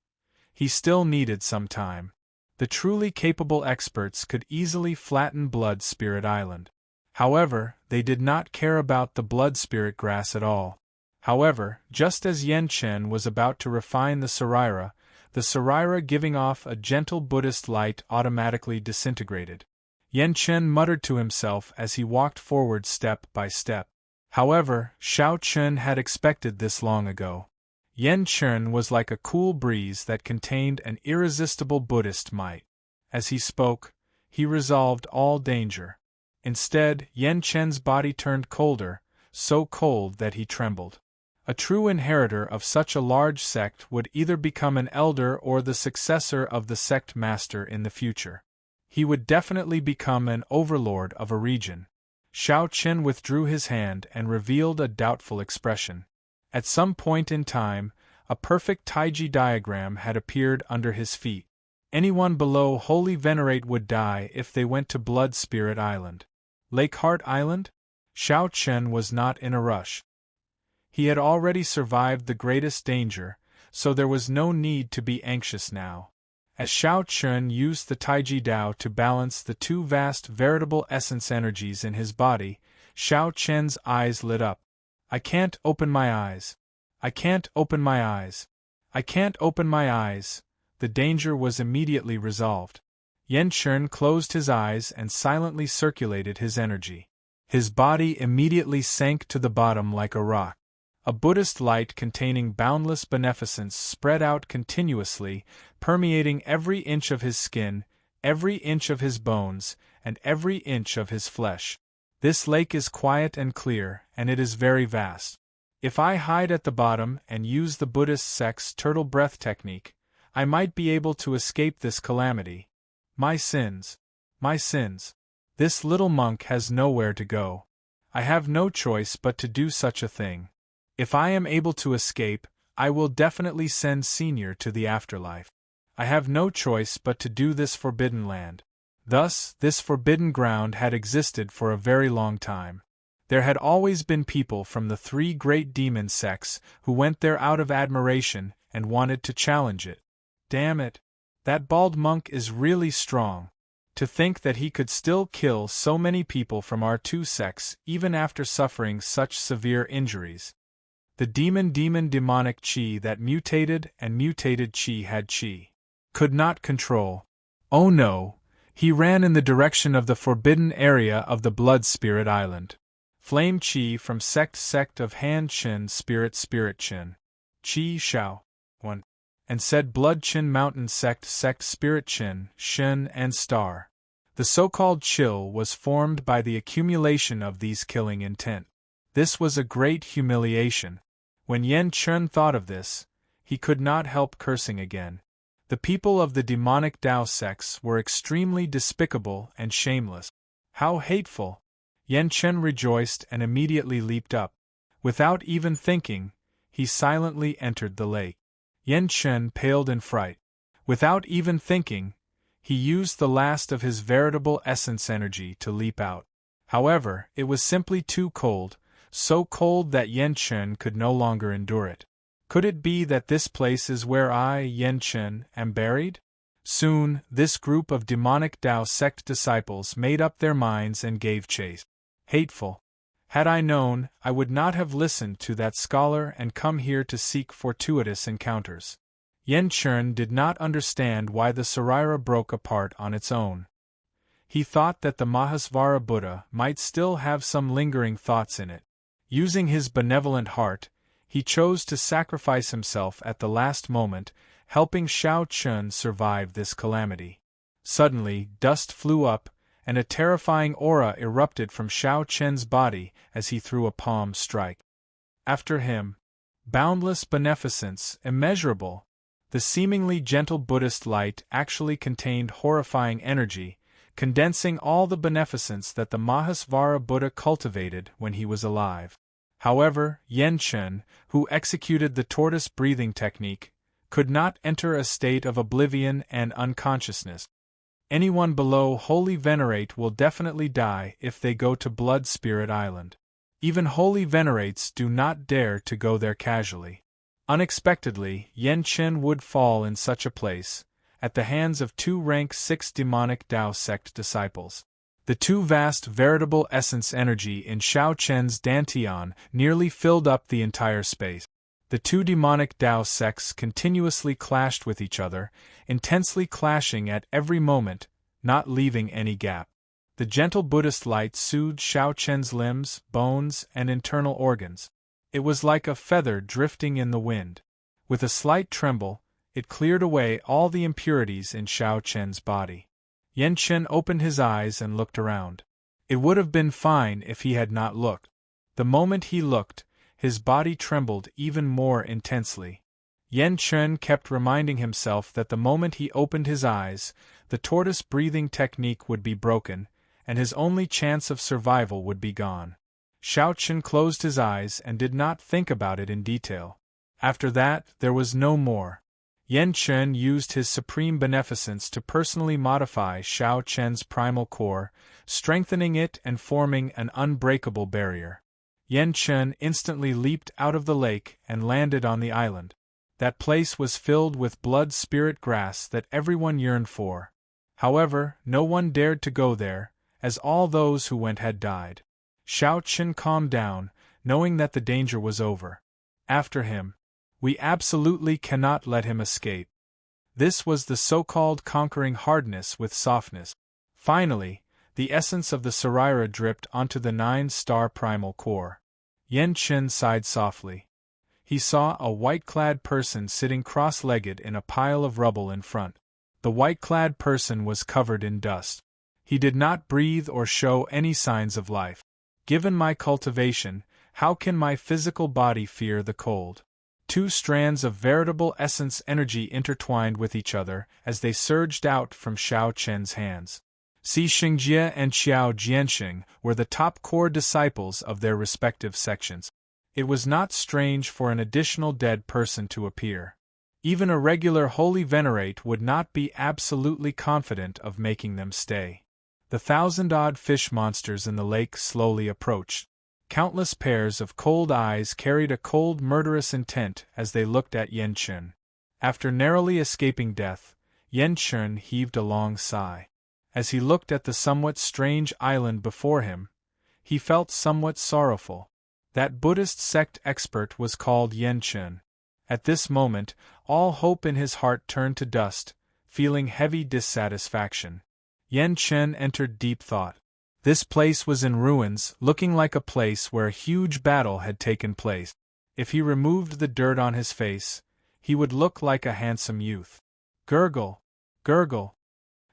he still needed some time. The truly capable experts could easily flatten Blood Spirit Island. However, they did not care about the Blood Spirit grass at all. However, just as Yen Chen was about to refine the Sarira giving off a gentle Buddhist light automatically disintegrated. Yen Chen muttered to himself as he walked forward step by step. However, Xiao Chen had expected this long ago. Yen Chen was like a cool breeze that contained an irresistible Buddhist might. As he spoke, he resolved all danger. Instead, Yen Chen's body turned colder, so cold that he trembled. A true inheritor of such a large sect would either become an elder or the successor of the sect master in the future. He would definitely become an overlord of a region. Xiao Chen withdrew his hand and revealed a doubtful expression. At some point in time, a perfect Taiji diagram had appeared under his feet. Anyone below Holy Venerate would die if they went to Blood Spirit Island. Lake Heart Island? Xiao Chen was not in a rush. He had already survived the greatest danger, so there was no need to be anxious now. As Xiao Chen used the Taiji Dao to balance the two vast veritable essence energies in his body, Xiao Chen's eyes lit up. I can't open my eyes. I can't open my eyes. I can't open my eyes. The danger was immediately resolved. Yan Chen closed his eyes and silently circulated his energy. His body immediately sank to the bottom like a rock. A Buddhist light containing boundless beneficence spread out continuously, permeating every inch of his skin, every inch of his bones, and every inch of his flesh. This lake is quiet and clear, and it is very vast. If I hide at the bottom and use the Buddhist sect's turtle breath technique, I might be able to escape this calamity. My sins. My sins. This little monk has nowhere to go. I have no choice but to do such a thing. If I am able to escape, I will definitely send Senior to the afterlife. I have no choice but to do this forbidden land. Thus, this forbidden ground had existed for a very long time. There had always been people from the three great demon sects who went there out of admiration and wanted to challenge it. Damn it! That bald monk is really strong. To think that he could still kill so many people from our two sects even after suffering such severe injuries. The demonic chi that mutated and mutated chi had chi. Could not control. Oh no, he ran in the direction of the forbidden area of the Blood Spirit Island. Flame chi from sect of Han Qin Spirit Qin. Chi Xiao. 1. And said Blood Qin Mountain sect Spirit Qin, Shen and Star. The so-called chill was formed by the accumulation of these killing intent. This was a great humiliation. When Yan Chen thought of this, he could not help cursing again. The people of the demonic Dao sects were extremely despicable and shameless. How hateful! Yan Chen rejoiced and immediately leaped up. Without even thinking, he silently entered the lake. Yan Chen paled in fright. Without even thinking, he used the last of his veritable essence energy to leap out. However, it was simply too cold, so cold that Yan Chen could no longer endure it. Could it be that this place is where I, Yan Chen, am buried? Soon, this group of demonic Dao sect disciples made up their minds and gave chase. Hateful. Had I known, I would not have listened to that scholar and come here to seek fortuitous encounters. Yan Chen did not understand why the Sarira broke apart on its own. He thought that the Mahasvara Buddha might still have some lingering thoughts in it. Using his benevolent heart, he chose to sacrifice himself at the last moment, helping Xiao Chen survive this calamity. Suddenly, dust flew up, and a terrifying aura erupted from Xiao Chen's body as he threw a palm strike. After him, boundless beneficence, immeasurable. The seemingly gentle Buddhist light actually contained horrifying energy, condensing all the beneficence that the Mahasvara Buddha cultivated when he was alive. However, Yan Chen, who executed the tortoise breathing technique, could not enter a state of oblivion and unconsciousness. Anyone below Holy Venerate will definitely die if they go to Blood Spirit Island. Even Holy Venerates do not dare to go there casually. Unexpectedly, Yan Chen would fall in such a place, at the hands of two rank 6 demonic Dao sect disciples. The two vast veritable essence energy in Xiao Chen's Dantian nearly filled up the entire space. The two demonic Dao sects continuously clashed with each other, intensely clashing at every moment, not leaving any gap. The gentle Buddhist light soothed Xiao Chen's limbs, bones, and internal organs. It was like a feather drifting in the wind. With a slight tremble, it cleared away all the impurities in Xiao Chen's body. Yan Chen opened his eyes and looked around. It would have been fine if he had not looked. The moment he looked, his body trembled even more intensely. Yan Chen kept reminding himself that the moment he opened his eyes, the tortoise breathing technique would be broken, and his only chance of survival would be gone. Xiao Chen closed his eyes and did not think about it in detail. After that, there was no more. Yan Chen used his supreme beneficence to personally modify Xiao Chen's primal core, strengthening it and forming an unbreakable barrier. Yan Chen instantly leaped out of the lake and landed on the island. That place was filled with blood spirit grass that everyone yearned for. However, no one dared to go there, as all those who went had died. Xiao Chen calmed down, knowing that the danger was over. After him. We absolutely cannot let him escape. This was the so-called conquering hardness with softness. Finally, the essence of the Serira dripped onto the 9-star primal core. Yan Chen sighed softly. He saw a white-clad person sitting cross-legged in a pile of rubble in front. The white-clad person was covered in dust. He did not breathe or show any signs of life. Given my cultivation, how can my physical body fear the cold? 2 strands of veritable essence energy intertwined with each other as they surged out from Xiao Chen's hands. Xi Xingjie and Xiao Jianxing were the top core disciples of their respective sections. It was not strange for an additional dead person to appear. Even a regular holy venerate would not be absolutely confident of making them stay. The 1,000-odd fish monsters in the lake slowly approached. Countless pairs of cold eyes carried a cold murderous intent as they looked at Yan Chen. After narrowly escaping death, Yan Chen heaved a long sigh. As he looked at the somewhat strange island before him, he felt somewhat sorrowful. That Buddhist sect expert was called Yan Chen. At this moment, all hope in his heart turned to dust, feeling heavy dissatisfaction. Yan Chen entered deep thought. This place was in ruins, looking like a place where a huge battle had taken place. If he removed the dirt on his face, he would look like a handsome youth. Gurgle, gurgle.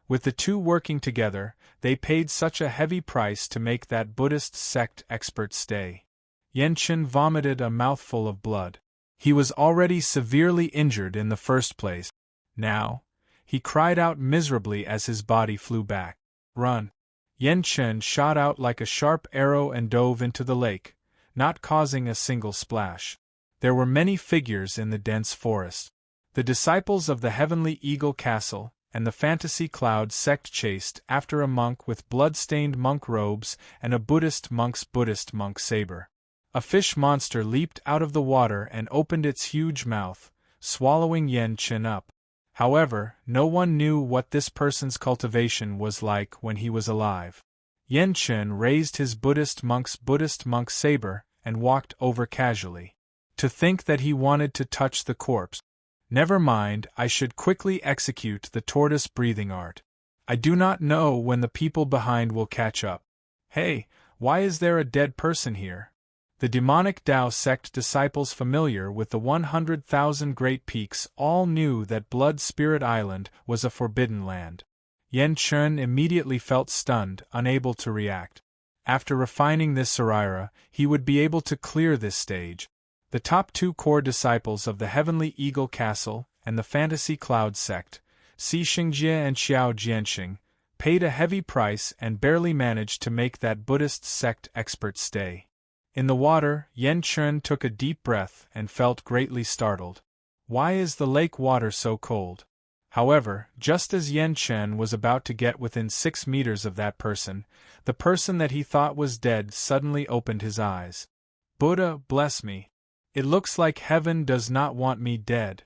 With the two working together, they paid such a heavy price to make that Buddhist sect expert stay. Yan Chen vomited a mouthful of blood. He was already severely injured in the first place. Now, he cried out miserably as his body flew back. Run! Yan Chen shot out like a sharp arrow and dove into the lake, not causing a single splash. There were many figures in the dense forest. The disciples of the Heavenly Eagle Castle and the Fantasy Cloud sect chased after a monk with blood-stained monk robes and a Buddhist monk's Buddhist monk saber. A fish monster leaped out of the water and opened its huge mouth, swallowing Yan Chen up. However, no one knew what this person's cultivation was like when he was alive. Yan Chen raised his Buddhist monk's Buddhist monk saber and walked over casually. To think that he wanted to touch the corpse. Never mind, I should quickly execute the tortoise breathing art. I do not know when the people behind will catch up. Hey, why is there a dead person here? The demonic Tao sect disciples familiar with the 100,000 Great Peaks all knew that Blood Spirit Island was a forbidden land. Yan Chen immediately felt stunned, unable to react. After refining this Serira, he would be able to clear this stage. The top 2 core disciples of the Heavenly Eagle Castle and the Fantasy Cloud sect, Xi Xingjie and Xiao Jianxing, paid a heavy price and barely managed to make that Buddhist sect expert stay. In the water, Yan Chen took a deep breath and felt greatly startled. Why is the lake water so cold? However, just as Yan Chen was about to get within 6 meters of that person, the person that he thought was dead suddenly opened his eyes. Buddha, bless me. It looks like heaven does not want me dead.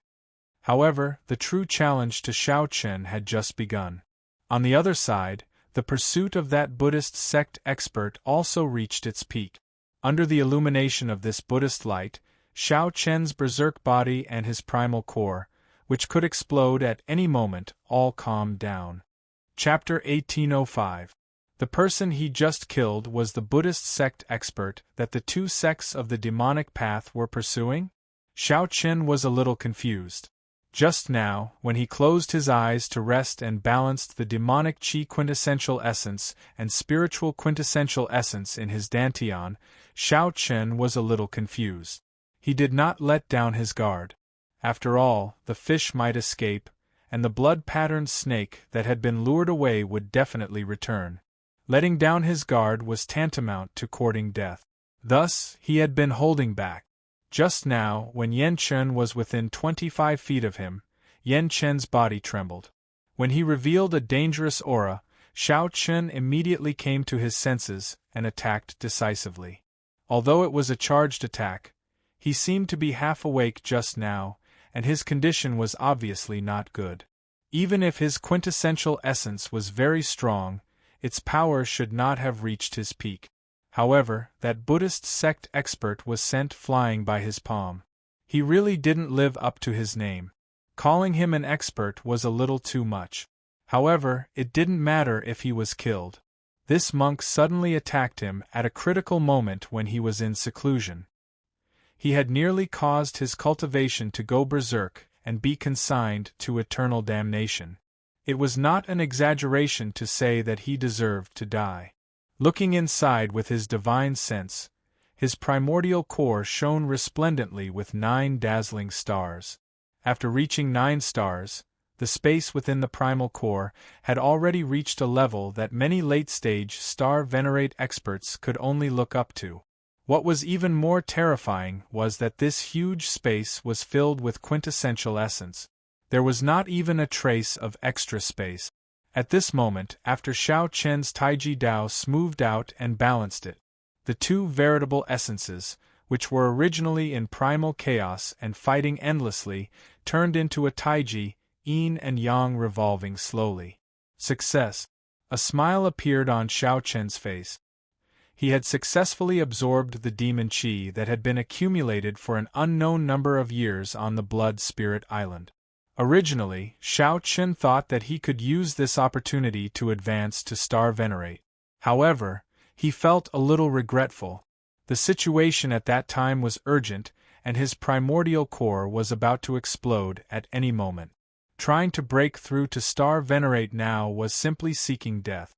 However, the true challenge to Xiao Chen had just begun. On the other side, the pursuit of that Buddhist sect expert also reached its peak. Under the illumination of this Buddhist light, Xiao Chen's berserk body and his primal core, which could explode at any moment, all calmed down. Chapter 1805. The person he just killed was the Buddhist sect expert that the 2 sects of the demonic path were pursuing? Xiao Chen was a little confused. Just now, when he closed his eyes to rest and balanced the demonic chi quintessential essence and spiritual quintessential essence in his dantian, Xiao Chen was a little confused. He did not let down his guard. After all, the fish might escape, and the blood-patterned snake that had been lured away would definitely return. Letting down his guard was tantamount to courting death. Thus, he had been holding back. Just now, when Yan Chen was within 25 feet of him, Yan Chen's body trembled. When he revealed a dangerous aura, Xiao Chen immediately came to his senses and attacked decisively. Although it was a charged attack, he seemed to be half awake just now, and his condition was obviously not good. Even if his quintessential essence was very strong, its power should not have reached his peak. However, that Buddhist sect expert was sent flying by his palm. He really didn't live up to his name. Calling him an expert was a little too much. However, it didn't matter if he was killed. This monk suddenly attacked him at a critical moment when he was in seclusion. He had nearly caused his cultivation to go berserk and be consigned to eternal damnation. It was not an exaggeration to say that he deserved to die. Looking inside with his divine sense, his primordial core shone resplendently with 9 dazzling stars. After reaching 9 stars, the space within the primal core had already reached a level that many late-stage star venerate experts could only look up to. What was even more terrifying was that this huge space was filled with quintessential essence. There was not even a trace of extra space. At this moment, after Xiao Chen's Taiji Dao smoothed out and balanced it, the 2 veritable essences, which were originally in primal chaos and fighting endlessly, turned into a Taiji, yin and yang revolving slowly. Success! A smile appeared on Xiao Chen's face. He had successfully absorbed the demon qi that had been accumulated for an unknown number of years on the Blood Spirit Island. Originally, Xiao Chen thought that he could use this opportunity to advance to Star Venerate. However, he felt a little regretful. The situation at that time was urgent, and his primordial core was about to explode at any moment. Trying to break through to Star Venerate now was simply seeking death.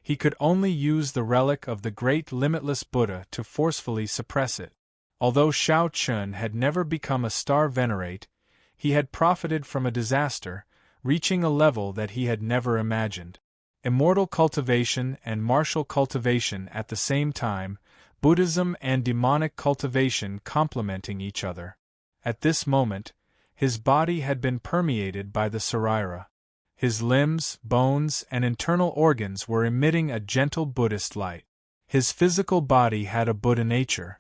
He could only use the relic of the great limitless Buddha to forcefully suppress it. Although Xiao Chen had never become a Star Venerate, he had profited from a disaster, reaching a level that he had never imagined. Immortal cultivation and martial cultivation at the same time, Buddhism and demonic cultivation complementing each other. At this moment, his body had been permeated by the Sarira. His limbs, bones, and internal organs were emitting a gentle Buddhist light. His physical body had a Buddha nature.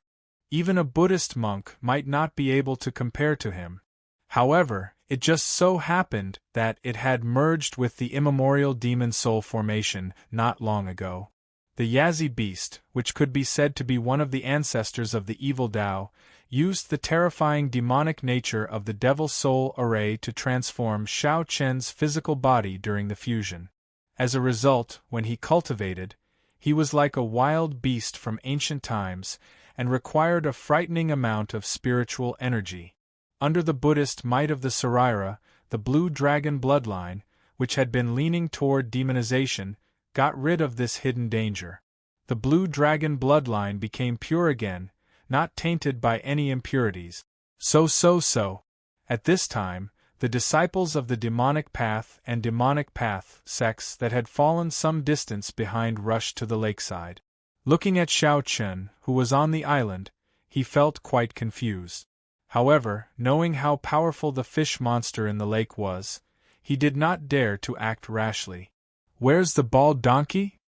Even a Buddhist monk might not be able to compare to him. However, it just so happened that it had merged with the immemorial demon soul formation not long ago. The Yazi beast, which could be said to be one of the ancestors of the evil Tao, used the terrifying demonic nature of the devil soul array to transform Xiao Chen's physical body during the fusion. As a result, when he cultivated, he was like a wild beast from ancient times and required a frightening amount of spiritual energy. Under the Buddhist might of the Sarira, the blue dragon bloodline, which had been leaning toward demonization, got rid of this hidden danger. The blue dragon bloodline became pure again, not tainted by any impurities. So. At this time, the disciples of the demonic path and demonic path sects that had fallen some distance behind rushed to the lakeside. Looking at Xiao Chen, who was on the island, he felt quite confused. However, knowing how powerful the fish monster in the lake was, he did not dare to act rashly. "Where's the bald donkey?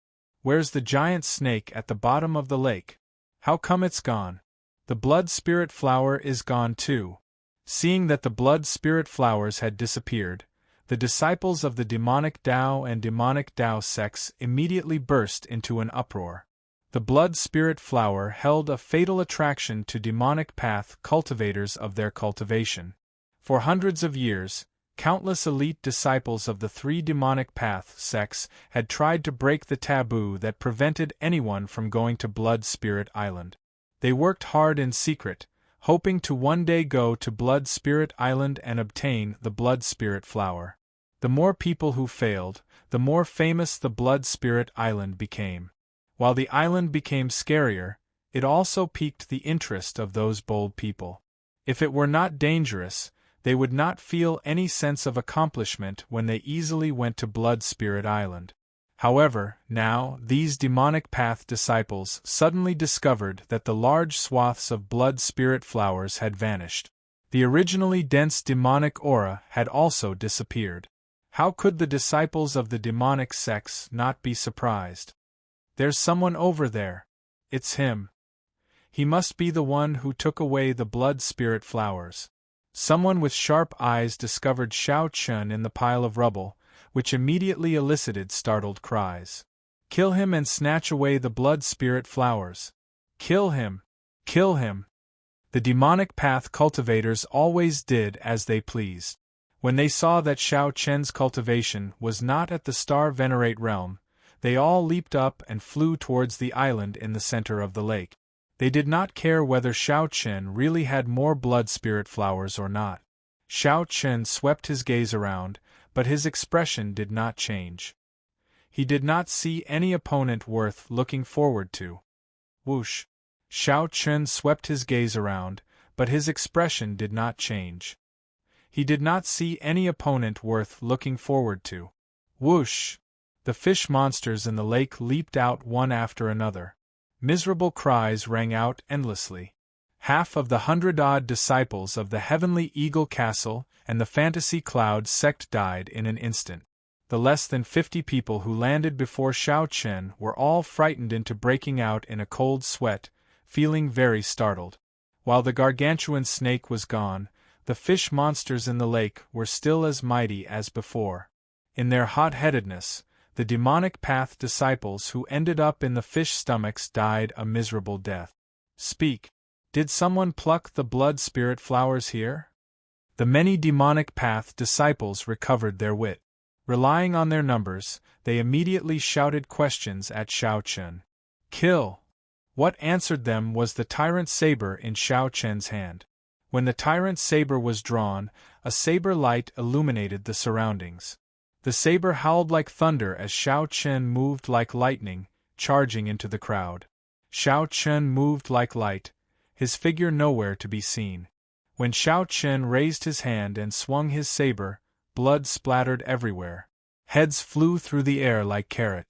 Where's the giant snake at the bottom of the lake? How come it's gone? The blood spirit flower is gone too." Seeing that the blood spirit flowers had disappeared, the disciples of the demonic Tao and demonic Tao sects immediately burst into an uproar. The blood spirit flower held a fatal attraction to demonic path cultivators of their cultivation. For hundreds of years, countless elite disciples of the 3 demonic path sects had tried to break the taboo that prevented anyone from going to Blood Spirit Island. They worked hard in secret, hoping to one day go to Blood Spirit Island and obtain the blood spirit flower. The more people who failed, the more famous the Blood Spirit Island became. While the island became scarier, it also piqued the interest of those bold people. If it were not dangerous, they would not feel any sense of accomplishment when they easily went to Blood Spirit Island. However, now, these demonic path disciples suddenly discovered that the large swaths of blood spirit flowers had vanished. The originally dense demonic aura had also disappeared. How could the disciples of the demonic sects not be surprised? There's someone over there. It's him. He must be the one who took away the blood spirit flowers. Someone with sharp eyes discovered Xiao Chun in the pile of rubble, which immediately elicited startled cries. Kill him and snatch away the blood spirit flowers. Kill him! Kill him! The demonic path cultivators always did as they pleased. When they saw that Xiao Chen's cultivation was not at the star venerate realm, they all leaped up and flew towards the island in the center of the lake. They did not care whether Xiao Chen really had more blood spirit flowers or not. Xiao Chen swept his gaze around, but his expression did not change. He did not see any opponent worth looking forward to. Whoosh! Xiao Chen swept his gaze around, but his expression did not change. He did not see any opponent worth looking forward to. Whoosh! The fish monsters in the lake leaped out one after another. Miserable cries rang out endlessly. Half of the 100-odd disciples of the Heavenly Eagle Castle and the Fantasy Cloud sect died in an instant. The less than 50 people who landed before Xiao Chen were all frightened into breaking out in a cold sweat, feeling very startled. While the gargantuan snake was gone, the fish monsters in the lake were still as mighty as before. In their hot-headedness, the demonic path disciples who ended up in the fish stomachs died a miserable death. Speak! Did someone pluck the blood spirit flowers here? The many demonic path disciples recovered their wit. Relying on their numbers, they immediately shouted questions at Xiao Chen. Kill! What answered them was the tyrant saber in Xiao Chen's hand. When the tyrant saber was drawn, a saber light illuminated the surroundings. The saber howled like thunder as Xiao Chen moved like lightning, charging into the crowd. Xiao Chen moved like light, his figure nowhere to be seen. When Xiao Chen raised his hand and swung his saber, blood splattered everywhere. Heads flew through the air like carrot.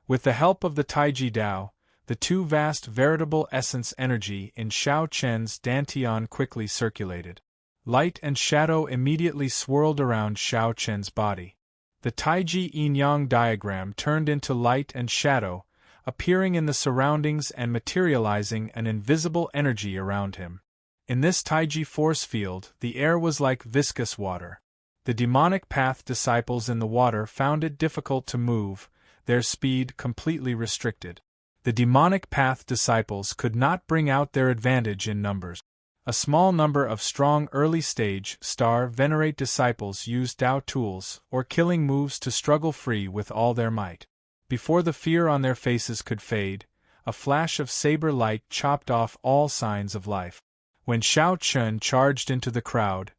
With the help of the Taiji Dao, the two vast veritable essence energy in Xiao Chen's dantian quickly circulated. Light and shadow immediately swirled around Xiao Chen's body. The Taiji yin-yang diagram turned into light and shadow, appearing in the surroundings and materializing an invisible energy around him. In this Taiji force field, the air was like viscous water. The demonic path disciples in the water found it difficult to move, their speed completely restricted. The demonic path disciples could not bring out their advantage in numbers. A small number of strong early-stage star venerate disciples used Dao tools or killing moves to struggle free with all their might. Before the fear on their faces could fade, a flash of saber light chopped off all signs of life. When Xiao Chen charged into the crowd,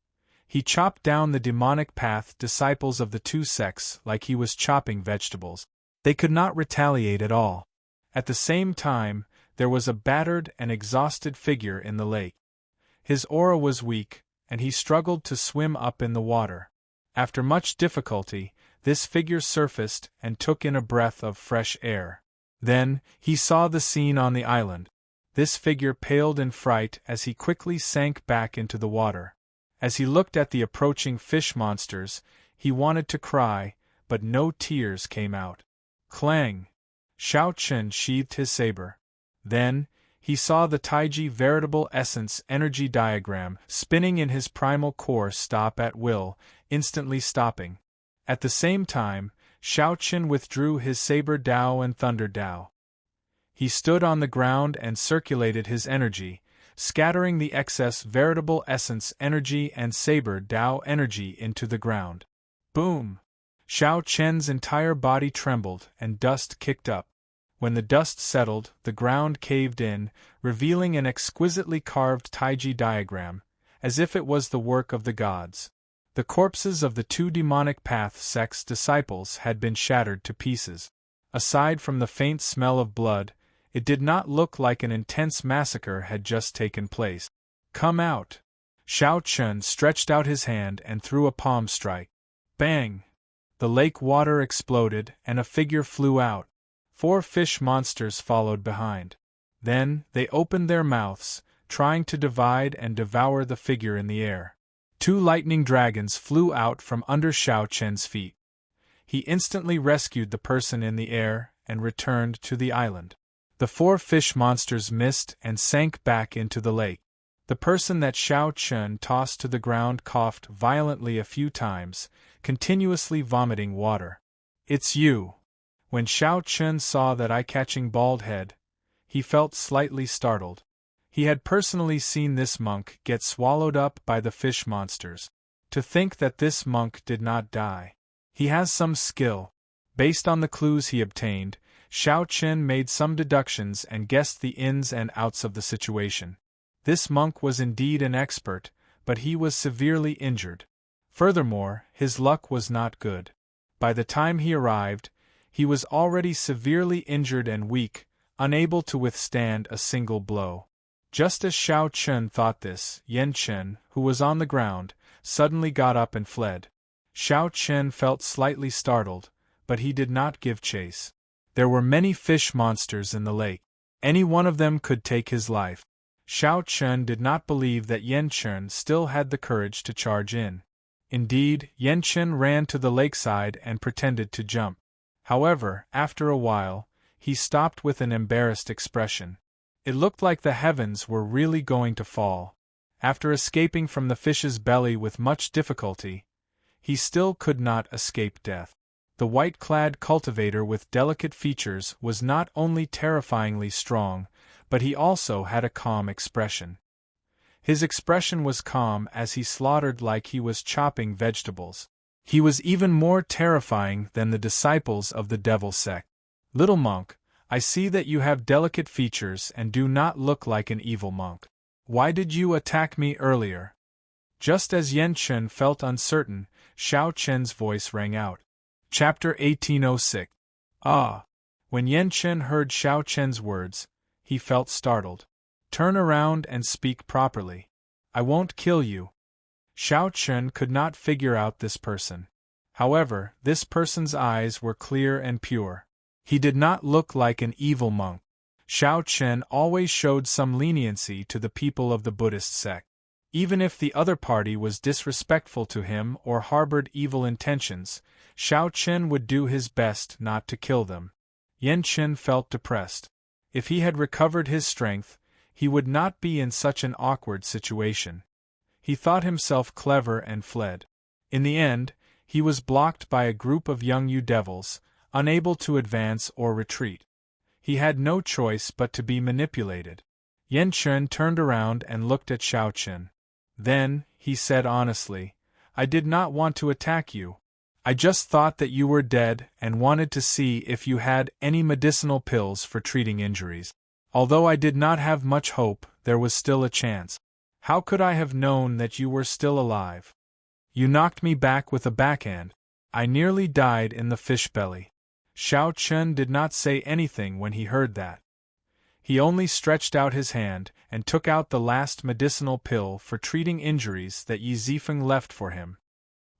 he chopped down the demonic path disciples of the two sects like he was chopping vegetables. They could not retaliate at all. At the same time, there was a battered and exhausted figure in the lake. His aura was weak, and he struggled to swim up in the water. After much difficulty, this figure surfaced and took in a breath of fresh air. Then, he saw the scene on the island. This figure paled in fright as he quickly sank back into the water. As he looked at the approaching fish monsters, he wanted to cry, but no tears came out. Clang! Xiao Chen sheathed his saber. Then, he saw the Taiji veritable essence energy diagram spinning in his primal core stop at will, instantly stopping. At the same time, Xiao Chen withdrew his saber Dao and thunder Dao. He stood on the ground and circulated his energy, scattering the excess veritable essence energy and saber Dao energy into the ground. Boom! Xiao Chen's entire body trembled and dust kicked up. When the dust settled, the ground caved in, revealing an exquisitely carved Taiji diagram, as if it was the work of the gods. The corpses of the two demonic path sects disciples had been shattered to pieces. Aside from the faint smell of blood, it did not look like an intense massacre had just taken place. Come out! Xiao Chen stretched out his hand and threw a palm strike. Bang! the lake water exploded and a figure flew out. 4 fish monsters followed behind. Then, they opened their mouths, trying to divide and devour the figure in the air. 2 lightning dragons flew out from under Xiao Chen's feet. He instantly rescued the person in the air and returned to the island. The 4 fish monsters missed and sank back into the lake. The person that Xiao Chen tossed to the ground coughed violently a few times, continuously vomiting water. "It's you." When Xiao Chen saw that eye-catching bald head, he felt slightly startled. He had personally seen this monk get swallowed up by the fish monsters. To think that this monk did not die. He has some skill. Based on the clues he obtained, Xiao Chen made some deductions and guessed the ins and outs of the situation. This monk was indeed an expert, but he was severely injured. Furthermore, his luck was not good. By the time he arrived, he was already severely injured and weak, unable to withstand a single blow. Just as Xiao Chen thought this, Yan Chen, who was on the ground, suddenly got up and fled. Xiao Chen felt slightly startled, but he did not give chase. There were many fish monsters in the lake. Any one of them could take his life. Xiao Chen did not believe that Yan Chen still had the courage to charge in. Indeed, Yan Chen ran to the lakeside and pretended to jump. However, after a while, he stopped with an embarrassed expression. It looked like the heavens were really going to fall. After escaping from the fish's belly with much difficulty, he still could not escape death. The white-clad cultivator with delicate features was not only terrifyingly strong, but he also had a calm expression. His expression was calm as he slaughtered like he was chopping vegetables. He was even more terrifying than the disciples of the devil sect. "Little monk, I see that you have delicate features and do not look like an evil monk. Why did you attack me earlier?" Just as Yan Chen felt uncertain, Xiao Chen's voice rang out. Chapter 1806. Ah! When Yan Chen heard Xiao Chen's words, he felt startled. "Turn around and speak properly. I won't kill you." Xiao Chen could not figure out this person. However, this person's eyes were clear and pure. He did not look like an evil monk. Xiao Chen always showed some leniency to the people of the Buddhist sect. Even if the other party was disrespectful to him or harbored evil intentions, Xiao Chen would do his best not to kill them. Yan Chen felt depressed. If he had recovered his strength, he would not be in such an awkward situation. He thought himself clever and fled. In the end, he was blocked by a group of young devils, unable to advance or retreat. He had no choice but to be manipulated. Yan Chen turned around and looked at Xiao Chen. Then, he said honestly, "I did not want to attack you. I just thought that you were dead and wanted to see if you had any medicinal pills for treating injuries. Although I did not have much hope, there was still a chance. How could I have known that you were still alive? You knocked me back with a backhand. I nearly died in the fish belly." Xiao Chen did not say anything when he heard that. He only stretched out his hand and took out the last medicinal pill for treating injuries that Yi Zifeng left for him.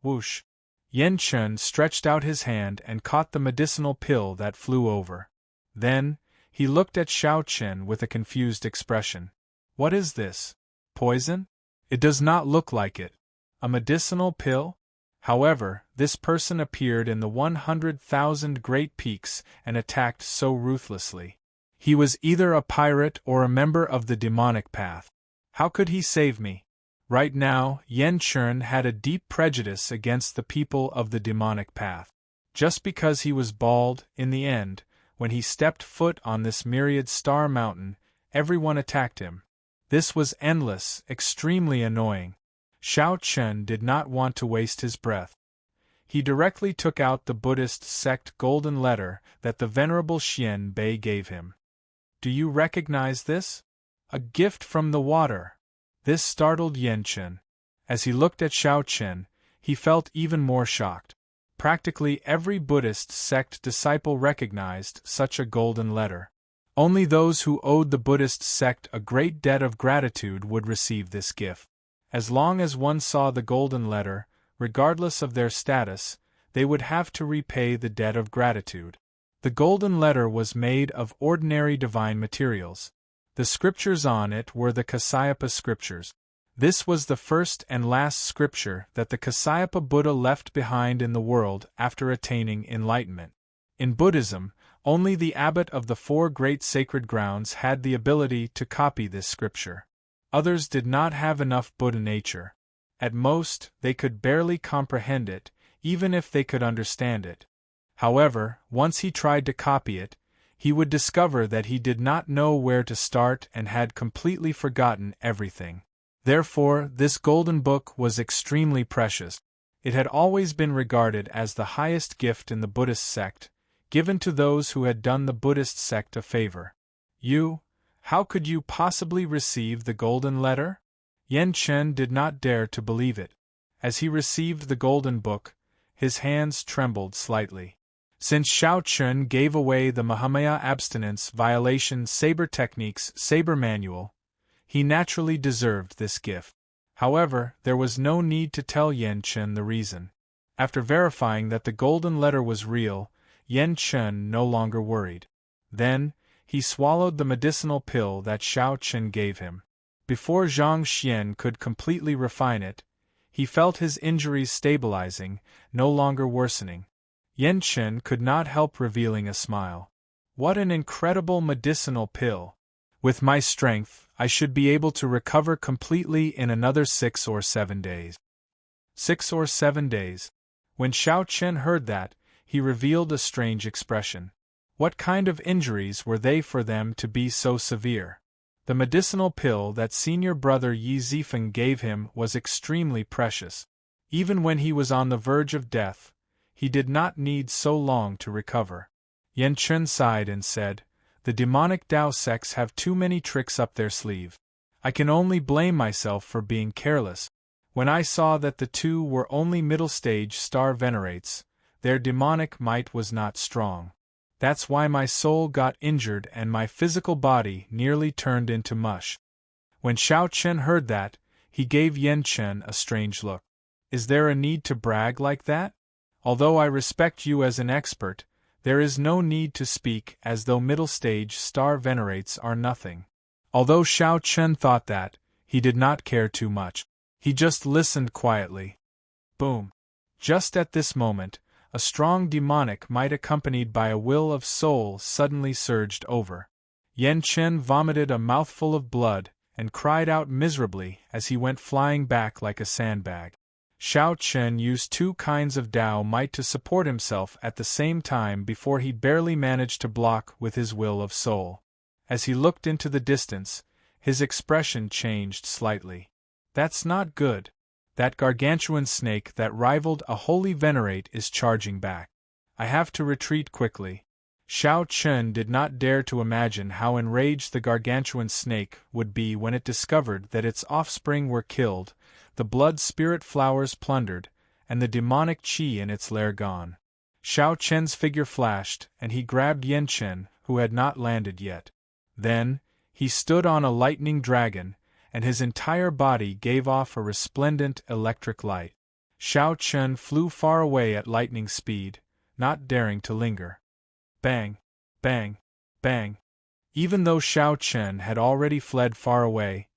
Whoosh! Yan Chen stretched out his hand and caught the medicinal pill that flew over. Then, he looked at Xiao Chen with a confused expression. "What is this? Poison? It does not look like it. A medicinal pill?" However, this person appeared in the 100,000 Great Peaks and attacked so ruthlessly. He was either a pirate or a member of the demonic path. How could he save me? Right now, Yan Chen had a deep prejudice against the people of the demonic path. Just because he was bald, in the end, when he stepped foot on this myriad star mountain, everyone attacked him. This was endless, extremely annoying. Xiao Chen did not want to waste his breath. He directly took out the Buddhist sect golden letter that the Venerable Xian Bei gave him. "Do you recognize this? A gift from the water." This startled Yan Chen. As he looked at Xiao Chen, he felt even more shocked. Practically every Buddhist sect disciple recognized such a golden letter. Only those who owed the Buddhist sect a great debt of gratitude would receive this gift. As long as one saw the golden letter, regardless of their status, they would have to repay the debt of gratitude. The golden letter was made of ordinary divine materials. The scriptures on it were the Kasyapa scriptures. This was the first and last scripture that the Kasyapa Buddha left behind in the world after attaining enlightenment. In Buddhism, only the abbot of the 4 great sacred grounds had the ability to copy this scripture. Others did not have enough Buddha nature. At most, they could barely comprehend it, even if they could understand it. However, once he tried to copy it, he would discover that he did not know where to start and had completely forgotten everything. Therefore, this golden book was extremely precious. It had always been regarded as the highest gift in the Buddhist sect, given to those who had done the Buddhist sect a favor. How could you possibly receive the golden letter? Yen Chen did not dare to believe it. As he received the golden book, his hands trembled slightly. Since Shao Chun gave away the Mahamaya abstinence violation saber techniques saber manual, he naturally deserved this gift. However, there was no need to tell Yen Chen the reason. After verifying that the golden letter was real, Yen Chen no longer worried. Then, he swallowed the medicinal pill that Shao Chun gave him. Before Zhang Xian could completely refine it, he felt his injuries stabilizing, no longer worsening. Yen Chen could not help revealing a smile. What an incredible medicinal pill! With my strength, I should be able to recover completely in another 6 or 7 days. 6 or 7 days. When Shao Chen heard that, he revealed a strange expression. What kind of injuries were they for them to be so severe? The medicinal pill that senior brother Yi Zifeng gave him was extremely precious. Even when he was on the verge of death, he did not need so long to recover. Yen Chen sighed and said, "The demonic Dao sects have too many tricks up their sleeve. I can only blame myself for being careless. When I saw that the 2 were only middle-stage star venerates, their demonic might was not strong. That's why my soul got injured and my physical body nearly turned into mush." When Shao Chen heard that, he gave Yen Chen a strange look. "Is there a need to brag like that? Although I respect you as an expert, there is no need to speak as though middle-stage star venerates are nothing." Although Shao Chen thought that, he did not care too much. He just listened quietly. Boom! Just at this moment, a strong demonic might accompanied by a will of soul suddenly surged over. Yen Chen vomited a mouthful of blood and cried out miserably as he went flying back like a sandbag. Shao Chen used 2 kinds of Dao might to support himself at the same time before he barely managed to block with his will of soul. As he looked into the distance, his expression changed slightly. "That's not good. That gargantuan snake that rivaled a holy venerate is charging back. I have to retreat quickly." Shao Chen did not dare to imagine how enraged the gargantuan snake would be when it discovered that its offspring were killed, the blood spirit flowers plundered, and the demonic qi in its lair gone. Shao Chen's figure flashed, and he grabbed Yen Chen, who had not landed yet. Then, he stood on a lightning dragon, and his entire body gave off a resplendent electric light. Shao Chen flew far away at lightning speed, not daring to linger. Bang! Bang! Bang! Even though Shao Chen had already fled far away,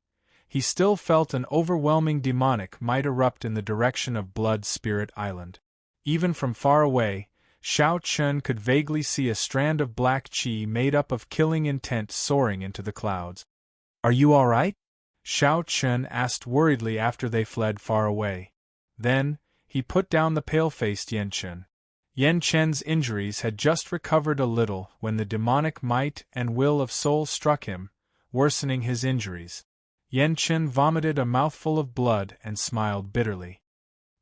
he still felt an overwhelming demonic might erupt in the direction of Blood Spirit Island. Even from far away, Shao Chen could vaguely see a strand of black qi made up of killing intent soaring into the clouds. "Are you all right?" Shao Chen asked worriedly after they fled far away. Then, he put down the pale-faced Yen Chen. Yen Chen's injuries had just recovered a little when the demonic might and will of soul struck him, worsening his injuries. Yen Chen vomited a mouthful of blood and smiled bitterly.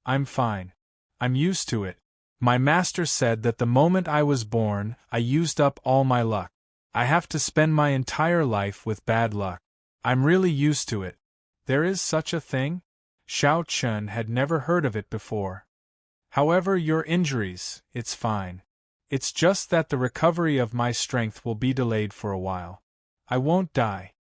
"I'm fine. I'm used to it. My master said that the moment I was born, I used up all my luck. I have to spend my entire life with bad luck. I'm really used to it." There is such a thing? Shao Chen had never heard of it before. "However, your injuries, it's fine. It's just that the recovery of my strength will be delayed for a while. I won't die."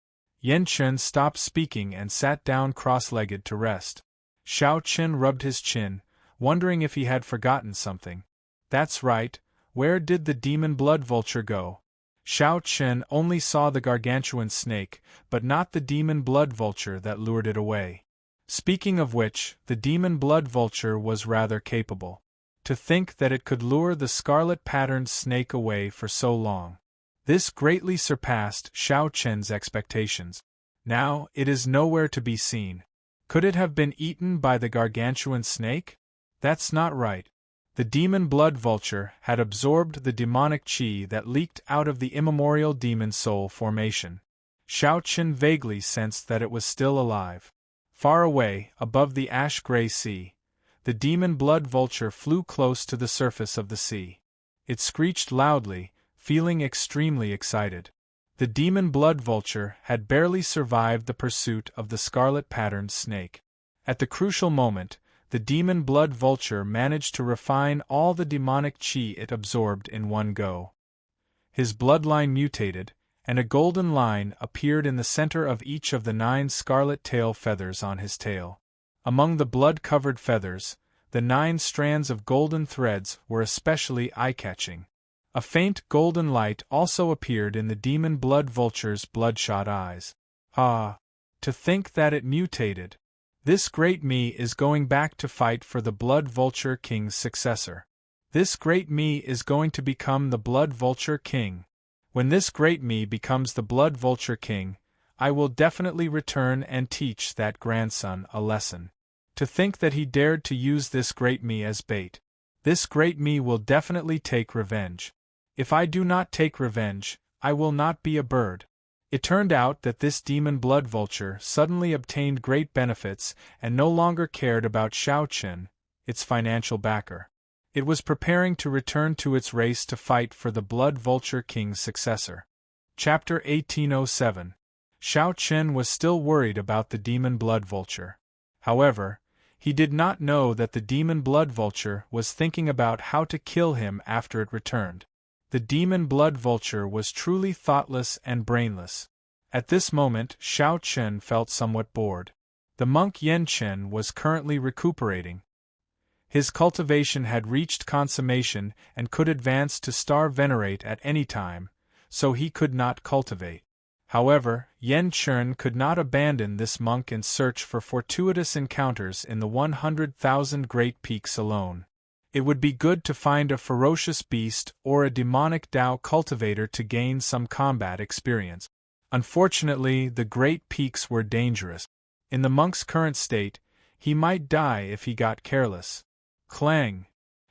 Yen Chen stopped speaking and sat down cross-legged to rest. Shao Chen rubbed his chin, wondering if he had forgotten something. That's right, where did the demon blood vulture go? Xiao Chen only saw the gargantuan snake, but not the demon blood vulture that lured it away. Speaking of which, the demon blood vulture was rather capable. To think that it could lure the scarlet-patterned snake away for so long. This greatly surpassed Xiao Chen's expectations. Now, it is nowhere to be seen. Could it have been eaten by the gargantuan snake? That's not right. The demon blood vulture had absorbed the demonic qi that leaked out of the immemorial demon soul formation. Xiao Chen vaguely sensed that it was still alive. Far away, above the ash-gray sea, the demon blood vulture flew close to the surface of the sea. It screeched loudly, feeling extremely excited. The demon blood vulture had barely survived the pursuit of the scarlet-patterned snake. At the crucial moment, the demon blood vulture managed to refine all the demonic qi it absorbed in one go. His bloodline mutated, and a golden line appeared in the center of each of the 9 scarlet tail feathers on his tail. Among the blood-covered feathers, the 9 strands of golden threads were especially eye-catching. A faint golden light also appeared in the demon blood vulture's bloodshot eyes. Ah! To think that it mutated! This great me is going back to fight for the Blood Vulture King's successor. This great me is going to become the Blood Vulture King. When this great me becomes the Blood Vulture King, I will definitely return and teach that grandson a lesson. To think that he dared to use this great me as bait. This great me will definitely take revenge. If I do not take revenge, I will not be a bird. It turned out that this demon blood vulture suddenly obtained great benefits and no longer cared about Xiao Chen, its financial backer. It was preparing to return to its race to fight for the Blood Vulture King's successor. Chapter 1807. Xiao Chen was still worried about the demon blood vulture. However, he did not know that the demon blood vulture was thinking about how to kill him after it returned. The demon blood vulture was truly thoughtless and brainless. At this moment, Xiao Chen felt somewhat bored. The monk Yan Chen was currently recuperating. His cultivation had reached consummation and could advance to star venerate at any time, so he could not cultivate. However, Yan Chen could not abandon this monk in search for fortuitous encounters in the 100,000 Great Peaks alone. It would be good to find a ferocious beast or a demonic Dao cultivator to gain some combat experience. Unfortunately, the Great Peaks were dangerous. In the monk's current state, he might die if he got careless. Clang!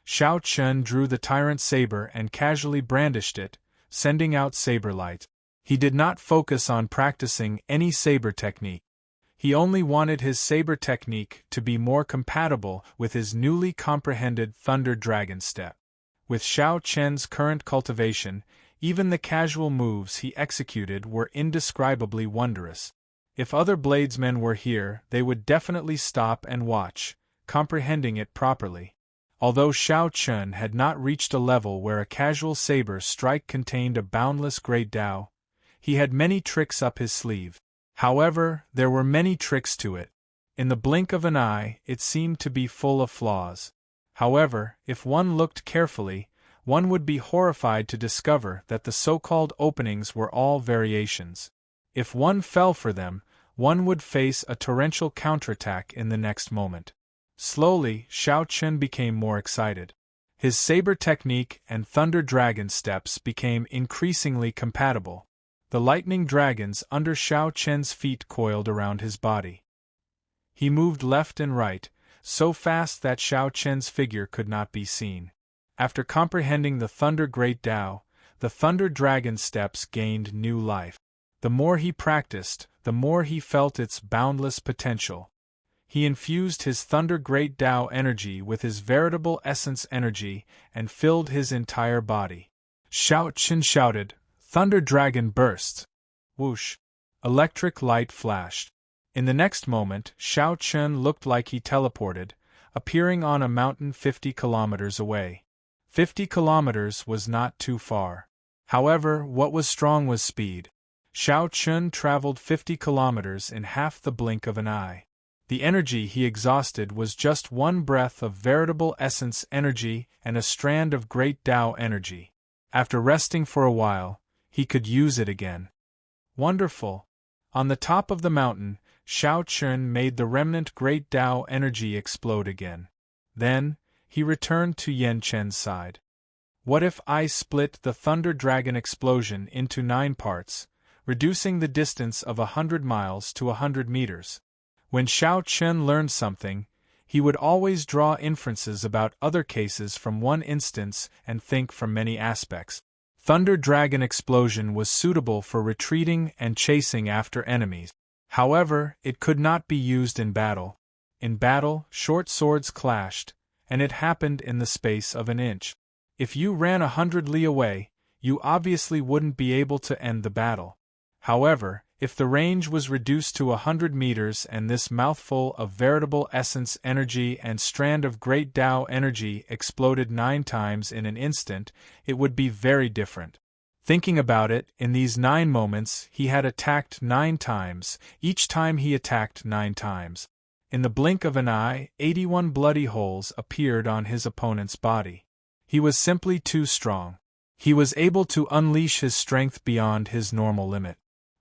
Xiao Chen drew the tyrant saber and casually brandished it, sending out saber light. He did not focus on practicing any saber technique. He only wanted his saber technique to be more compatible with his newly comprehended Thunder Dragon step. With Xiao Chen's current cultivation, even the casual moves he executed were indescribably wondrous. If other bladesmen were here, they would definitely stop and watch, comprehending it properly. Although Xiao Chen had not reached a level where a casual saber strike contained a boundless great Dao, he had many tricks up his sleeve. However, there were many tricks to it. In the blink of an eye, it seemed to be full of flaws. However, if one looked carefully, one would be horrified to discover that the so-called openings were all variations. If one fell for them, one would face a torrential counterattack in the next moment. Slowly, Xiao Chen became more excited. His saber technique and Thunder Dragon steps became increasingly compatible. The lightning dragons under Xiao Chen's feet coiled around his body. He moved left and right, so fast that Xiao Chen's figure could not be seen. After comprehending the Thunder Great Dao, the Thunder Dragon steps gained new life. The more he practiced, the more he felt its boundless potential. He infused his Thunder Great Dao energy with his veritable essence energy and filled his entire body. Xiao Chen shouted, "Thunder Dragon bursts!" Whoosh! Electric light flashed. In the next moment, Xiao Chen looked like he teleported, appearing on a mountain 50 kilometers away. 50 kilometers was not too far. However, what was strong was speed. Xiao Chen traveled 50 kilometers in half the blink of an eye. The energy he exhausted was just one breath of veritable essence energy and a strand of great Tao energy. After resting for a while, he could use it again. Wonderful! On the top of the mountain, Shao Chun made the remnant great Tao energy explode again. Then, he returned to Yan Chen's side. What if I split the Thunder Dragon explosion into 9 parts, reducing the distance of 100 miles to 100 meters? When Shao Chun learned something, he would always draw inferences about other cases from one instance and think from many aspects. Thunder Dragon explosion was suitable for retreating and chasing after enemies. However, it could not be used in battle. In battle, short swords clashed, and it happened in the space of an inch. If you ran 100 li away, you obviously wouldn't be able to end the battle. However, if the range was reduced to 100 meters and this mouthful of veritable essence energy and strand of great Tao energy exploded 9 times in an instant, it would be very different. Thinking about it, in these 9 moments he had attacked 9 times, each time he attacked 9 times. In the blink of an eye, 81 bloody holes appeared on his opponent's body. He was simply too strong. He was able to unleash his strength beyond his normal limit.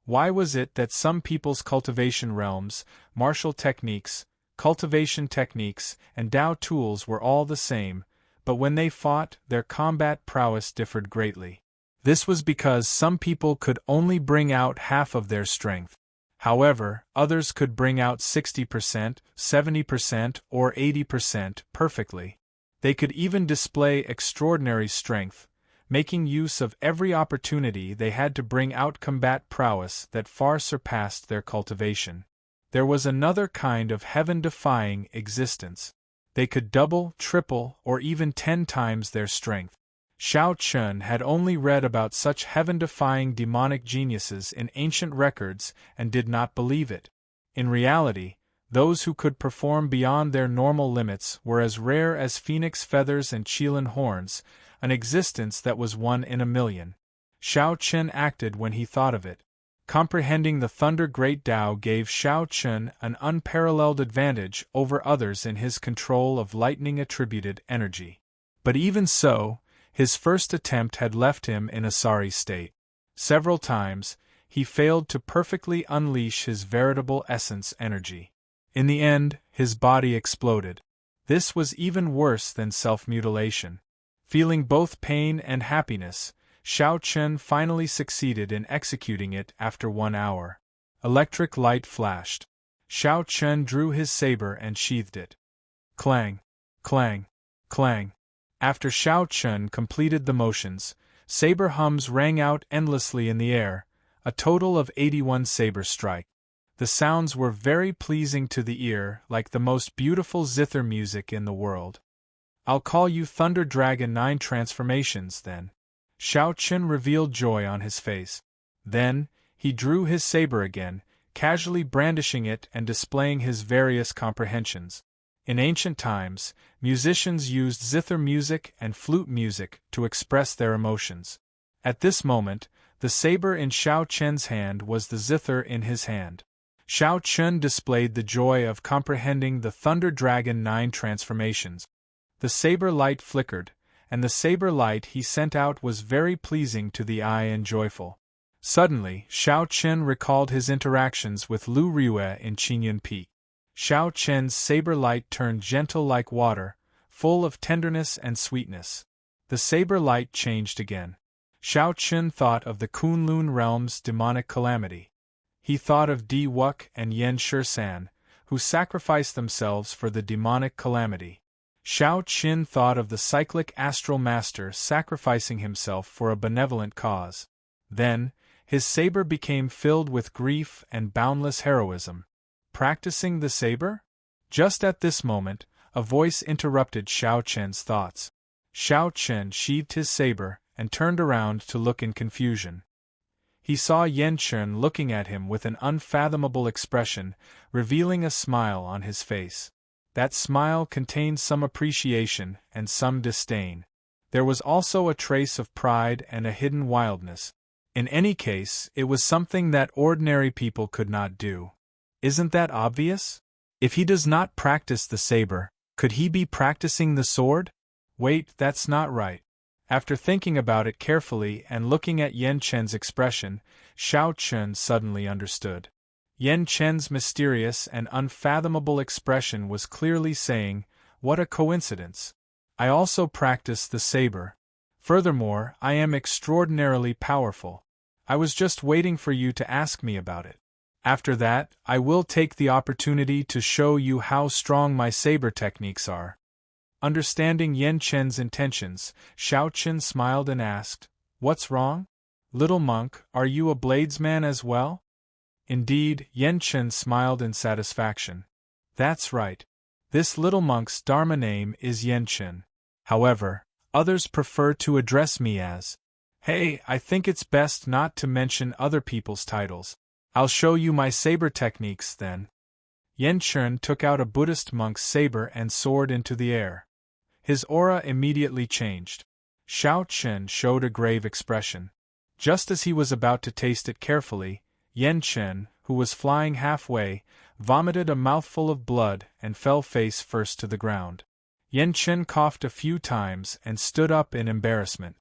Why was it that some people's cultivation realms, martial techniques, cultivation techniques, and Tao tools were all the same, but when they fought, their combat prowess differed greatly? This was because some people could only bring out half of their strength. However, others could bring out 60%, 70%, or 80% perfectly. They could even display extraordinary strength, making use of every opportunity they had to bring out combat prowess that far surpassed their cultivation. There was another kind of heaven-defying existence. They could double, triple, or even 10 times their strength. Shao Chun had only read about such heaven-defying demonic geniuses in ancient records and did not believe it. In reality, those who could perform beyond their normal limits were as rare as phoenix feathers and Qilin horns, an existence that was 1 in a million. Shao Chun acted when he thought of it. Comprehending the Thunder Great Tao gave Shao Chun an unparalleled advantage over others in his control of lightning-attributed energy. But even so, his first attempt had left him in a sorry state. Several times, he failed to perfectly unleash his veritable essence energy. In the end, his body exploded. This was even worse than self-mutilation. Feeling both pain and happiness, Shao Chun finally succeeded in executing it after 1 hour. Electric light flashed. Shao Chun drew his saber and sheathed it. Clang! Clang! Clang! After Shao Chun completed the motions, saber hums rang out endlessly in the air, a total of 81 saber strikes. The sounds were very pleasing to the ear, like the most beautiful zither music in the world. I'll call you Thunder Dragon 9 transformations, then. Shao Chun revealed joy on his face. Then, he drew his saber again, casually brandishing it and displaying his various comprehensions. In ancient times, musicians used zither music and flute music to express their emotions. At this moment, the saber in Shao Chun's hand was the zither in his hand. Shao Chun displayed the joy of comprehending the Thunder Dragon 9 transformations. The saber light flickered, and the saber light he sent out was very pleasing to the eye and joyful. Suddenly, Shao Chun recalled his interactions with Lu Riue in Qingyun Peak. Shao Chun's saber light turned gentle like water, full of tenderness and sweetness. The saber light changed again. Shao Chun thought of the Kunlun realm's demonic calamity. He thought of Di Wuk and Yen Shisan, who sacrificed themselves for the demonic calamity. Shao Chun thought of the cyclic astral master sacrificing himself for a benevolent cause. Then, his saber became filled with grief and boundless heroism. Practicing the saber? Just at this moment, a voice interrupted Shao Chun's thoughts. Shao Chun sheathed his saber and turned around to look in confusion. He saw Yan Chun looking at him with an unfathomable expression, revealing a smile on his face. That smile contained some appreciation and some disdain. There was also a trace of pride and a hidden wildness. In any case, it was something that ordinary people could not do. Isn't that obvious? If he does not practice the saber, could he be practicing the sword? Wait, that's not right. After thinking about it carefully and looking at Yan Chen's expression, Xiao Chun suddenly understood. Yan Chen's mysterious and unfathomable expression was clearly saying, "What a coincidence. I also practice the saber. Furthermore, I am extraordinarily powerful. I was just waiting for you to ask me about it. After that, I will take the opportunity to show you how strong my saber techniques are." Understanding Yan Chen's intentions, Xiao Chen smiled and asked, "What's wrong? Little monk, are you a bladesman as well?" Indeed, Yan Chen smiled in satisfaction. "That's right. This little monk's Dharma name is Yan Chen. However, others prefer to address me as, Hey, I think it's best not to mention other people's titles. I'll show you my saber techniques then." Yan Chen took out a Buddhist monk's saber and soared into the air. His aura immediately changed. Xiao Chen showed a grave expression. Just as he was about to taste it carefully, Yan Chen, who was flying halfway, vomited a mouthful of blood and fell face first to the ground. Yan Chen coughed a few times and stood up in embarrassment.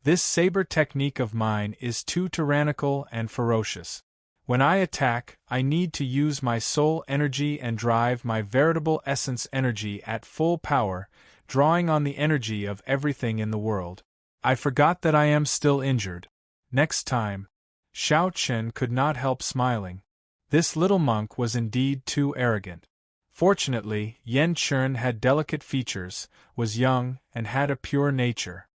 "This saber technique of mine is too tyrannical and ferocious. When I attack, I need to use my soul energy and drive my veritable essence energy at full power, drawing on the energy of everything in the world. I forgot that I am still injured. Next time." Xiao Chen could not help smiling. This little monk was indeed too arrogant. Fortunately, Yan Chen had delicate features, was young, and had a pure nature.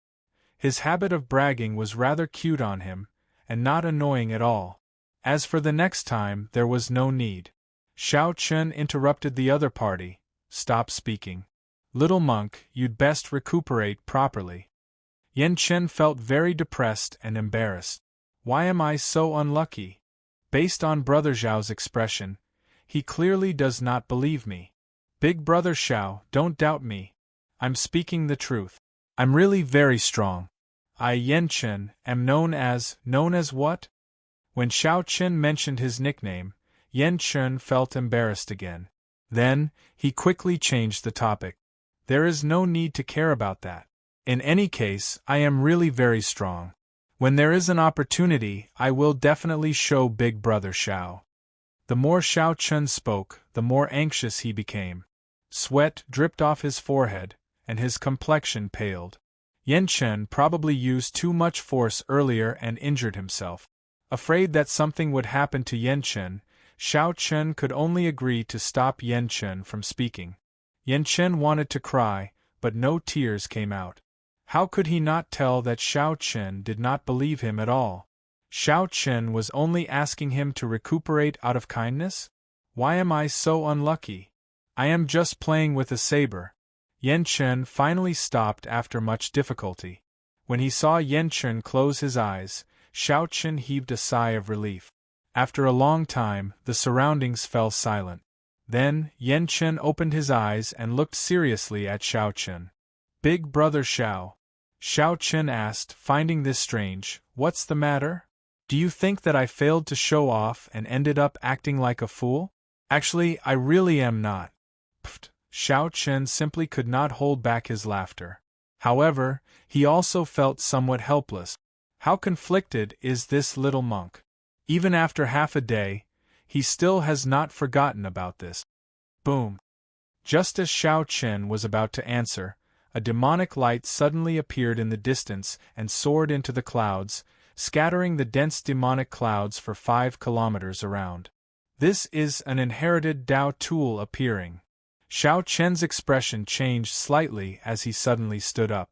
His habit of bragging was rather cute on him, and not annoying at all. As for the next time, there was no need. Xiao Chen interrupted the other party. "Stop speaking. Little monk, you'd best recuperate properly." Yan Chen felt very depressed and embarrassed. Why am I so unlucky? Based on Brother Zhao's expression, he clearly does not believe me. Big Brother Xiao, don't doubt me. I'm speaking the truth. I'm really very strong. I, Yan Chen, am known as what? When Xiao Chen mentioned his nickname, Yan Chen felt embarrassed again. Then, he quickly changed the topic. There is no need to care about that. In any case, I am really very strong. When there is an opportunity, I will definitely show Big Brother Xiao. The more Xiao Chen spoke, the more anxious he became. Sweat dripped off his forehead, and his complexion paled. Yan Chen probably used too much force earlier and injured himself. Afraid that something would happen to Yan Chen, Xiao Chen could only agree to stop Yan Chen from speaking. Yan Chen wanted to cry, but no tears came out. How could he not tell that Xiao Chen did not believe him at all? Xiao Chen was only asking him to recuperate out of kindness? Why am I so unlucky? I am just playing with a saber. Yan Chen finally stopped after much difficulty. When he saw Yan Chen close his eyes, Xiao Chen heaved a sigh of relief. After a long time, the surroundings fell silent. Then, Yan Chen opened his eyes and looked seriously at Xiao Chen. "Big Brother Xiao," Xiao Chen asked, finding this strange, "what's the matter? Do you think that I failed to show off and ended up acting like a fool? Actually, I really am not." Pfft, Xiao Chen simply could not hold back his laughter. However, he also felt somewhat helpless. How conflicted is this little monk? Even after half a day, he still has not forgotten about this. Boom! Just as Xiao Chen was about to answer, a demonic light suddenly appeared in the distance and soared into the clouds, scattering the dense demonic clouds for 5 kilometers around. This is an inherited Dao tool appearing. Xiao Chen's expression changed slightly as he suddenly stood up.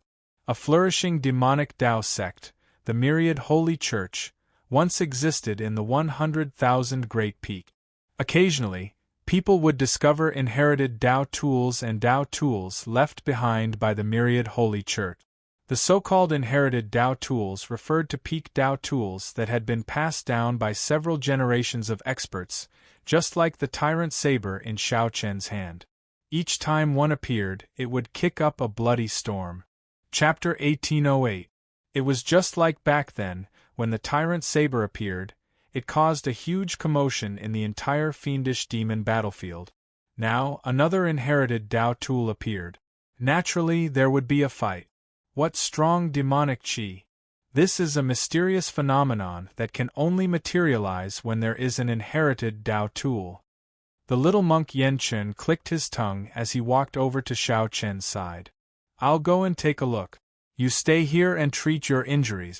A flourishing demonic Dao sect, the Myriad Holy Church, once existed in the 100,000 Great Peak. Occasionally, people would discover inherited Dao tools and Dao tools left behind by the Myriad Holy Church. The so-called inherited Dao tools referred to peak Dao tools that had been passed down by several generations of experts, just like the tyrant saber in Xiao Chen's hand. Each time one appeared, it would kick up a bloody storm. Chapter 1808. It was just like back then, when the tyrant saber appeared, it caused a huge commotion in the entire fiendish demon battlefield. Now, another inherited Tao tool appeared. Naturally, there would be a fight. What strong demonic qi! This is a mysterious phenomenon that can only materialize when there is an inherited Tao tool. The little monk Yen Chen clicked his tongue as he walked over to Xiao Chen's side. I'll go and take a look. You stay here and treat your injuries.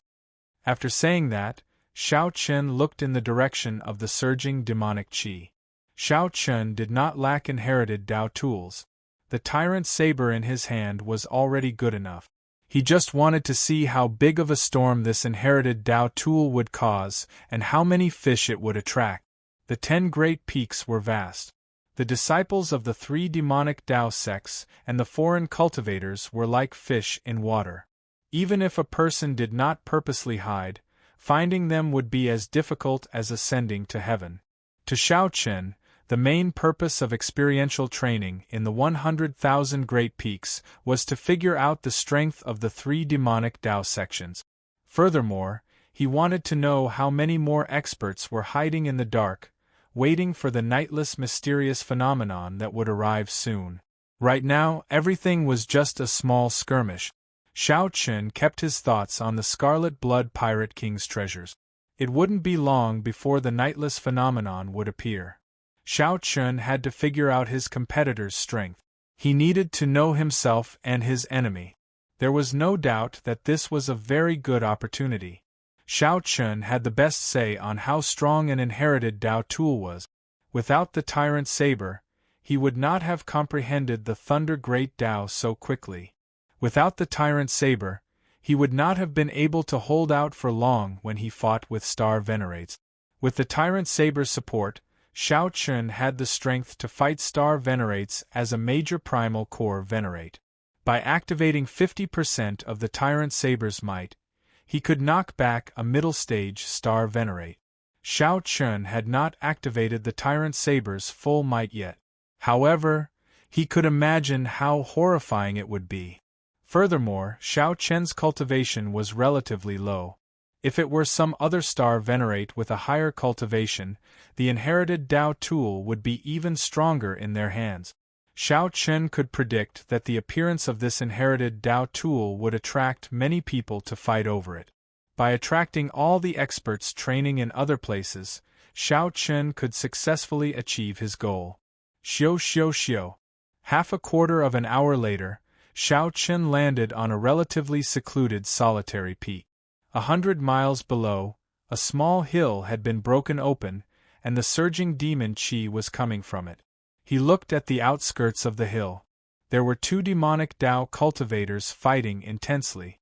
After saying that, Xiao Chen looked in the direction of the surging demonic qi. Xiao Chen did not lack inherited Tao tools. The tyrant saber in his hand was already good enough. He just wanted to see how big of a storm this inherited Tao tool would cause and how many fish it would attract. The 10 great peaks were vast. The disciples of the 3 demonic Tao sects and the foreign cultivators were like fish in water. Even if a person did not purposely hide, finding them would be as difficult as ascending to heaven. To Xiao Chen, the main purpose of experiential training in the 100,000 Great Peaks was to figure out the strength of the 3 demonic Tao sections. Furthermore, he wanted to know how many more experts were hiding in the dark, waiting for the nightless mysterious phenomenon that would arrive soon. Right now, everything was just a small skirmish. Xiao Chen kept his thoughts on the Scarlet Blood Pirate King's treasures. It wouldn't be long before the nightless phenomenon would appear. Xiao Chen had to figure out his competitor's strength. He needed to know himself and his enemy. There was no doubt that this was a very good opportunity. Xiao Chen had the best say on how strong an inherited Tao tool was. Without the tyrant saber, he would not have comprehended the Thunder Great Tao so quickly. Without the tyrant saber, he would not have been able to hold out for long when he fought with Star Venerates. With the tyrant saber's support, Xiao Chen had the strength to fight Star Venerates as a major primal core Venerate. By activating 50% of the tyrant saber's might, he could knock back a middle-stage Star Venerate. Xiao Chen had not activated the tyrant saber's full might yet. However, he could imagine how horrifying it would be. Furthermore, Xiao Chen's cultivation was relatively low. If it were some other Star Venerate with a higher cultivation, the inherited Tao tool would be even stronger in their hands. Xiao Chen could predict that the appearance of this inherited Tao tool would attract many people to fight over it. By attracting all the experts training in other places, Xiao Chen could successfully achieve his goal. Xiao. Half a quarter of an hour later, Xiao Chen landed on a relatively secluded solitary peak. 100 miles below, a small hill had been broken open, and the surging demon qi was coming from it. He looked at the outskirts of the hill. There were 2 demonic Tao cultivators fighting intensely.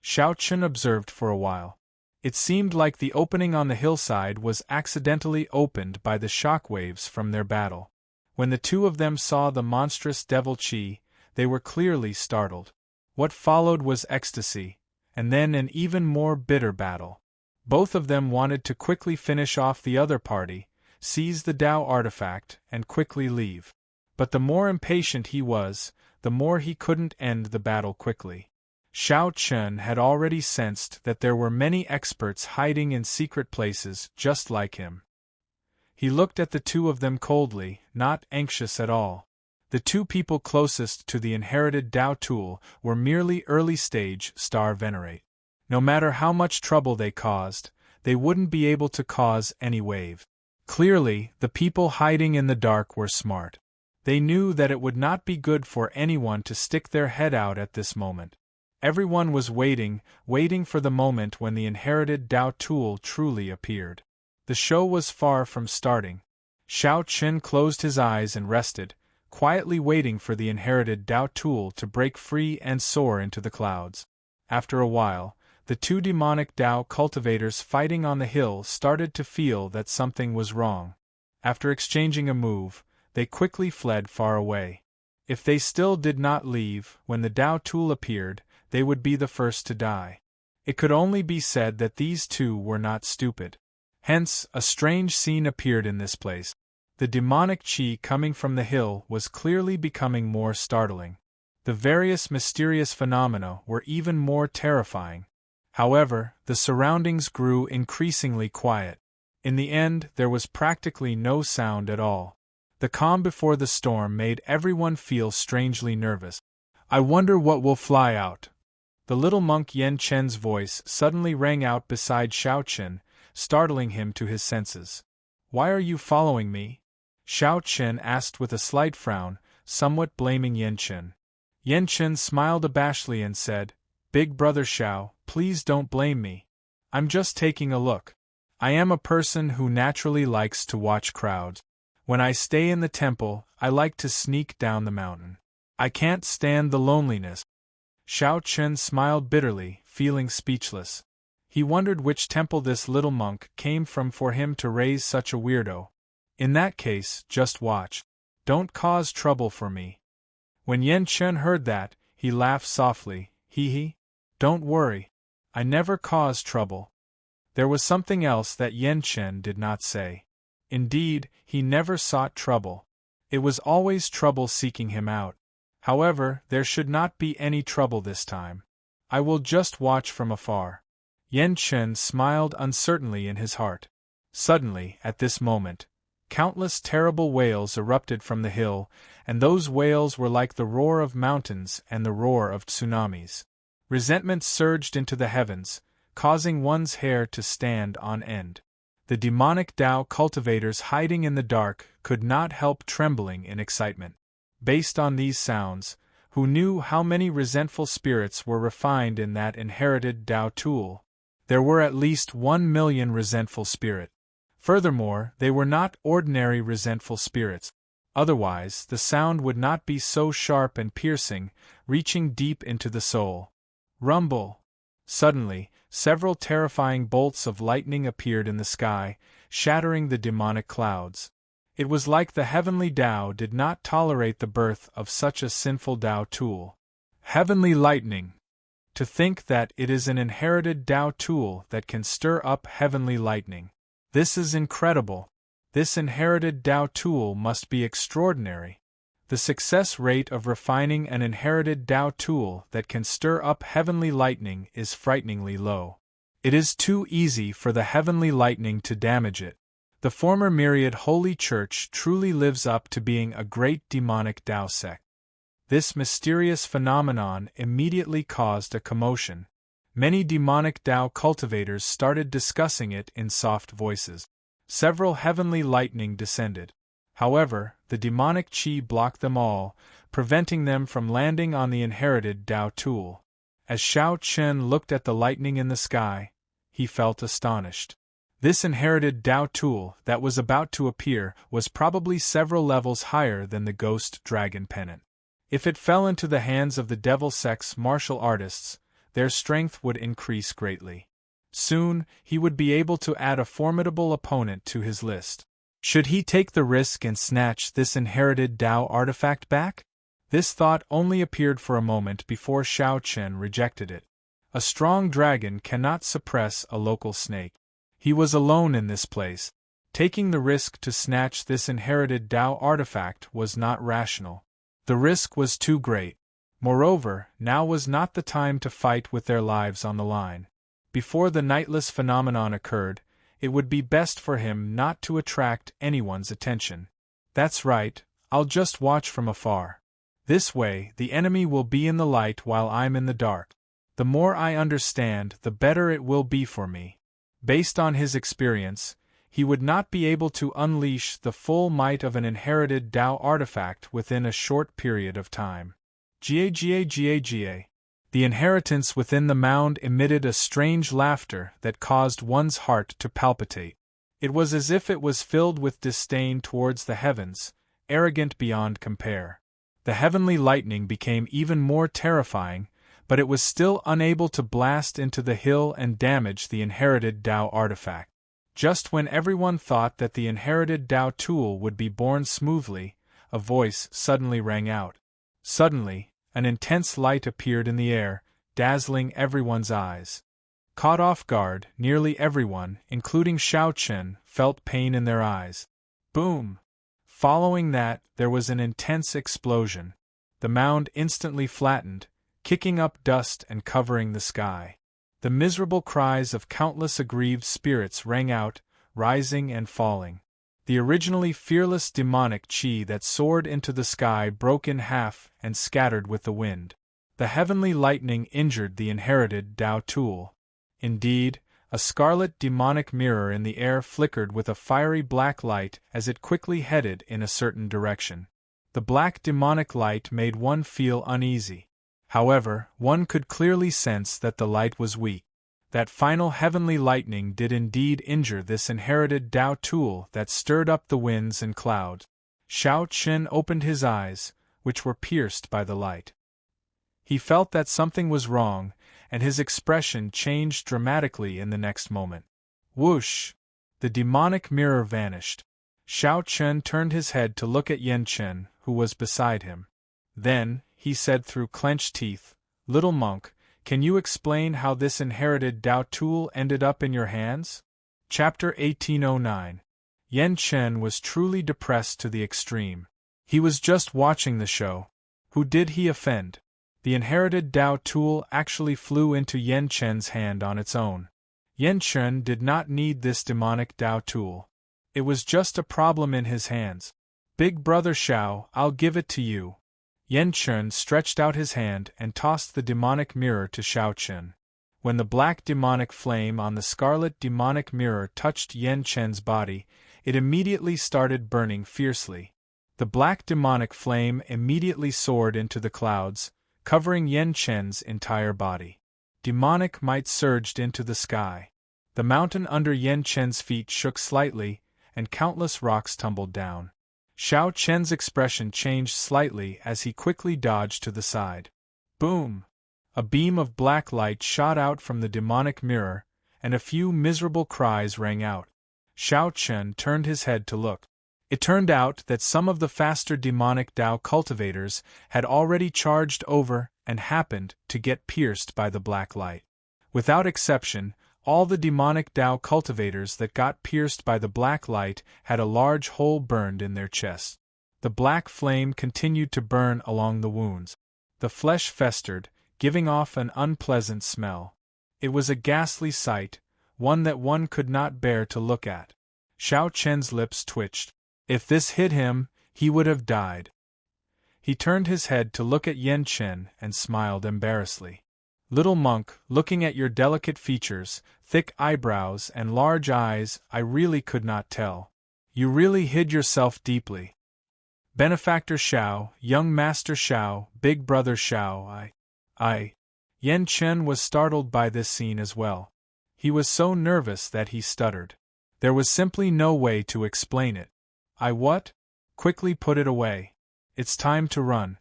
Xiao Chen observed for a while. It seemed like the opening on the hillside was accidentally opened by the shockwaves from their battle. When the 2 of them saw the monstrous devil qi, they were clearly startled. What followed was ecstasy, and then an even more bitter battle. Both of them wanted to quickly finish off the other party, seize the Tao artifact, and quickly leave. But the more impatient he was, the more he couldn't end the battle quickly. Xiao Chen had already sensed that there were many experts hiding in secret places just like him. He looked at the 2 of them coldly, not anxious at all. The 2 people closest to the inherited Tao tool were merely early-stage Star Venerate. No matter how much trouble they caused, they wouldn't be able to cause any wave. Clearly, the people hiding in the dark were smart. They knew that it would not be good for anyone to stick their head out at this moment. Everyone was waiting for the moment when the inherited Tao tool truly appeared. The show was far from starting. Xiao Chen closed his eyes and rested, quietly waiting for the inherited Tao tool to break free and soar into the clouds. After a while, the 2 demonic Tao cultivators fighting on the hill started to feel that something was wrong. After exchanging a move, they quickly fled far away. If they still did not leave when the Tao tool appeared, they would be the first to die. It could only be said that these 2 were not stupid. Hence, a strange scene appeared in this place. The demonic qi coming from the hill was clearly becoming more startling. The various mysterious phenomena were even more terrifying. However, the surroundings grew increasingly quiet. In the end, there was practically no sound at all. The calm before the storm made everyone feel strangely nervous. I wonder what will fly out. The little monk Yan Chen's voice suddenly rang out beside Xiao Chen, startling him to his senses. Why are you following me? Xiao Chen asked with a slight frown, somewhat blaming Yan Chen. Yan Chen smiled abashedly and said, Big brother Xiao, please don't blame me. I'm just taking a look. I am a person who naturally likes to watch crowds. When I stay in the temple, I like to sneak down the mountain. I can't stand the loneliness. Xiao Chen smiled bitterly, feeling speechless. He wondered which temple this little monk came from for him to raise such a weirdo. In that case, just watch. Don't cause trouble for me. When Yan Chen heard that, he laughed softly. Hee. Don't worry. I never cause trouble. There was something else that Yan Chen did not say. Indeed, he never sought trouble. It was always trouble seeking him out. However, there should not be any trouble this time. I will just watch from afar. Yan Chen smiled uncertainly in his heart. Suddenly, at this moment, countless terrible wails erupted from the hill, and those wails were like the roar of mountains and the roar of tsunamis. Resentment surged into the heavens, causing one's hair to stand on end. The demonic Tao cultivators hiding in the dark could not help trembling in excitement. Based on these sounds, who knew how many resentful spirits were refined in that inherited Tao tool? There were at least 1 million resentful spirits. Furthermore, they were not ordinary resentful spirits. Otherwise, the sound would not be so sharp and piercing, reaching deep into the soul. Rumble! Suddenly, several terrifying bolts of lightning appeared in the sky, shattering the demonic clouds. It was like the heavenly Tao did not tolerate the birth of such a sinful Tao tool. Heavenly lightning! To think that it is an inherited Tao tool that can stir up heavenly lightning. This is incredible. This inherited Tao tool must be extraordinary. The success rate of refining an inherited Tao tool that can stir up heavenly lightning is frighteningly low. It is too easy for the heavenly lightning to damage it. The former myriad holy church truly lives up to being a great demonic Tao sect. This mysterious phenomenon immediately caused a commotion. Many demonic Tao cultivators started discussing it in soft voices. Several heavenly lightning descended. However, the demonic chi blocked them all, preventing them from landing on the inherited Tao tool. As Xiao Chen looked at the lightning in the sky, he felt astonished. This inherited Tao tool that was about to appear was probably several levels higher than the ghost dragon pennant. If it fell into the hands of the devil sect's martial artists, their strength would increase greatly. Soon, he would be able to add a formidable opponent to his list. Should he take the risk and snatch this inherited Tao artifact back? This thought only appeared for a moment before Xiao Chen rejected it. A strong dragon cannot suppress a local snake. He was alone in this place. Taking the risk to snatch this inherited Tao artifact was not rational. The risk was too great. Moreover, now was not the time to fight with their lives on the line. Before the nightless phenomenon occurred, it would be best for him not to attract anyone's attention. That's right, I'll just watch from afar. This way, the enemy will be in the light while I'm in the dark. The more I understand, the better it will be for me. Based on his experience, he would not be able to unleash the full might of an inherited Tao artifact within a short period of time. Ga. The inheritance within the mound emitted a strange laughter that caused one's heart to palpitate. It was as if it was filled with disdain towards the heavens, arrogant beyond compare. The heavenly lightning became even more terrifying, but it was still unable to blast into the hill and damage the inherited Tao artifact. Just when everyone thought that the inherited Tao tool would be born smoothly, a voice suddenly rang out. Suddenly, an intense light appeared in the air, dazzling everyone's eyes. Caught off guard, nearly everyone, including Xiao Chen, felt pain in their eyes. Boom! Following that, there was an intense explosion. The mound instantly flattened, kicking up dust and covering the sky. The miserable cries of countless aggrieved spirits rang out, rising and falling. The originally fearless demonic chi that soared into the sky broke in half and scattered with the wind. The heavenly lightning injured the inherited Tao tool. Indeed, a scarlet demonic mirror in the air flickered with a fiery black light as it quickly headed in a certain direction. The black demonic light made one feel uneasy. However, one could clearly sense that the light was weak. That final heavenly lightning did indeed injure this inherited Tao tool that stirred up the winds and clouds. Shao Chen opened his eyes, which were pierced by the light. He felt that something was wrong, and his expression changed dramatically in the next moment. Whoosh! The demonic mirror vanished. Shao Chen turned his head to look at Yan Chen, who was beside him. Then, he said through clenched teeth, "Little monk, can you explain how this inherited Tao tool ended up in your hands?" Chapter 1809. Yan Chen was truly depressed to the extreme. He was just watching the show. Who did he offend? The inherited Tao tool actually flew into Yan Chen's hand on its own. Yan Chen did not need this demonic Tao tool. It was just a problem in his hands. "Big brother Shao, I'll give it to you." Yan Chen stretched out his hand and tossed the demonic mirror to Shao Chen. When the black demonic flame on the scarlet demonic mirror touched Yan Chen's body, it immediately started burning fiercely. The black demonic flame immediately soared into the clouds, covering Yan Chen's entire body. Demonic might surged into the sky. The mountain under Yan Chen's feet shook slightly, and countless rocks tumbled down. Shao Chen's expression changed slightly as he quickly dodged to the side. Boom! A beam of black light shot out from the demonic mirror, and a few miserable cries rang out. Shao Chen turned his head to look. It turned out that some of the faster demonic Tao cultivators had already charged over and happened to get pierced by the black light. Without exception, all the demonic Tao cultivators that got pierced by the black light had a large hole burned in their chests. The black flame continued to burn along the wounds. The flesh festered, giving off an unpleasant smell. It was a ghastly sight, one that one could not bear to look at. Shao Chen's lips twitched. If this hit him, he would have died. He turned his head to look at Yan Chen and smiled embarrassedly. "Little monk, looking at your delicate features, thick eyebrows and large eyes, I really could not tell. You really hid yourself deeply. Benefactor Shao, young master Shao, big brother Shao, I. Yan Chen was startled by this scene as well. He was so nervous that he stuttered. There was simply no way to explain it. "I what?" "Quickly put it away. It's time to run."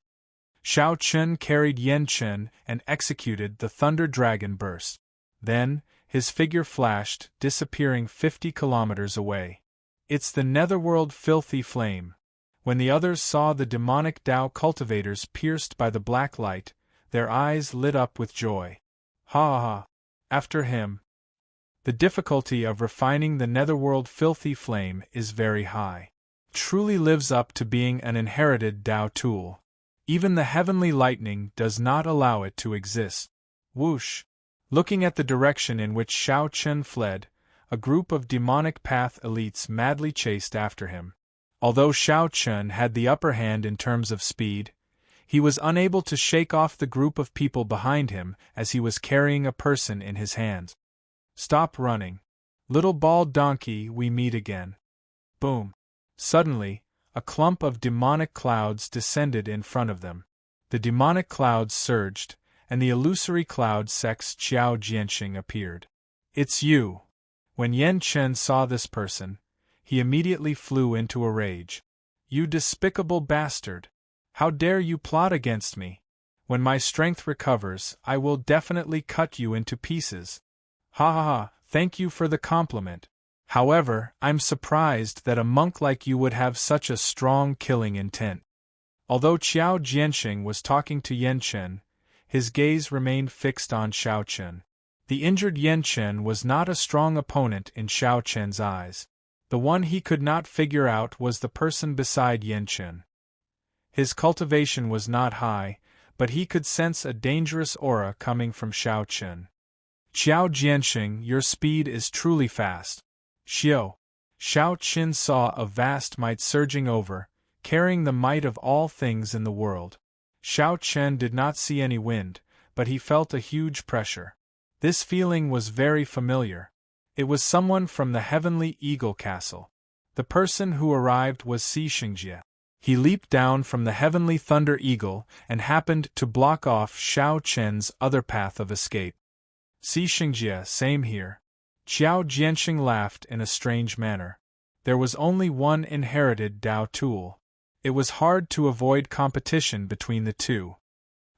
Shao Chen carried Yan Chen and executed the Thunder Dragon burst. Then, his figure flashed, disappearing 50 kilometers away. "It's the netherworld filthy flame." When the others saw the demonic Tao cultivators pierced by the black light, their eyes lit up with joy. "Ha ha! After him." The difficulty of refining the netherworld filthy flame is very high. Truly lives up to being an inherited Tao tool. Even the heavenly lightning does not allow it to exist. Whoosh! Looking at the direction in which Shao Chen fled, a group of demonic path elites madly chased after him. Although Shao Chen had the upper hand in terms of speed, he was unable to shake off the group of people behind him as he was carrying a person in his hands. "Stop running. Little bald donkey, we meet again." Boom! Suddenly, a clump of demonic clouds descended in front of them. The demonic clouds surged, and the illusory cloud sex Qiao Jianxing appeared. "It's you." When Yan Chen saw this person, he immediately flew into a rage. "You despicable bastard! How dare you plot against me? When my strength recovers, I will definitely cut you into pieces." "Ha ha ha, thank you for the compliment. However, I'm surprised that a monk like you would have such a strong killing intent." Although Qiao Jianxing was talking to Yan Chen, his gaze remained fixed on Shao Chen. The injured Yan Chen was not a strong opponent in Shao Chen's eyes. The one he could not figure out was the person beside Yan Chen. His cultivation was not high, but he could sense a dangerous aura coming from Shao Chen. "Qiao Jianxing, your speed is truly fast." "Xiao." Shao Qin saw a vast might surging over, carrying the might of all things in the world. Shao Chen did not see any wind, but he felt a huge pressure. This feeling was very familiar. It was someone from the Heavenly Eagle Castle. The person who arrived was Si Xingjie. He leaped down from the Heavenly Thunder Eagle and happened to block off Shao Chen's other path of escape. Si Xingjie, same here. Qiao Jianxing laughed in a strange manner. There was only one inherited Dao tool. It was hard to avoid competition between the two.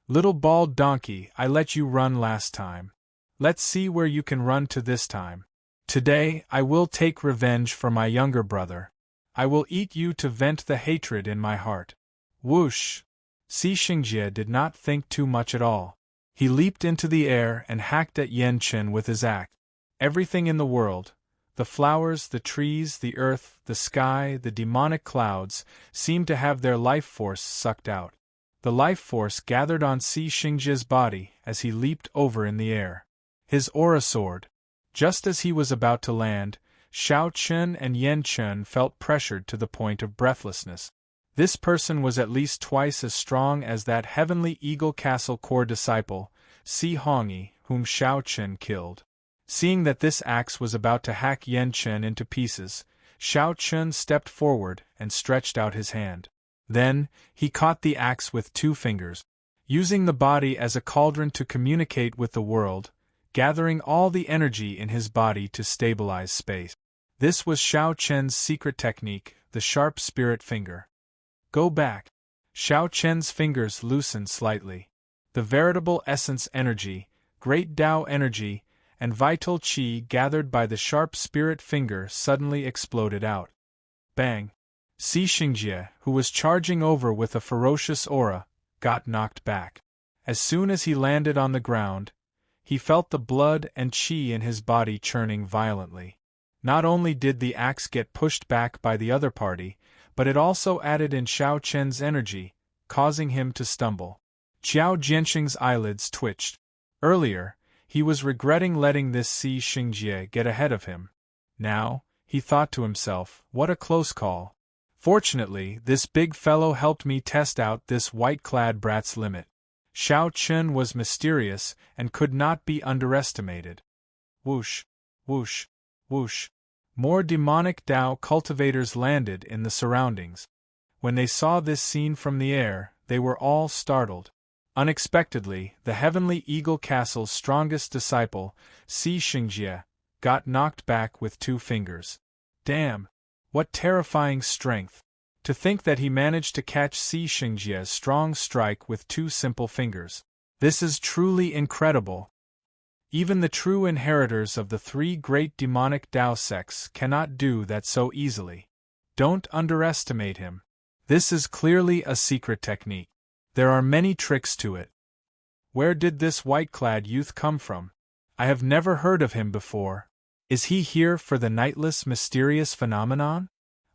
Little bald donkey, I let you run last time. Let's see where you can run to this time. Today, I will take revenge for my younger brother. I will eat you to vent the hatred in my heart. Whoosh! Si Xingjie did not think too much at all. He leaped into the air and hacked at Yan Chen with his axe. Everything in the world, the flowers, the trees, the earth, the sky, the demonic clouds, seemed to have their life force sucked out. The life force gathered on Si Xingjie's body as he leaped over in the air. His aura soared. Just as he was about to land, Shao Chen and Yan Chen felt pressured to the point of breathlessness. This person was at least twice as strong as that Heavenly Eagle Castle core disciple, Si Hongyi, whom Shao Chen killed. Seeing that this axe was about to hack Yan Chen into pieces, Shao Chen stepped forward and stretched out his hand. Then, he caught the axe with 2 fingers. Using the body as a cauldron to communicate with the world, gathering all the energy in his body to stabilize space. This was Shao Chen's secret technique, the sharp spirit finger. Go back. Shao Chen's fingers loosened slightly. The veritable essence energy, great Tao energy, and vital qi gathered by the sharp spirit finger suddenly exploded out. Bang! Si Xingjie, who was charging over with a ferocious aura, got knocked back. As soon as he landed on the ground, he felt the blood and qi in his body churning violently. Not only did the axe get pushed back by the other party, but it also added in Shao Chen's energy, causing him to stumble. Qiao Jianxing's eyelids twitched. Earlier, he was regretting letting this Si Xingjie get ahead of him. Now, he thought to himself, what a close call. Fortunately, this big fellow helped me test out this white-clad brat's limit. Shao Chen was mysterious and could not be underestimated. Whoosh, whoosh, whoosh. More demonic Dao cultivators landed in the surroundings. When they saw this scene from the air, they were all startled. Unexpectedly, the Heavenly Eagle Castle's strongest disciple, Si Xingjie, got knocked back with 2 fingers. Damn! What terrifying strength! To think that he managed to catch Si Xingjie's strong strike with 2 simple fingers. This is truly incredible. Even the true inheritors of the 3 great demonic Dao sects cannot do that so easily. Don't underestimate him. This is clearly a secret technique. There are many tricks to it. Where did this white-clad youth come from? I have never heard of him before. Is he here for the nightless mysterious phenomenon?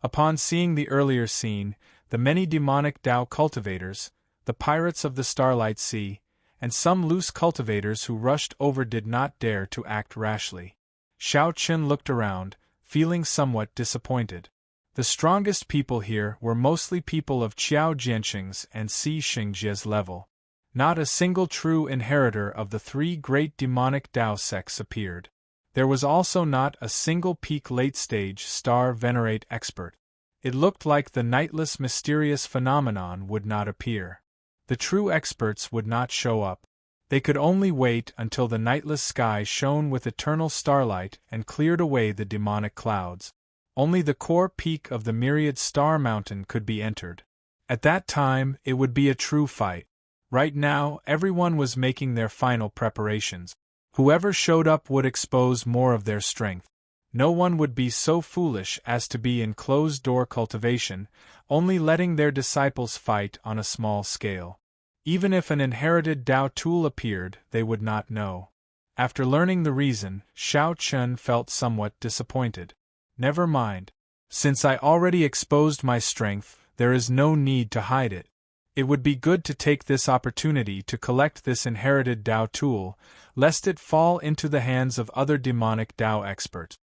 Upon seeing the earlier scene, the many demonic Dao cultivators, the pirates of the Starlight Sea, and some loose cultivators who rushed over did not dare to act rashly. Shao Chen looked around, feeling somewhat disappointed. The strongest people here were mostly people of Qiao Jianxing's and Si Xingjie's level. Not a single true inheritor of the 3 great demonic Dao sects appeared. There was also not a single peak late-stage star venerate expert. It looked like the nightless mysterious phenomenon would not appear. The true experts would not show up. They could only wait until the nightless sky shone with eternal starlight and cleared away the demonic clouds. Only the core peak of the myriad star mountain could be entered. At that time, it would be a true fight. Right now, everyone was making their final preparations. Whoever showed up would expose more of their strength. No one would be so foolish as to be in closed-door cultivation, only letting their disciples fight on a small scale. Even if an inherited Dao tool appeared, they would not know. After learning the reason, Shao Chen felt somewhat disappointed. Never mind. Since I already exposed my strength, there is no need to hide it. It would be good to take this opportunity to collect this inherited Dao tool, lest it fall into the hands of other demonic Dao experts.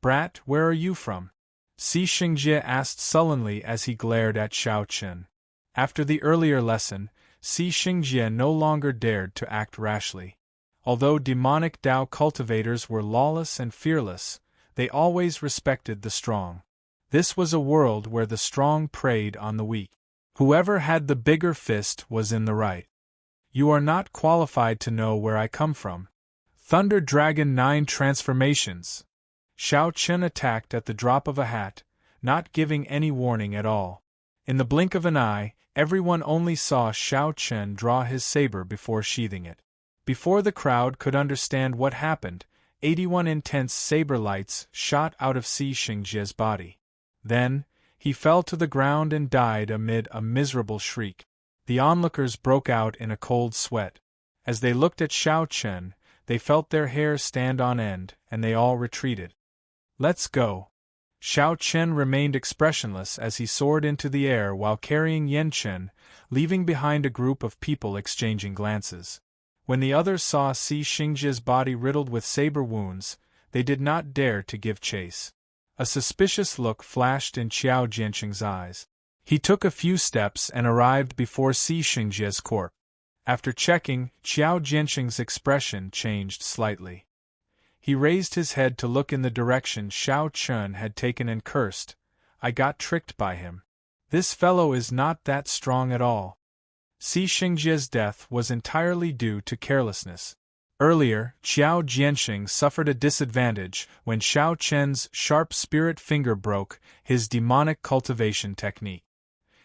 Brat, where are you from? Si Xingjie asked sullenly as he glared at Xiao Chen. After the earlier lesson, Si Xingjie no longer dared to act rashly. Although demonic Tao cultivators were lawless and fearless, they always respected the strong. This was a world where the strong preyed on the weak. Whoever had the bigger fist was in the right. You are not qualified to know where I come from. Thunder Dragon 9 Transformations. Xiao Chen attacked at the drop of a hat, not giving any warning at all. In the blink of an eye, everyone only saw Xiao Chen draw his saber before sheathing it. Before the crowd could understand what happened, 81 intense saber lights shot out of Si Xingjie's body. Then, he fell to the ground and died amid a miserable shriek. The onlookers broke out in a cold sweat. As they looked at Xiao Chen, they felt their hair stand on end, and they all retreated. Let's go. Xiao Chen remained expressionless as he soared into the air while carrying Yan Chen, leaving behind a group of people exchanging glances. When the others saw Si Xingjie's body riddled with saber wounds, they did not dare to give chase. A suspicious look flashed in Qiao Jianxing's eyes. He took a few steps and arrived before Si Xingjie's corpse. After checking, Qiao Jianxing's expression changed slightly. He raised his head to look in the direction Xiao Chen had taken and cursed, "I got tricked by him. This fellow is not that strong at all." Si Xingjie's death was entirely due to carelessness. Earlier, Qiao Jianxing suffered a disadvantage when Xiao Chen's sharp spirit finger broke his demonic cultivation technique.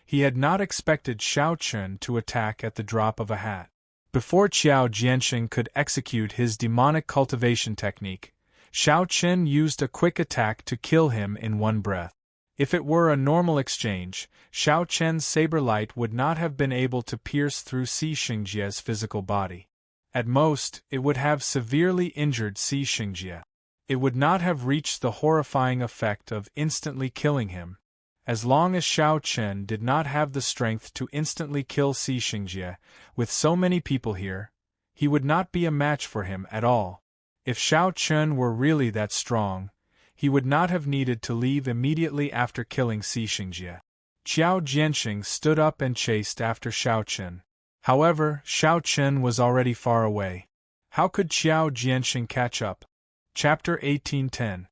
He had not expected Xiao Chen to attack at the drop of a hat. Before Qiao Jianxing could execute his demonic cultivation technique, Xiao Chen used a quick attack to kill him in one breath. If it were a normal exchange, Xiao Chen's saber light would not have been able to pierce through Si Xingjie's physical body. At most, it would have severely injured Si Xingjie. It would not have reached the horrifying effect of instantly killing him. As long as Xiao Chen did not have the strength to instantly kill Si Xingjie, with so many people here, he would not be a match for him at all. If Xiao Chen were really that strong, he would not have needed to leave immediately after killing Si Xingjie. Qiao Jianxing stood up and chased after Xiao Chen. However, Xiao Chen was already far away. How could Qiao Jianxing catch up? Chapter 1810.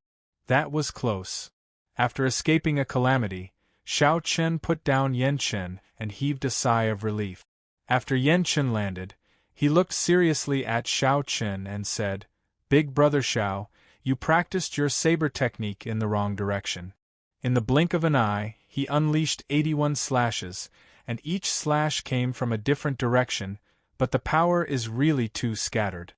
That was close. After escaping a calamity, Xiao Chen put down Yan Chen and heaved a sigh of relief. After Yan Chen landed, he looked seriously at Xiao Chen and said, "Big brother Xiao, you practiced your saber technique in the wrong direction." In the blink of an eye, he unleashed 81 slashes, and each slash came from a different direction, but the power is really too scattered.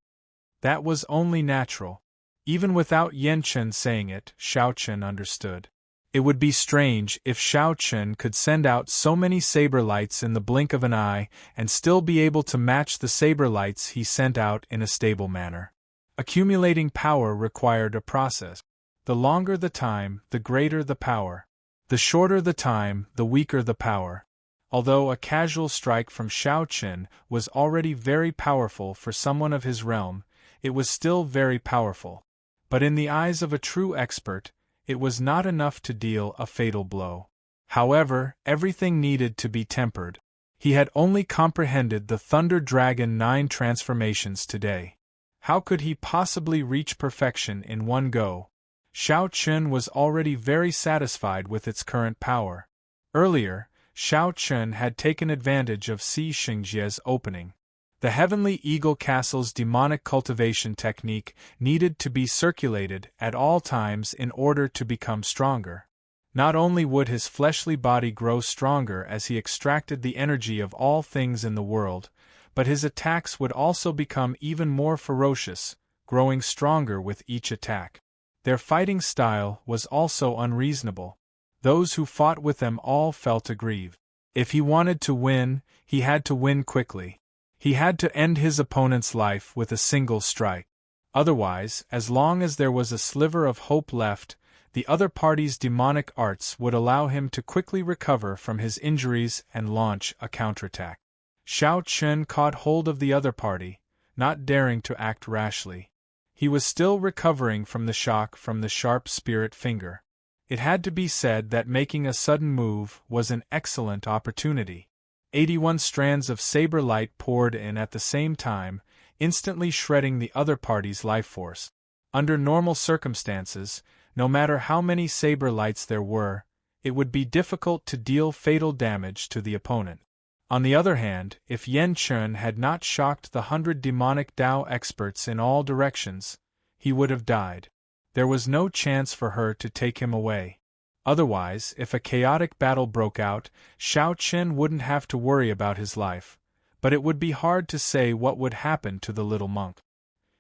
That was only natural. Even without Yan Chen saying it, Xiao Chen understood. It would be strange if Xiao Chen could send out so many saber lights in the blink of an eye and still be able to match the saber lights he sent out in a stable manner. Accumulating power required a process. The longer the time, the greater the power. The shorter the time, the weaker the power. Although a casual strike from Xiao Chen was already very powerful for someone of his realm, it was still very powerful. But in the eyes of a true expert, it was not enough to deal a fatal blow. However, everything needed to be tempered. He had only comprehended the Thunder Dragon 9 transformations today. How could he possibly reach perfection in one go? Xiao Chen was already very satisfied with its current power. Earlier, Xiao Chen had taken advantage of Si Xingjie's opening. The Heavenly Eagle Castle's demonic cultivation technique needed to be circulated at all times in order to become stronger. Not only would his fleshly body grow stronger as he extracted the energy of all things in the world, but his attacks would also become even more ferocious, growing stronger with each attack. Their fighting style was also unreasonable. Those who fought with them all felt aggrieved. If he wanted to win, he had to win quickly. He had to end his opponent's life with a single strike. Otherwise, as long as there was a sliver of hope left, the other party's demonic arts would allow him to quickly recover from his injuries and launch a counterattack. Xiao Chen caught hold of the other party, not daring to act rashly. He was still recovering from the shock from the sharp spirit finger. It had to be said that making a sudden move was an excellent opportunity. 81 strands of saber light poured in at the same time, instantly shredding the other party's life force. Under normal circumstances, no matter how many saber lights there were, it would be difficult to deal fatal damage to the opponent. On the other hand, if Yan Chun had not shocked the 100 demonic Dao experts in all directions, he would have died. There was no chance for her to take him away. Otherwise, if a chaotic battle broke out, Xiao Chen wouldn't have to worry about his life, but it would be hard to say what would happen to the little monk.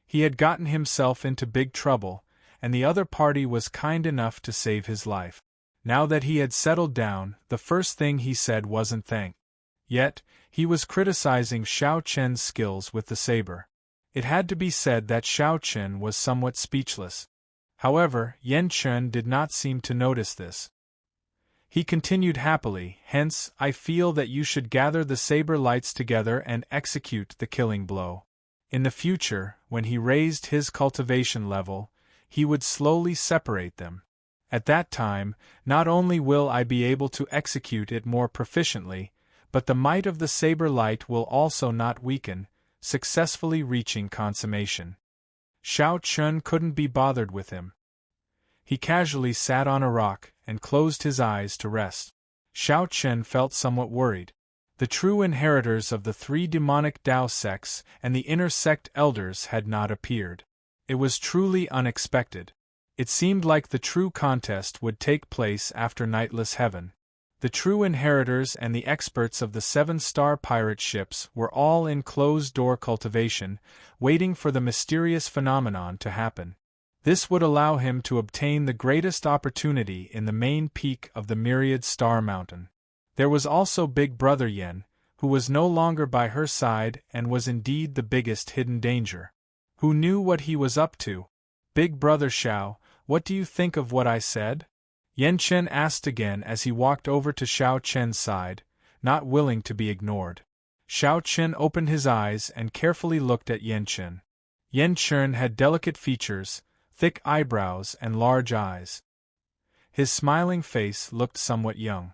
He had gotten himself into big trouble, and the other party was kind enough to save his life. Now that he had settled down, the first thing he said wasn't thank. Yet, he was criticizing Xiao Chen's skills with the saber. It had to be said that Xiao Chen was somewhat speechless. However, Yan Chen did not seem to notice this. He continued happily, hence, I feel that you should gather the saber lights together and execute the killing blow. In the future, when he raised his cultivation level, he would slowly separate them. At that time, not only will I be able to execute it more proficiently, but the might of the saber light will also not weaken, successfully reaching consummation. Xiao Chun couldn't be bothered with him. He casually sat on a rock and closed his eyes to rest. Xiao Chen felt somewhat worried. The true inheritors of the 3 demonic Dao sects and the inner sect elders had not appeared. It was truly unexpected. It seemed like the true contest would take place after Nightless Heaven. The true inheritors and the experts of the 7-star pirate ships were all in closed-door cultivation, waiting for the mysterious phenomenon to happen. This would allow him to obtain the greatest opportunity in the main peak of the Myriad Star Mountain. There was also Big Brother Yen, who was no longer by her side and was indeed the biggest hidden danger. Who knew what he was up to? Big Brother Xiao, what do you think of what I said? Yan Chen asked again as he walked over to Xiao Chen's side, not willing to be ignored. Xiao Chen opened his eyes and carefully looked at Yan Chen. Yan Chen had delicate features, thick eyebrows and large eyes. His smiling face looked somewhat young.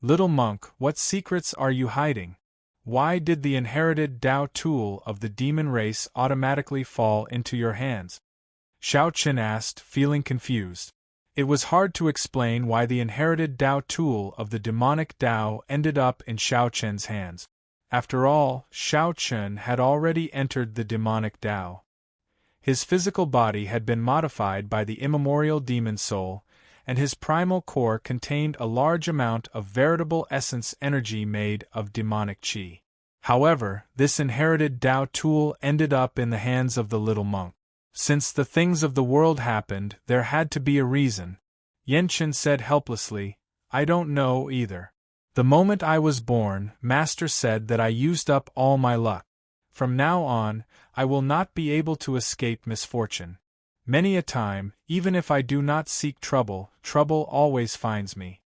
Little monk, what secrets are you hiding? Why did the inherited Dao tool of the demon race automatically fall into your hands? Xiao Chen asked, feeling confused. It was hard to explain why the inherited Dao tool of the demonic Dao ended up in Xiao Chen's hands. After all, Xiao Chen had already entered the demonic Dao. His physical body had been modified by the immemorial demon soul, and his primal core contained a large amount of veritable essence energy made of demonic qi. However, this inherited Dao tool ended up in the hands of the little monk. Since the things of the world happened, there had to be a reason. Yan Chen said helplessly, I don't know either. The moment I was born, Master said that I used up all my luck. From now on, I will not be able to escape misfortune. Many a time, even if I do not seek trouble, trouble always finds me.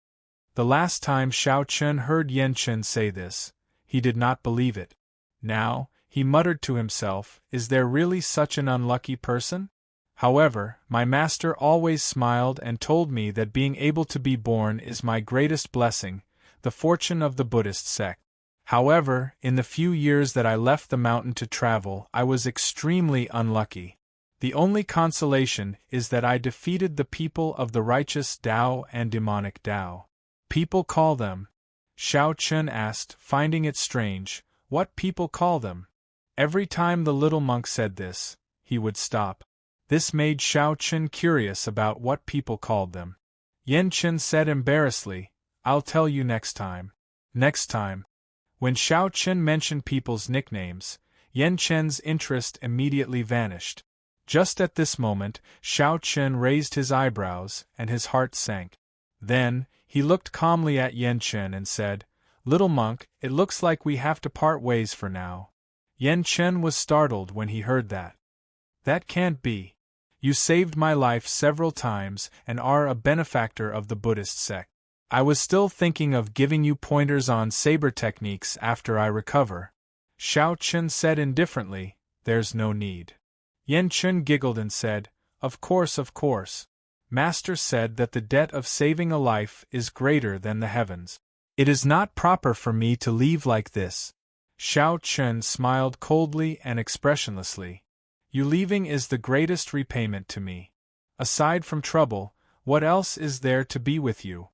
The last time Xiao Chen heard Yan Chen say this, he did not believe it. Now, he muttered to himself, is there really such an unlucky person? However, my master always smiled and told me that being able to be born is my greatest blessing, the fortune of the Buddhist sect. However, in the few years that I left the mountain to travel, I was extremely unlucky. The only consolation is that I defeated the people of the righteous Dao and demonic Dao. People call them? Xiao Chen asked, finding it strange. What people call them? Every time the little monk said this, he would stop. This made Xiao Chen curious about what people called them. Yan Chen said embarrassedly, I'll tell you next time. Next time. When Xiao Chen mentioned people's nicknames, Yan Chen's interest immediately vanished. Just at this moment, Xiao Chen raised his eyebrows and his heart sank. Then, he looked calmly at Yan Chen and said, Little monk, it looks like we have to part ways for now. Yan Chen was startled when he heard that. That can't be. You saved my life several times and are a benefactor of the Buddhist sect. I was still thinking of giving you pointers on saber techniques after I recover. Xiao Chen said indifferently, there's no need. Yan Chen giggled and said, Of course. Master said that the debt of saving a life is greater than the heavens. It is not proper for me to leave like this. Xiao Chen smiled coldly and expressionlessly. You leaving is the greatest repayment to me. Aside from trouble, what else is there to be with you?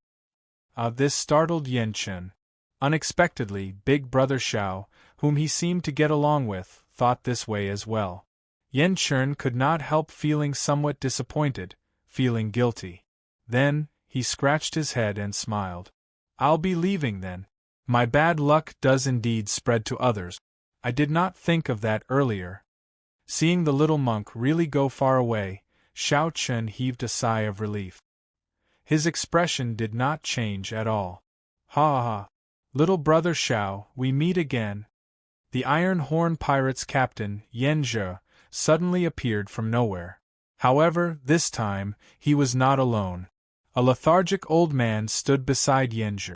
This startled Yan Chen. Unexpectedly, Big Brother Xiao, whom he seemed to get along with, thought this way as well. Yan Chen could not help feeling somewhat disappointed, feeling guilty. Then, he scratched his head and smiled. I'll be leaving then. My bad luck does indeed spread to others. I did not think of that earlier. Seeing the little monk really go far away, Xiao Chen heaved a sigh of relief. His expression did not change at all. Ha ha ha. Little brother Xiao, we meet again. The Iron Horn Pirates' captain, Yan Zhe, suddenly appeared from nowhere. However, this time, he was not alone. A lethargic old man stood beside Yan Zhe.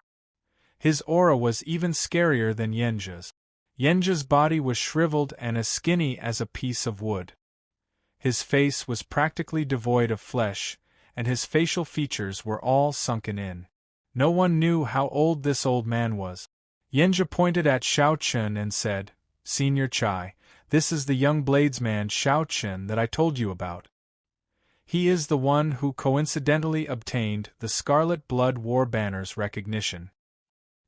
His aura was even scarier than Yan Zhe's. Yan Zhe's body was shriveled and as skinny as a piece of wood. His face was practically devoid of flesh, and his facial features were all sunken in. No one knew how old this old man was. Yan Zhe pointed at Xiao Chen and said, Senior Chai, this is the young bladesman Xiao Chen that I told you about. He is the one who coincidentally obtained the Scarlet Blood War Banner's recognition.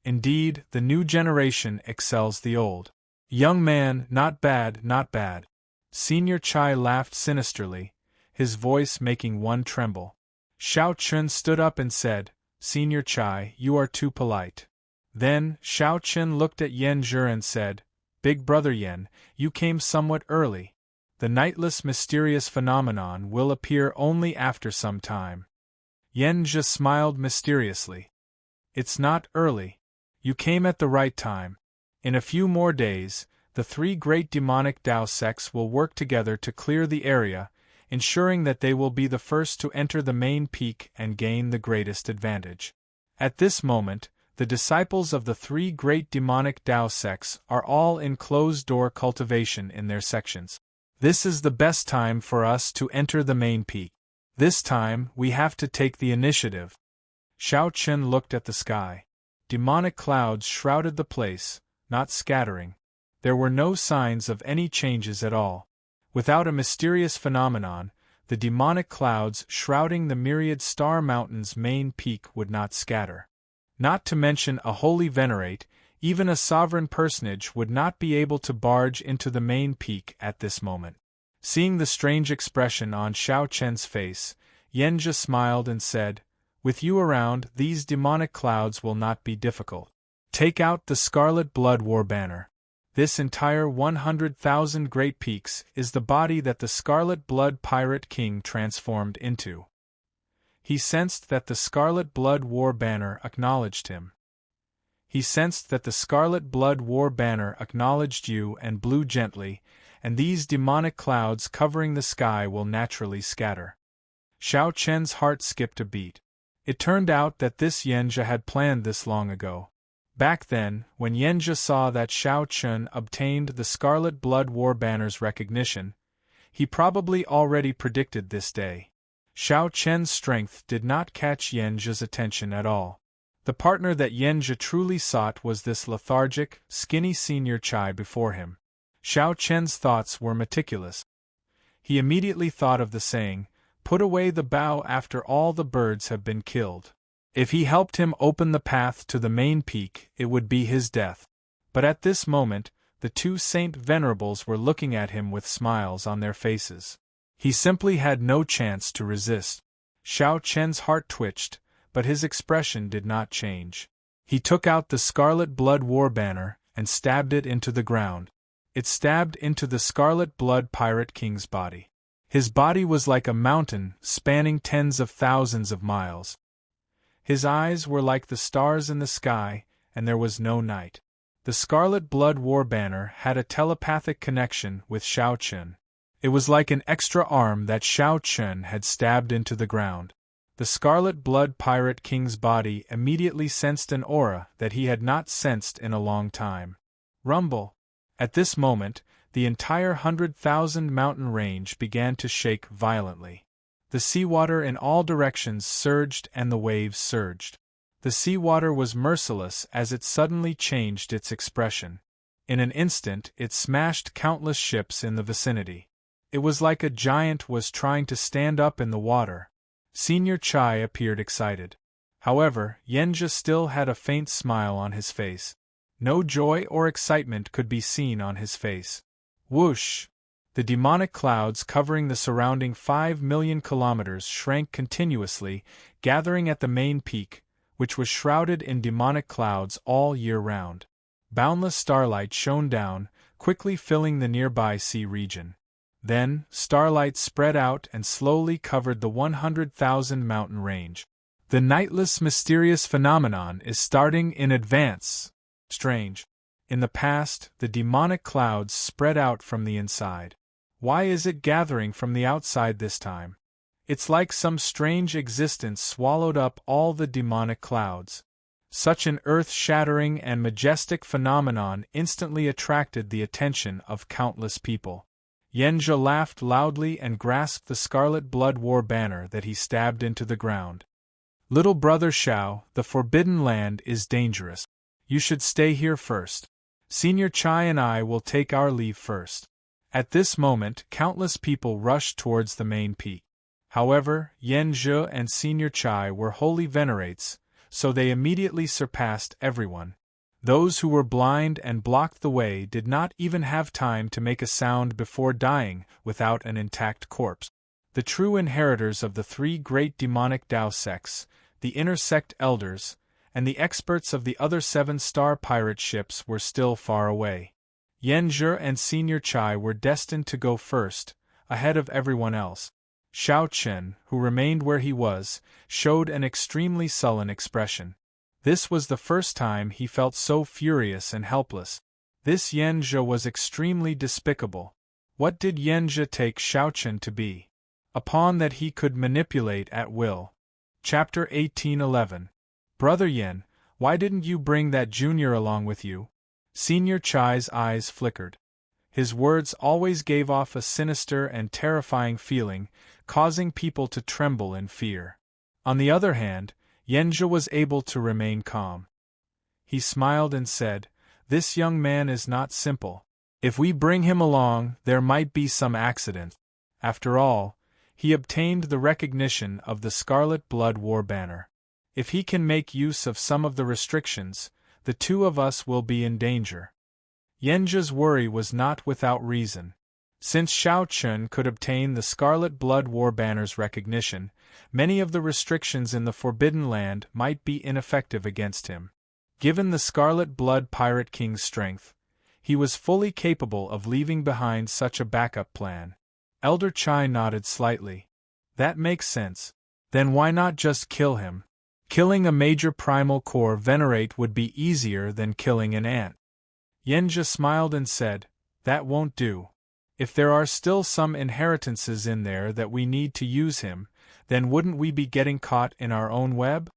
Indeed, the new generation excels the old. Young man, not bad, not bad. Senior Chai laughed sinisterly, his voice making one tremble. Xiao Chen stood up and said, Senior Chai, you are too polite. Then, Xiao Chen looked at Yan Zhe and said, Big Brother Yan, you came somewhat early. The nightless mysterious phenomenon will appear only after some time. Yan Zhe smiled mysteriously. It's not early. You came at the right time. In a few more days, the three great demonic Dao sects will work together to clear the area, ensuring that they will be the first to enter the main peak and gain the greatest advantage. At this moment, the disciples of the three great demonic Dao sects are all in closed-door cultivation in their sections. This is the best time for us to enter the main peak. This time, we have to take the initiative. Xiao Chen looked at the sky. Demonic clouds shrouded the place, not scattering. There were no signs of any changes at all. Without a mysterious phenomenon, the demonic clouds shrouding the myriad star mountain's main peak would not scatter. Not to mention a holy venerate, even a sovereign personage would not be able to barge into the main peak at this moment. Seeing the strange expression on Xiao Chen's face, Yan Zhe smiled and said, With you around, these demonic clouds will not be difficult. Take out the Scarlet Blood War Banner. This entire 100,000 Great Peaks is the body that the Scarlet Blood Pirate King transformed into. He sensed that the Scarlet Blood War Banner acknowledged him. He sensed that the Scarlet Blood War Banner acknowledged you and blew gently, and these demonic clouds covering the sky will naturally scatter. Xiao Chen's heart skipped a beat. It turned out that this Yan Zhe had planned this long ago. Back then, when Yan Zhe saw that Xiao Chen obtained the Scarlet Blood War Banner's recognition, he probably already predicted this day. Xiao Chen's strength did not catch Yan Zhe's attention at all. The partner that Yan Zhe truly sought was this lethargic, skinny Senior Chai before him. Xiao Chen's thoughts were meticulous. He immediately thought of the saying, "Put away the bow after all the birds have been killed." If he helped him open the path to the main peak, it would be his death. But at this moment, the two Saint Venerables were looking at him with smiles on their faces. He simply had no chance to resist. Xiao Chen's heart twitched, but his expression did not change. He took out the Scarlet Blood War Banner and stabbed it into the ground. It stabbed into the Scarlet Blood Pirate King's body. His body was like a mountain spanning tens of thousands of miles. His eyes were like the stars in the sky, and there was no night. The Scarlet Blood War Banner had a telepathic connection with Xiao Chen. It was like an extra arm that Xiao Chen had stabbed into the ground. The Scarlet Blood Pirate King's body immediately sensed an aura that he had not sensed in a long time. Rumble! At this moment, the entire 100,000 mountain range began to shake violently. The The seawater in all directions surged and the waves surged. The seawater was merciless as it suddenly changed its expression. In an instant it smashed countless ships in the vicinity. It was like a giant was trying to stand up in the water. Senior Chai appeared excited. However, Yenja still had a faint smile on his face. No joy or excitement could be seen on his face. Whoosh! The demonic clouds covering the surrounding 5 million kilometers shrank continuously, gathering at the main peak, which was shrouded in demonic clouds all year round. Boundless starlight shone down, quickly filling the nearby sea region. Then, starlight spread out and slowly covered the 100,000 mountain range. The nightless mysterious phenomenon is starting in advance. Strange. In the past, the demonic clouds spread out from the inside. Why is it gathering from the outside this time? It's like some strange existence swallowed up all the demonic clouds. Such an earth-shattering and majestic phenomenon instantly attracted the attention of countless people. Yenja laughed loudly and grasped the scarlet blood war banner that he stabbed into the ground. Little brother Xiao, the Forbidden Land is dangerous. You should stay here first. Senior Chai and I will take our leave first. At this moment, countless people rushed towards the main peak. However, Yenja and Senior Chai were holy venerates, so they immediately surpassed everyone. Those who were blind and blocked the way did not even have time to make a sound before dying without an intact corpse. The true inheritors of the 3 great demonic Dao sects, the inner sect elders, and the experts of the other 7-star pirate ships were still far away. Yenja and Senior Chai were destined to go first, ahead of everyone else. Xiao Chen, who remained where he was, showed an extremely sullen expression. This was the first time he felt so furious and helpless. This Yenja was extremely despicable. What did Yenja take Xiao Chen to be? A pawn that he could manipulate at will. Chapter 1811. Brother Yen, why didn't you bring that junior along with you? Senior Chai's eyes flickered. His words always gave off a sinister and terrifying feeling, causing people to tremble in fear. On the other hand, Yenja was able to remain calm. He smiled and said, "This young man is not simple. If we bring him along, there might be some accident." After all, he obtained the recognition of the Scarlet Blood War banner. If he can make use of some of the restrictions, the 2 of us will be in danger. Yenja's worry was not without reason. Since Xiao Chen could obtain the Scarlet Blood War banner's recognition, many of the restrictions in the Forbidden Land might be ineffective against him. Given the Scarlet Blood Pirate King's strength, he was fully capable of leaving behind such a backup plan. Elder Chai nodded slightly. That makes sense. Then why not just kill him? Killing a major primal core venerate would be easier than killing an ant. Yenja smiled and said, "That won't do. If there are still some inheritances in there that we need to use him, then wouldn't we be getting caught in our own web?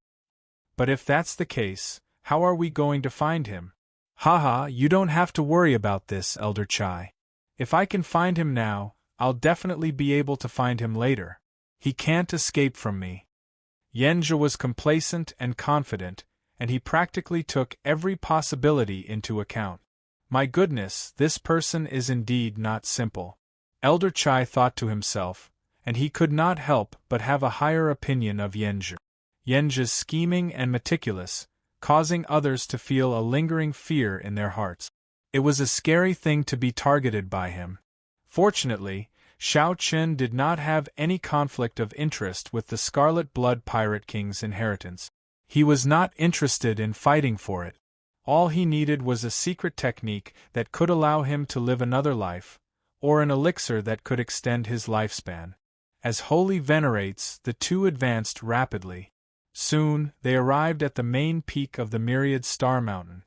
But if that's the case, how are we going to find him?" "Haha, you don't have to worry about this, Elder Chai. If I can find him now, I'll definitely be able to find him later. He can't escape from me." Yenja was complacent and confident, and he practically took every possibility into account. My goodness, this person is indeed not simple. Elder Chai thought to himself, and he could not help but have a higher opinion of Yenja. Yenja's scheming and meticulous, causing others to feel a lingering fear in their hearts. It was a scary thing to be targeted by him. Fortunately, Xiao Chen did not have any conflict of interest with the Scarlet Blood Pirate King's inheritance. He was not interested in fighting for it. All he needed was a secret technique that could allow him to live another life, or an elixir that could extend his lifespan. As holy venerates, the 2 advanced rapidly. Soon, they arrived at the main peak of the myriad star mountain.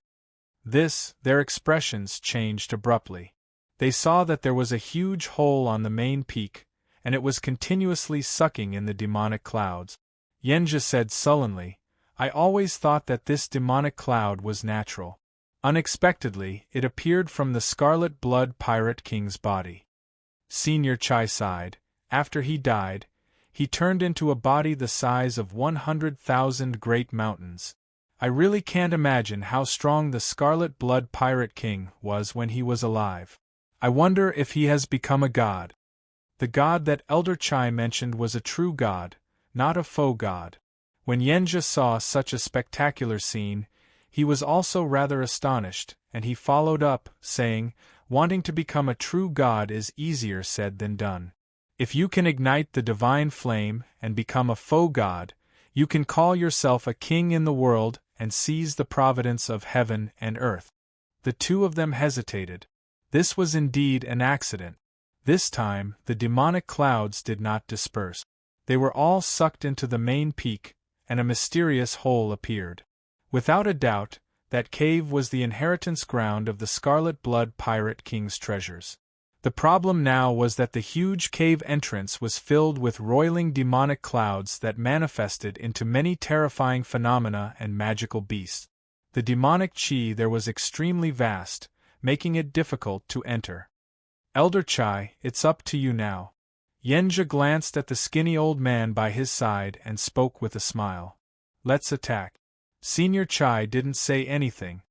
Their expressions changed abruptly. They saw that there was a huge hole on the main peak, and it was continuously sucking in the demonic clouds. Yenja said sullenly, "I always thought that this demonic cloud was natural." Unexpectedly, it appeared from the Scarlet Blood Pirate King's body. Senior Chai sighed. After he died, he turned into a body the size of 100,000 great mountains. I really can't imagine how strong the Scarlet Blood Pirate King was when he was alive. I wonder if he has become a god. The god that Elder Chai mentioned was a true god, not a faux god. When Yenja saw such a spectacular scene, he was also rather astonished, and he followed up, saying, "Wanting to become a true god is easier said than done. If you can ignite the divine flame and become a faux god, you can call yourself a king in the world and seize the providence of heaven and earth." The two of them hesitated. This was indeed an accident. This time, the demonic clouds did not disperse. They were all sucked into the main peak, and a mysterious hole appeared. Without a doubt, that cave was the inheritance ground of the Scarlet Blood Pirate King's treasures. The problem now was that the huge cave entrance was filled with roiling demonic clouds that manifested into many terrifying phenomena and magical beasts. The demonic chi there was extremely vast, making it difficult to enter. "Elder Chai, it's up to you now." Yenja glanced at the skinny old man by his side and spoke with a smile. "Let's attack." Senior Chai didn't say anything.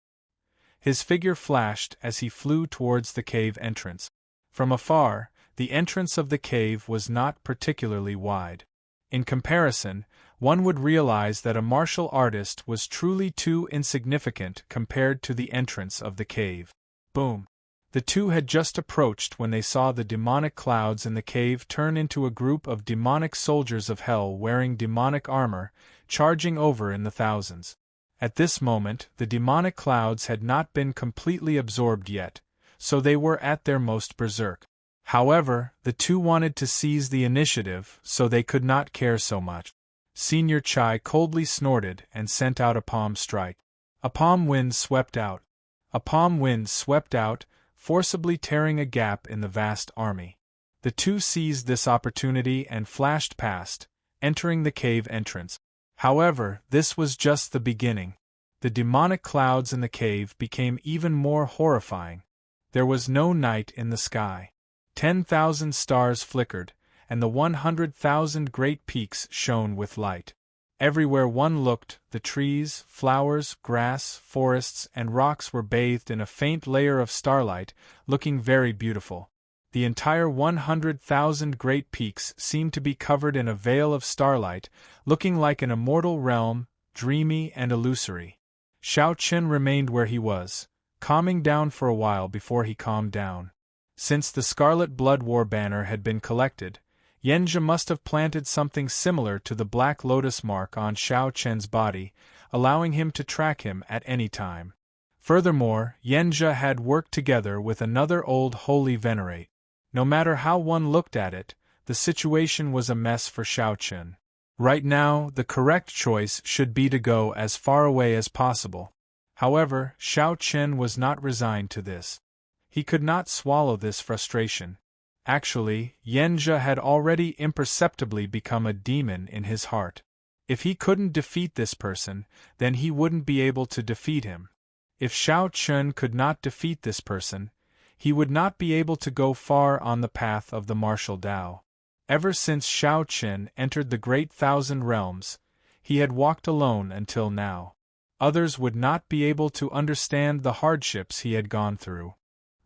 His figure flashed as he flew towards the cave entrance. From afar, the entrance of the cave was not particularly wide. In comparison, one would realize that a martial artist was truly too insignificant compared to the entrance of the cave. Boom! The two had just approached when they saw the demonic clouds in the cave turn into a group of demonic soldiers of hell wearing demonic armor, charging over in the thousands. At this moment, the demonic clouds had not been completely absorbed yet, so they were at their most berserk. However, the two wanted to seize the initiative, so they could not care so much. Senior Chai coldly snorted and sent out a palm strike. A palm wind swept out. A palm wind swept out, forcibly tearing a gap in the vast army. The two seized this opportunity and flashed past, entering the cave entrance. However, this was just the beginning. The demonic clouds in the cave became even more horrifying. There was no night in the sky. 10,000 stars flickered, and the 100,000 great peaks shone with light. Everywhere one looked, the trees, flowers, grass, forests, and rocks were bathed in a faint layer of starlight, looking very beautiful. The entire 100,000 great peaks seemed to be covered in a veil of starlight, looking like an immortal realm, dreamy and illusory. Xiao Qin remained where he was, calming down for a while before he calmed down. Since the Scarlet Blood War banner had been collected, Yenja must have planted something similar to the Black Lotus mark on Xiao Qian's body, allowing him to track him at any time. Furthermore, Yenja had worked together with another old holy venerate. No matter how one looked at it, the situation was a mess for Xiao Qian. Right now, the correct choice should be to go as far away as possible. However, Xiao Qian was not resigned to this. He could not swallow this frustration. Actually, Yenja had already imperceptibly become a demon in his heart. If he couldn't defeat this person, then he wouldn't be able to defeat him. If Xiao Qian could not defeat this person, he would not be able to go far on the path of the martial Tao. Ever since Xiao Qian entered the Great Thousand Realms, he had walked alone until now. Others would not be able to understand the hardships he had gone through.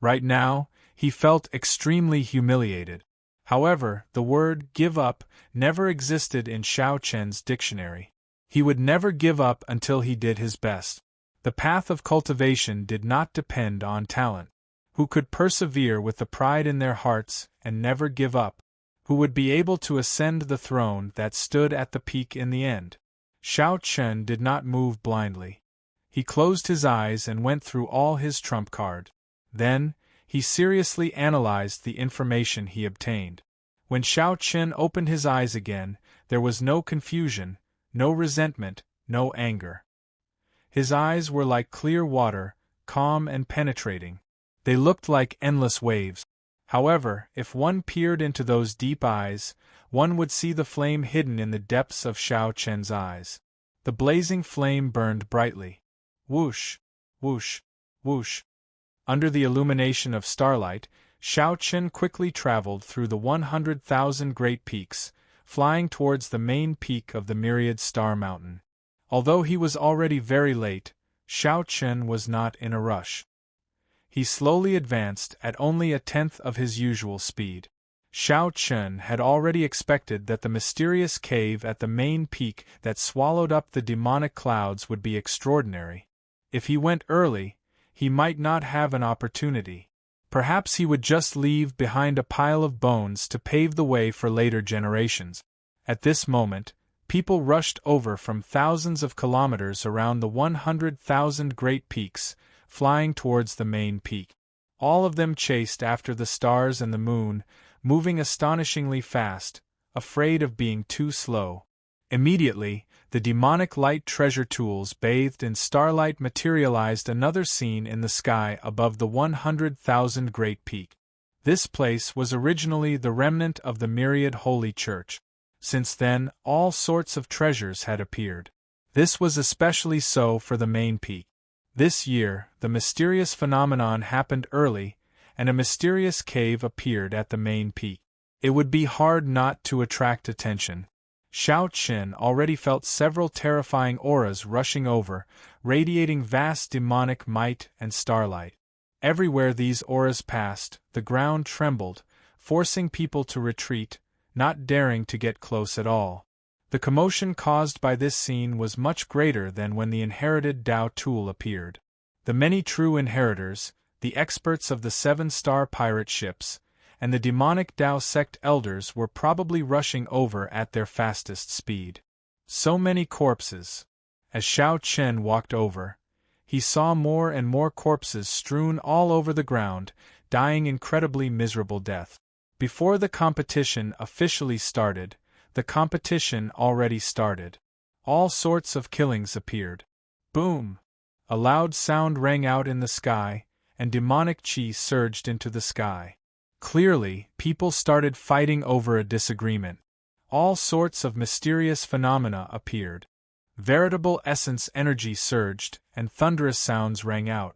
Right now, he felt extremely humiliated. However, the word "give up" never existed in Xiao Qian's dictionary. He would never give up until he did his best. The path of cultivation did not depend on talent. Who could persevere with the pride in their hearts and never give up? Who would be able to ascend the throne that stood at the peak in the end? Xiao Qian did not move blindly. He closed his eyes and went through all his trump card. Then, he seriously analyzed the information he obtained. When Xiao Qian opened his eyes again, there was no confusion, no resentment, no anger. His eyes were like clear water, calm and penetrating. They looked like endless waves. However, if one peered into those deep eyes, one would see the flame hidden in the depths of Xiao Qian's eyes. The blazing flame burned brightly. Whoosh, whoosh, whoosh. Under the illumination of starlight, Xiao Qian quickly traveled through the 100,000 great peaks, flying towards the main peak of the myriad star mountain. Although he was already very late, Xiao Chen was not in a rush. He slowly advanced at only a tenth of his usual speed. Xiao Chen had already expected that the mysterious cave at the main peak that swallowed up the demonic clouds would be extraordinary. If he went early, he might not have an opportunity. Perhaps he would just leave behind a pile of bones to pave the way for later generations. At this moment, people rushed over from thousands of kilometers around the 100,000 great peaks, flying towards the main peak. All of them chased after the stars and the moon, moving astonishingly fast, afraid of being too slow. Immediately, the demonic light treasure tools bathed in starlight materialized another scene in the sky above the 100,000 great peak. This place was originally the remnant of the myriad holy church. Since then, all sorts of treasures had appeared. This was especially so for the main peak. This year, the mysterious phenomenon happened early, and a mysterious cave appeared at the main peak. It would be hard not to attract attention. Xiao Chen already felt several terrifying auras rushing over, radiating vast demonic might and starlight. Everywhere these auras passed, the ground trembled, forcing people to retreat, not daring to get close at all. The commotion caused by this scene was much greater than when the inherited Dao tool appeared. The many true inheritors, the experts of the 7-star pirate ships, and the demonic Dao sect elders were probably rushing over at their fastest speed. So many corpses. As Xiao Chen walked over, he saw more and more corpses strewn all over the ground, dying incredibly miserable death. Before the competition officially started, the competition already started. All sorts of killings appeared. Boom! A loud sound rang out in the sky, and demonic chi surged into the sky. Clearly, people started fighting over a disagreement. All sorts of mysterious phenomena appeared. Veritable essence energy surged, and thunderous sounds rang out.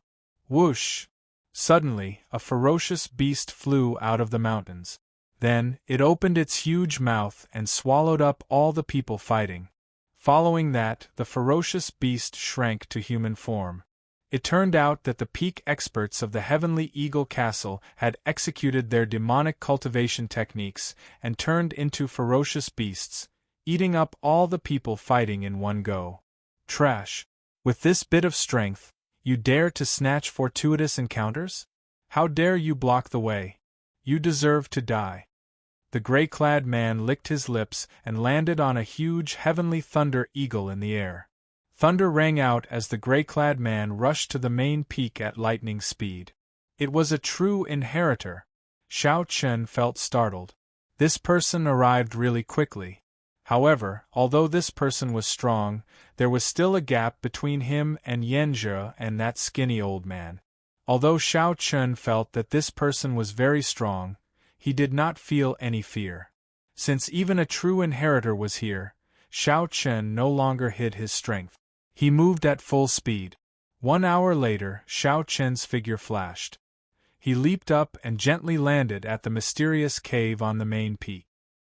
Whoosh! Suddenly, a ferocious beast flew out of the mountains. Then, it opened its huge mouth and swallowed up all the people fighting. Following that, the ferocious beast shrank to human form. It turned out that the peak experts of the Heavenly Eagle Castle had executed their demonic cultivation techniques and turned into ferocious beasts, eating up all the people fighting in one go. Trash! With this bit of strength, you dare to snatch fortuitous encounters? How dare you block the way? You deserve to die. The gray-clad man licked his lips and landed on a huge heavenly thunder eagle in the air. Thunder rang out as the gray-clad man rushed to the main peak at lightning speed. It was a true inheritor. Xiao Chen felt startled. This person arrived really quickly. However, although this person was strong, there was still a gap between him and Yanzhe and that skinny old man. Although Xiao Chen felt that this person was very strong, he did not feel any fear. Since even a true inheritor was here, Xiao Chen no longer hid his strength. He moved at full speed. 1 hour later, Xiao Chen's figure flashed. He leaped up and gently landed at the mysterious cave on the main peak.